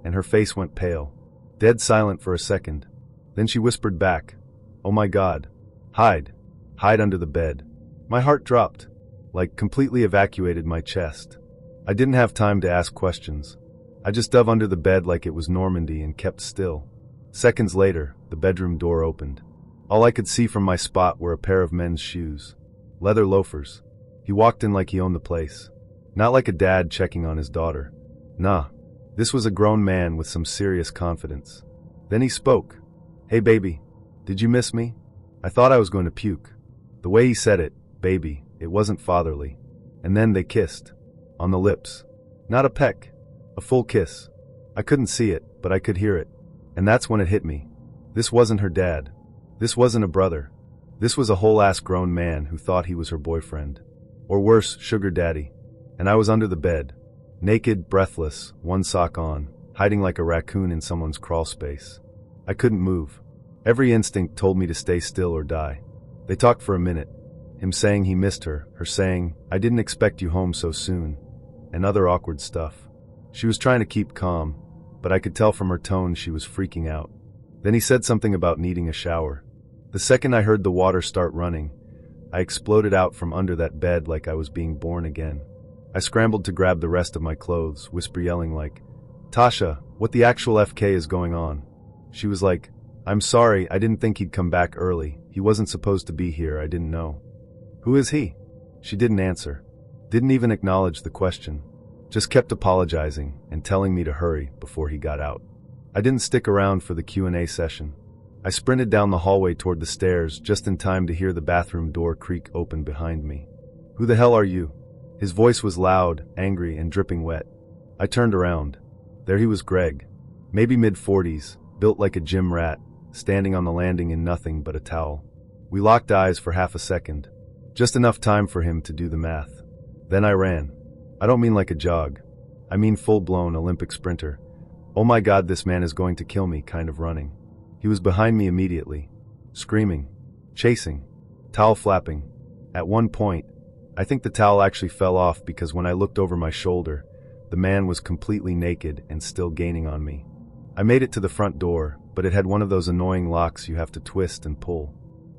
and her face went pale. Dead silent for a second. Then she whispered back, "Oh my God. Hide. Hide under the bed." My heart dropped, like completely evacuated my chest. I didn't have time to ask questions. I just dove under the bed like it was Normandy and kept still. Seconds later, the bedroom door opened. All I could see from my spot were a pair of men's shoes. Leather loafers. He walked in like he owned the place. Not like a dad checking on his daughter. Nah. This was a grown man with some serious confidence. Then he spoke. "Hey baby, did you miss me?" I thought I was going to puke. The way he said it, baby, it wasn't fatherly. And then they kissed. On the lips. Not a peck. A full kiss. I couldn't see it, but I could hear it. And that's when it hit me. This wasn't her dad. This wasn't a brother. This was a whole-ass grown man who thought he was her boyfriend. Or worse, sugar daddy. And I was under the bed. Naked, breathless, one sock on, hiding like a raccoon in someone's crawl space. I couldn't move. Every instinct told me to stay still or die. They talked for a minute. Him saying he missed her saying, "I didn't expect you home so soon," and other awkward stuff. She was trying to keep calm, but I could tell from her tone she was freaking out. Then he said something about needing a shower. The second I heard the water start running, I exploded out from under that bed like I was being born again. I scrambled to grab the rest of my clothes, whisper yelling like, "Tasha, what the actual FK is going on?" She was like, "I'm sorry, I didn't think he'd come back early. He wasn't supposed to be here, I didn't know." "Who is he?" She didn't answer. Didn't even acknowledge the question. Just kept apologizing and telling me to hurry before he got out. I didn't stick around for the Q&A session. I sprinted down the hallway toward the stairs just in time to hear the bathroom door creak open behind me. "Who the hell are you?" His voice was loud, angry, and dripping wet. I turned around. There he was, Greg. Maybe mid-40s, built like a gym rat, standing on the landing in nothing but a towel. We locked eyes for half a second. Just enough time for him to do the math. Then I ran. I don't mean like a jog. I mean full-blown Olympic sprinter. Oh my God, this man is going to kill me kind of running. He was behind me immediately. Screaming. Chasing. Towel flapping. At one point, I think the towel actually fell off because when I looked over my shoulder, the man was completely naked and still gaining on me. I made it to the front door, but it had one of those annoying locks you have to twist and pull.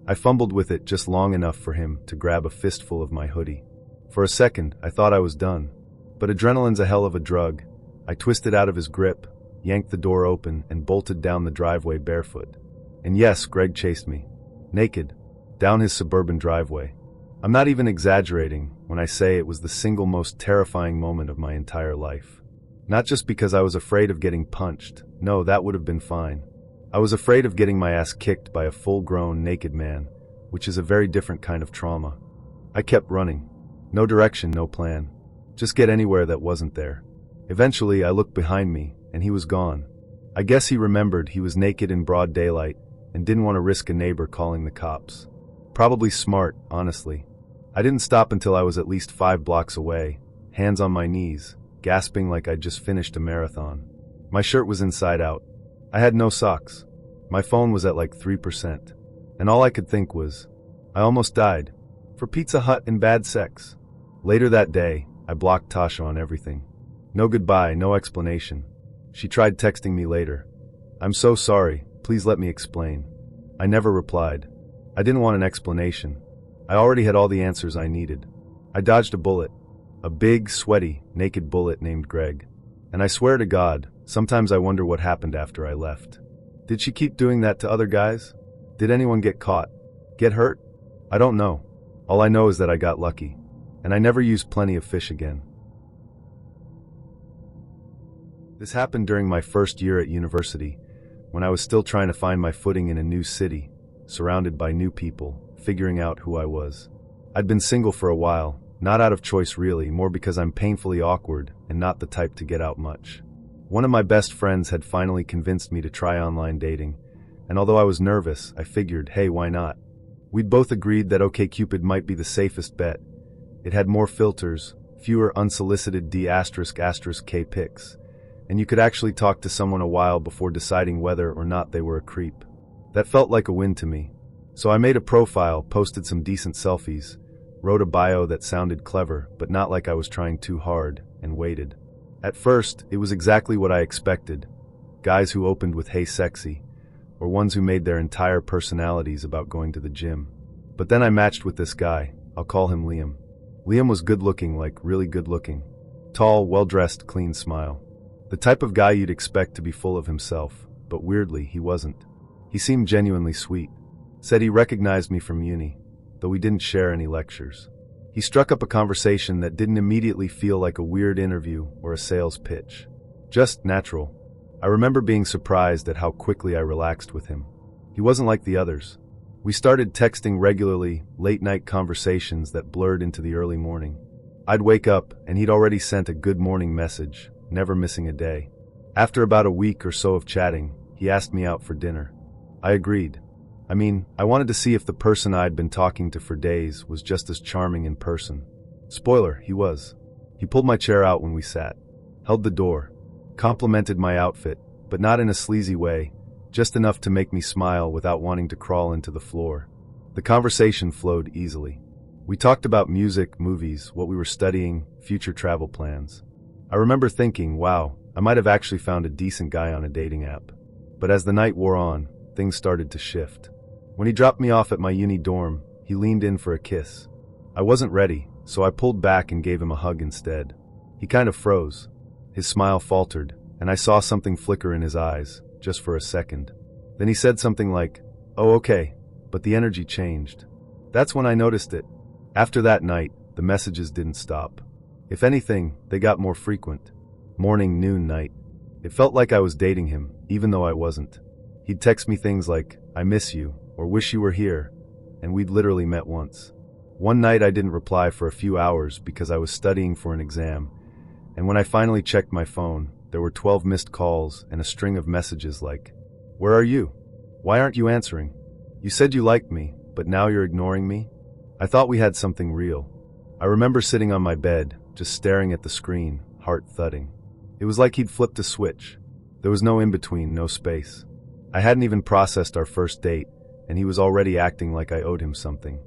I fumbled with it just long enough for him to grab a fistful of my hoodie. For a second, I thought I was done. But adrenaline's a hell of a drug. I twisted out of his grip, yanked the door open, and bolted down the driveway barefoot. And yes, Greg chased me. Naked. Down his suburban driveway. I'm not even exaggerating when I say it was the single most terrifying moment of my entire life. Not just because I was afraid of getting punched. No, that would have been fine. I was afraid of getting my ass kicked by a full-grown naked man, which is a very different kind of trauma. I kept running. No direction, no plan. Just get anywhere that wasn't there. Eventually, I looked behind me, and he was gone. I guess he remembered he was naked in broad daylight and didn't want to risk a neighbor calling the cops. Probably smart, honestly. I didn't stop until I was at least 5 blocks away, hands on my knees, gasping like I'd just finished a marathon. My shirt was inside out. I had no socks. My phone was at like 3%. And all I could think was, I almost died. For Pizza Hut and bad sex. Later that day, I blocked Tasha on everything. No goodbye, no explanation. She tried texting me later. I'm so sorry, please let me explain. I never replied. I didn't want an explanation. I already had all the answers I needed. I dodged a bullet. A big, sweaty, naked bullet named Greg. And I swear to God, sometimes I wonder what happened after I left. Did she keep doing that to other guys? Did anyone get caught? Get hurt? I don't know. All I know is that I got lucky. And I never used Plenty of Fish again. This happened during my first year at university, when I was still trying to find my footing in a new city, surrounded by new people, figuring out who I was. I'd been single for a while, not out of choice really, more because I'm painfully awkward and not the type to get out much. One of my best friends had finally convinced me to try online dating, and although I was nervous, I figured, hey, why not? We'd both agreed that OkCupid might be the safest bet. It had more filters, fewer unsolicited D***K pics, and you could actually talk to someone a while before deciding whether or not they were a creep. That felt like a win to me. So I made a profile, posted some decent selfies, wrote a bio that sounded clever, but not like I was trying too hard, and waited. At first, it was exactly what I expected. Guys who opened with "Hey sexy," or ones who made their entire personalities about going to the gym. But then I matched with this guy. I'll call him Liam. Liam was good-looking, like really good-looking. Tall, well-dressed, clean smile. The type of guy you'd expect to be full of himself, but weirdly, he wasn't. He seemed genuinely sweet. Said he recognized me from uni, though we didn't share any lectures. He struck up a conversation that didn't immediately feel like a weird interview or a sales pitch. Just natural. I remember being surprised at how quickly I relaxed with him. He wasn't like the others. We started texting regularly, late-night conversations that blurred into the early morning. I'd wake up, and he'd already sent a good morning message, never missing a day. After about a week or so of chatting, he asked me out for dinner. I agreed. I wanted to see if the person I'd been talking to for days was just as charming in person. Spoiler, he was. He pulled my chair out when we sat, held the door, complimented my outfit, but not in a sleazy way, just enough to make me smile without wanting to crawl into the floor. The conversation flowed easily. We talked about music, movies, what we were studying, future travel plans. I remember thinking, wow, I might have actually found a decent guy on a dating app. But as the night wore on, things started to shift. When he dropped me off at my uni dorm, he leaned in for a kiss. I wasn't ready, so I pulled back and gave him a hug instead. He kind of froze. His smile faltered, and I saw something flicker in his eyes, just for a second. Then he said something like, "Oh, okay," but the energy changed. That's when I noticed it. After that night, the messages didn't stop. If anything, they got more frequent. Morning, noon, night. It felt like I was dating him, even though I wasn't. He'd text me things like, "I miss you," or "wish you were here," and we'd literally met once. One night I didn't reply for a few hours because I was studying for an exam, and when I finally checked my phone, there were 12 missed calls and a string of messages like, "Where are you? Why aren't you answering? You said you liked me, but now you're ignoring me?" I thought we had something real. I remember sitting on my bed, just staring at the screen, heart thudding. It was like he'd flipped a switch. There was no in-between, no space. I hadn't even processed our first date, and he was already acting like I owed him something.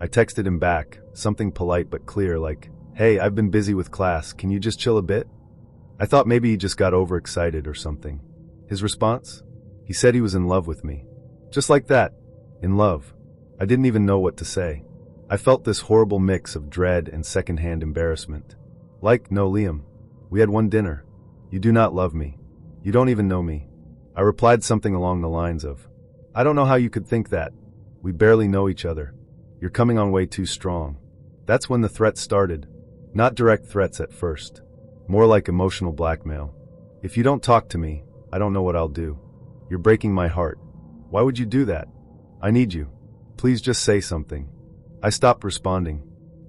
I texted him back, something polite but clear like, "Hey, I've been busy with class, can you just chill a bit?" I thought maybe he just got overexcited or something. His response? He said he was in love with me. Just like that. In love. I didn't even know what to say. I felt this horrible mix of dread and secondhand embarrassment. Like, no, Liam. We had one dinner. You do not love me. You don't even know me. I replied something along the lines of, I don't know how you could think that. We barely know each other. You're coming on way too strong. That's when the threats started. Not direct threats at first. More like emotional blackmail. If you don't talk to me, I don't know what I'll do. You're breaking my heart. Why would you do that? I need you. Please just say something. I stopped responding,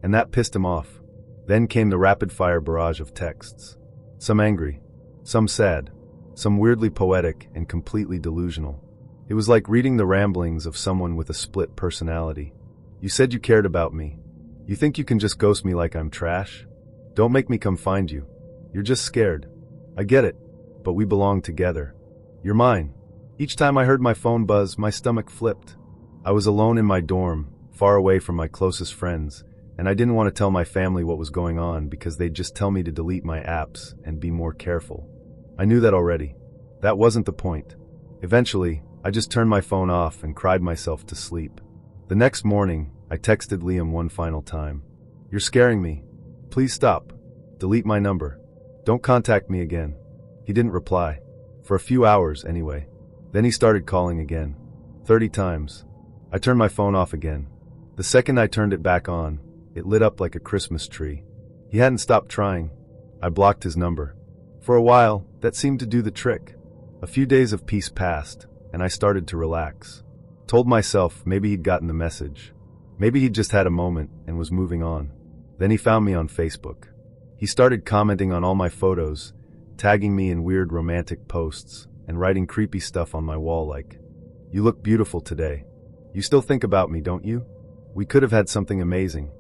and that pissed him off. Then came the rapid-fire barrage of texts. Some angry, some sad, some weirdly poetic and completely delusional. It was like reading the ramblings of someone with a split personality. You said you cared about me. You think you can just ghost me like I'm trash? Don't make me come find you. You're just scared. I get it, but we belong together. You're mine. Each time I heard my phone buzz, my stomach flipped. I was alone in my dorm, far away from my closest friends, and I didn't want to tell my family what was going on because they'd just tell me to delete my apps and be more careful. I knew that already. That wasn't the point. Eventually, I just turned my phone off and cried myself to sleep. The next morning, I texted Liam one final time. You're scaring me. Please stop. Delete my number. Don't contact me again. He didn't reply. For a few hours, anyway. Then he started calling again. 30 times. I turned my phone off again. The second I turned it back on, it lit up like a Christmas tree. He hadn't stopped trying. I blocked his number. For a while, that seemed to do the trick. A few days of peace passed, and I started to relax. Told myself maybe he'd gotten the message. Maybe he'd just had a moment and was moving on. Then he found me on Facebook. He started commenting on all my photos, tagging me in weird romantic posts, and writing creepy stuff on my wall like, "You look beautiful today. You still think about me, don't you? We could have had something amazing."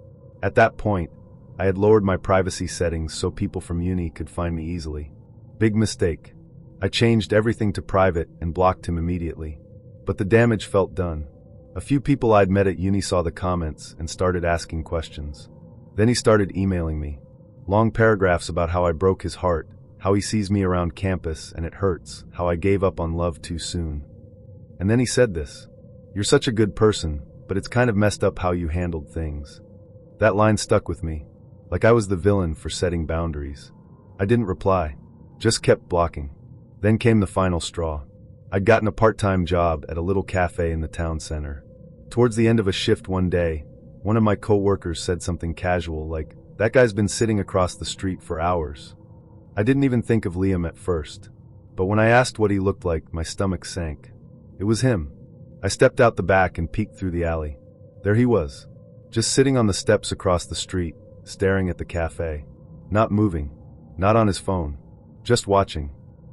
At that point, I had lowered my privacy settings so people from uni could find me easily. Big mistake. I changed everything to private and blocked him immediately. But the damage felt done. A few people I'd met at uni saw the comments and started asking questions. Then he started emailing me. Long paragraphs about how I broke his heart, how he sees me around campus and it hurts, how I gave up on love too soon. And then he said this, "You're such a good person, but it's kind of messed up how you handled things." That line stuck with me, like I was the villain for setting boundaries. I didn't reply, just kept blocking. Then came the final straw. I'd gotten a part-time job at a little cafe in the town center. Towards the end of a shift one day, one of my co-workers said something casual like, "That guy's been sitting across the street for hours." I didn't even think of Liam at first, but when I asked what he looked like, my stomach sank. It was him. I stepped out the back and peeked through the alley. There he was, just sitting on the steps across the street, staring at the cafe. Not moving, not on his phone, just watching.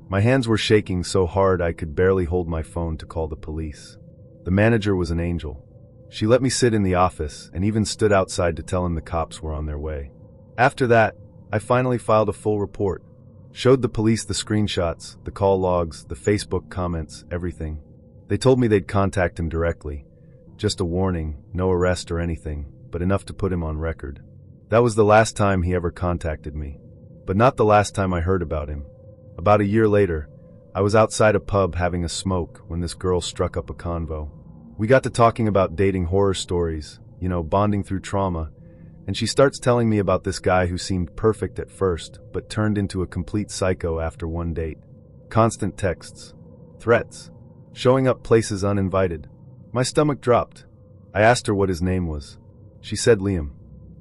My hands were shaking so hard I could barely hold my phone to call the police. The manager was an angel. She let me sit in the office and even stood outside to tell him the cops were on their way. After that, I finally filed a full report. Showed the police the screenshots, the call logs, the Facebook comments, everything. They told me they'd contact him directly. Just a warning, no arrest or anything, but enough to put him on record. That was the last time he ever contacted me. But not the last time I heard about him. About a year later, I was outside a pub having a smoke when this girl struck up a convo. We got to talking about dating horror stories, bonding through trauma, and she starts telling me about this guy who seemed perfect at first, but turned into a complete psycho after one date. Constant texts, threats, showing up places uninvited. My stomach dropped. I asked her what his name was. She said Liam.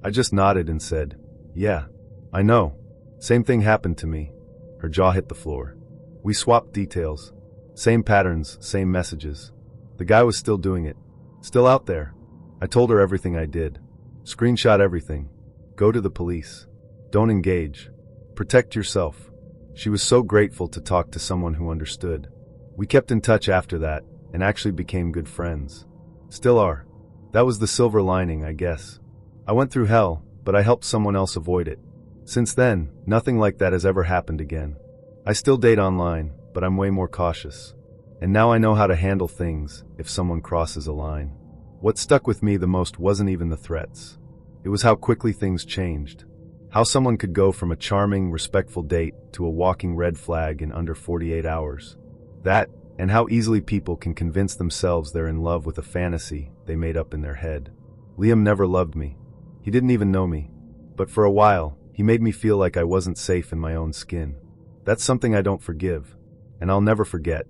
I just nodded and said, "Yeah, I know. Same thing happened to me." Her jaw hit the floor. We swapped details. Same patterns, same messages. The guy was still doing it. Still out there. I told her everything I did. Screenshot everything. Go to the police. Don't engage. Protect yourself. She was so grateful to talk to someone who understood. We kept in touch after that, and actually became good friends. Still are. That was the silver lining, I guess. I went through hell, but I helped someone else avoid it. Since then, nothing like that has ever happened again. I still date online, but I'm way more cautious. And now I know how to handle things if someone crosses a line. What stuck with me the most wasn't even the threats. It was how quickly things changed. How someone could go from a charming, respectful date to a walking red flag in under 48 hours. That, and how easily people can convince themselves they're in love with a fantasy they made up in their head. Liam never loved me. He didn't even know me. But for a while, he made me feel like I wasn't safe in my own skin. That's something I don't forgive. And I'll never forget.